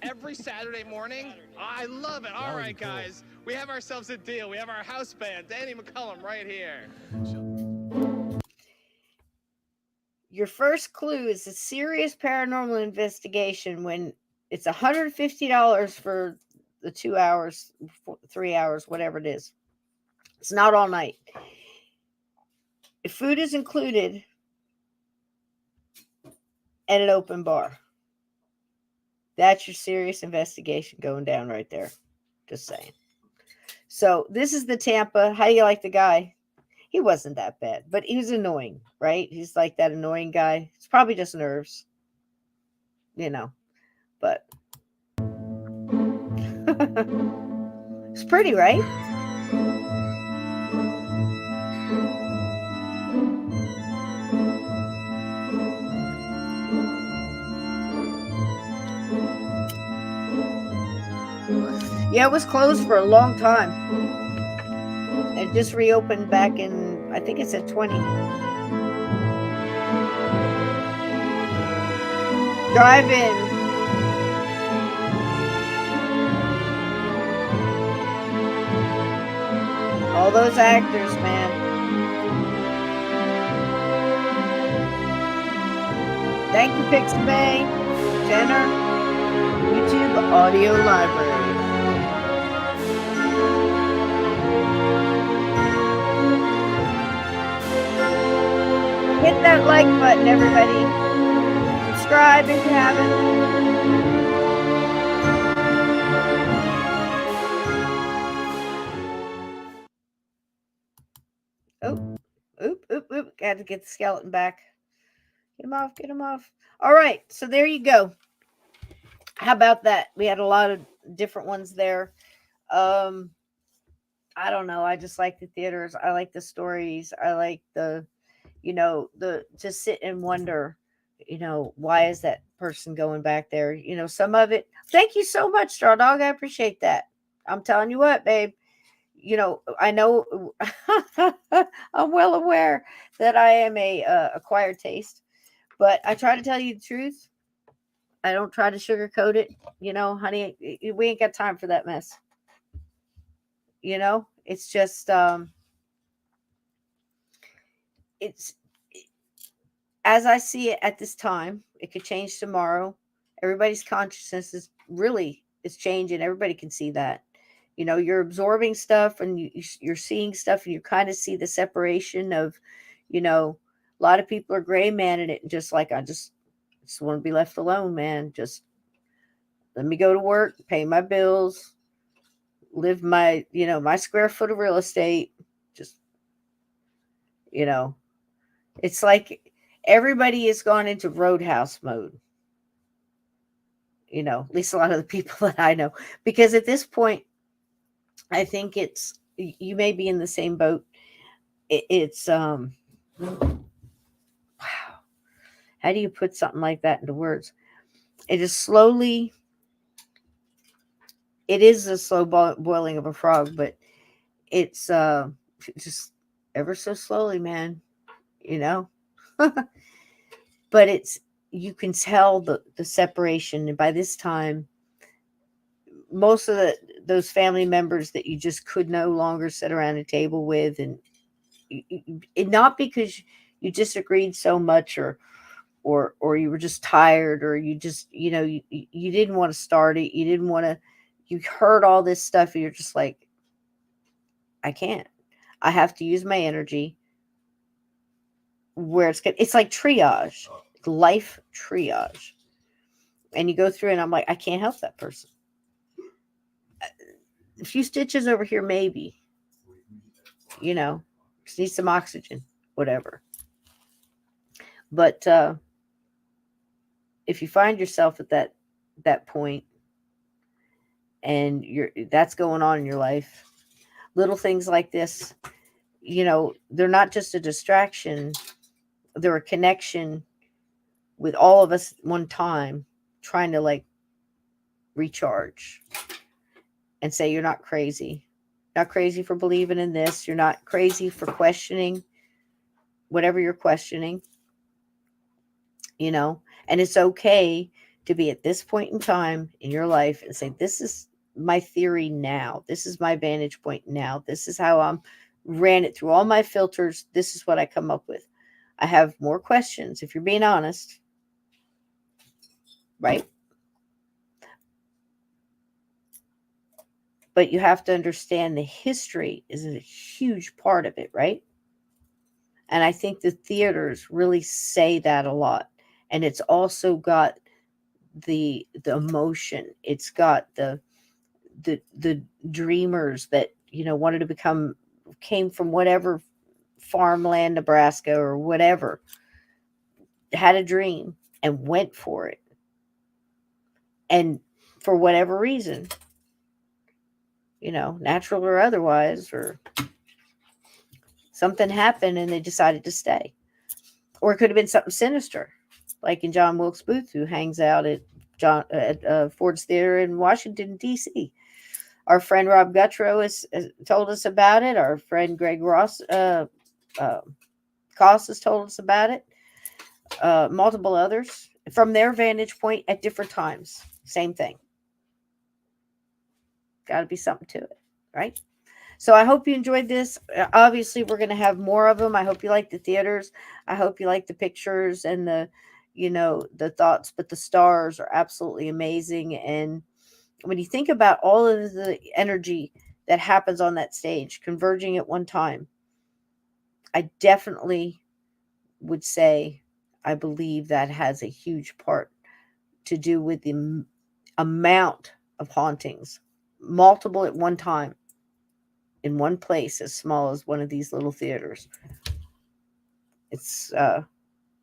Every Saturday morning? I love it. All right, guys. We have ourselves a deal. We have our house band, Danny McCullum, right here.
Your first clue is a serious paranormal investigation when it's $150 for the 2 hours, 3 hours, whatever it is. It's not all night. If food is included and an open bar. That's your serious investigation going down right there. Just saying. So this is the Tampa. How do you like the guy? He wasn't that bad, but he was annoying, right? He's like that annoying guy. It's probably just nerves, but it's pretty, right? Yeah, it was closed for a long time. It just reopened back in, I think it said 20. Drive in. All those actors, man. Thank you, Pixabay, Jenner, YouTube Audio Library. Hit that like button, everybody. Subscribe if you haven't. Oop. Got to get the skeleton back. Get him off. All right, so there you go. How about that? We had a lot of different ones there. I don't know. I just like the theaters. I like the stories. I like the just sit and wonder, why is that person going back there? Some of it. Thank you so much, Straw Dog. I appreciate that. I'm telling you what, babe. I know I'm well aware that I am a acquired taste, but I try to tell you the truth. I don't try to sugarcoat it. Honey, we ain't got time for that mess. It's just it's as I see it at this time. It could change tomorrow. Everybody's consciousness is changing. Everybody can see that. You're absorbing stuff and you're seeing stuff, and you kind of see the separation of, a lot of people are gray manning it, and just like, I just want to be left alone, man. Just let me go to work, pay my bills, live my, my square foot of real estate. Just, it's like everybody has gone into roadhouse mode. At least a lot of the people that I know, because at this point, I think you may be in the same boat. It's wow. How do you put something like that into words? It is a slow boiling of a frog, but it's just ever so slowly, man, but you can tell the separation. And by this time, most of those family members that you just could no longer sit around a table with, and not because you disagreed so much or you were just tired, or you just you didn't want to start it, you heard all this stuff, and you're just like, I can't. I have to use my energy where it's good. It's like triage, life triage, and you go through, and I'm like, I can't help that person. A few stitches over here, maybe, just need some oxygen, whatever. But if you find yourself at that point, and that's going on in your life. Little things like this, they're not just a distraction, they're a connection with all of us at one time, trying to like recharge and say you're not crazy. Not crazy for believing in this. You're not crazy for questioning whatever you're questioning, and it's okay to be at this point in time in your life and say, this is my theory now. This is my vantage point now. This is how I'm ran it through all my filters. This is what I come up with. I have more questions, if you're being honest, right? But you have to understand the history is a huge part of it, right? And I think the theaters really say that a lot. And it's also got the emotion. It's got the dreamers that, wanted to came from whatever farmland, Nebraska or whatever, had a dream and went for it. And for whatever reason, natural or otherwise, or something happened and they decided to stay. Or it could have been something sinister, like in John Wilkes Booth, who hangs out at Ford's Theater in Washington, D.C. Our friend Rob Guttrow has told us about it. Our friend Greg Ross Koss has told us about it. Multiple others from their vantage point at different times. Same thing. Got to be something to it, right? So I hope you enjoyed this. Obviously, we're going to have more of them. I hope you like the theaters. I hope you like the pictures and the thoughts. But the stars are absolutely amazing. And when you think about all of the energy that happens on that stage converging at one time, I definitely would say I believe that has a huge part to do with the amount of hauntings, multiple at one time, in one place as small as one of these little theaters. It's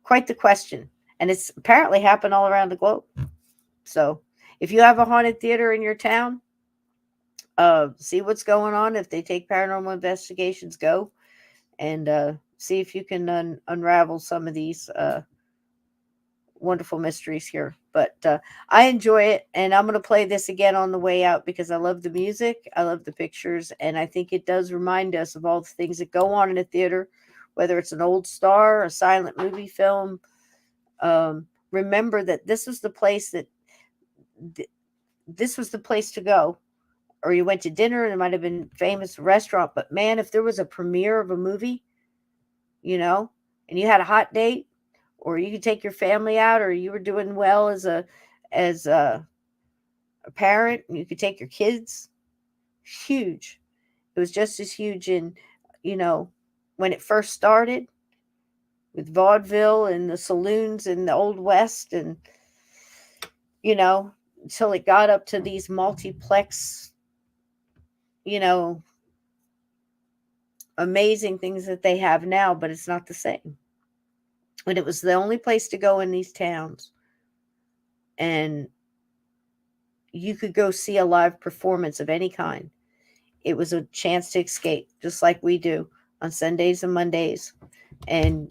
quite the question. And it's apparently happened all around the globe. So if you have a haunted theater in your town, see what's going on. If they take paranormal investigations, go and see if you can unravel some of these wonderful mysteries here. But I enjoy it, and I'm going to play this again on the way out because I love the music, I love the pictures, and I think it does remind us of all the things that go on in a theater, whether it's an old star, a silent movie film. Remember that this was the place to go. Or you went to dinner and it might have been a famous restaurant, but man, if there was a premiere of a movie, and you had a hot date, or you could take your family out, or you were doing well as a parent, and you could take your kids. Huge. It was just as huge in, when it first started with vaudeville and the saloons in the Old West, and, until it got up to these multiplex, amazing things that they have now, but it's not the same. And it was the only place to go in these towns. And you could go see a live performance of any kind. It was a chance to escape, just like we do on Sundays and Mondays. And,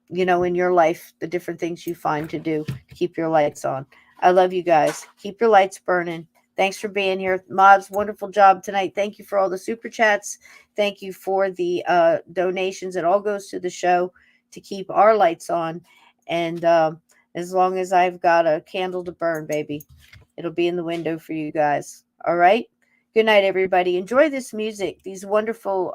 in your life, the different things you find to do to keep your lights on. I love you guys. Keep your lights burning. Thanks for being here. Mobs, wonderful job tonight. Thank you for all the super chats. Thank you for the donations. It all goes to the show to keep our lights on. And as long as I've got a candle to burn, baby, it'll be in the window for you guys. All right? Good night, everybody. Enjoy this music. These wonderful,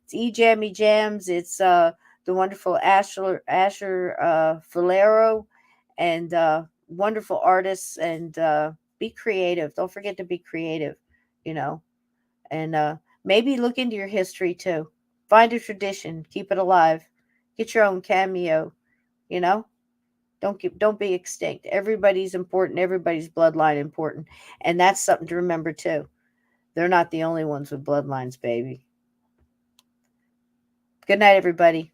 it's E-Jammy Jams. It's the wonderful Asher Falero, and wonderful artists. And be creative. Don't forget to be creative, and maybe look into your history too. Find a tradition, keep it alive. Get your own cameo, Don't be extinct. Everybody's important. Everybody's bloodline important, and that's something to remember too. They're not the only ones with bloodlines, baby. Good night, everybody.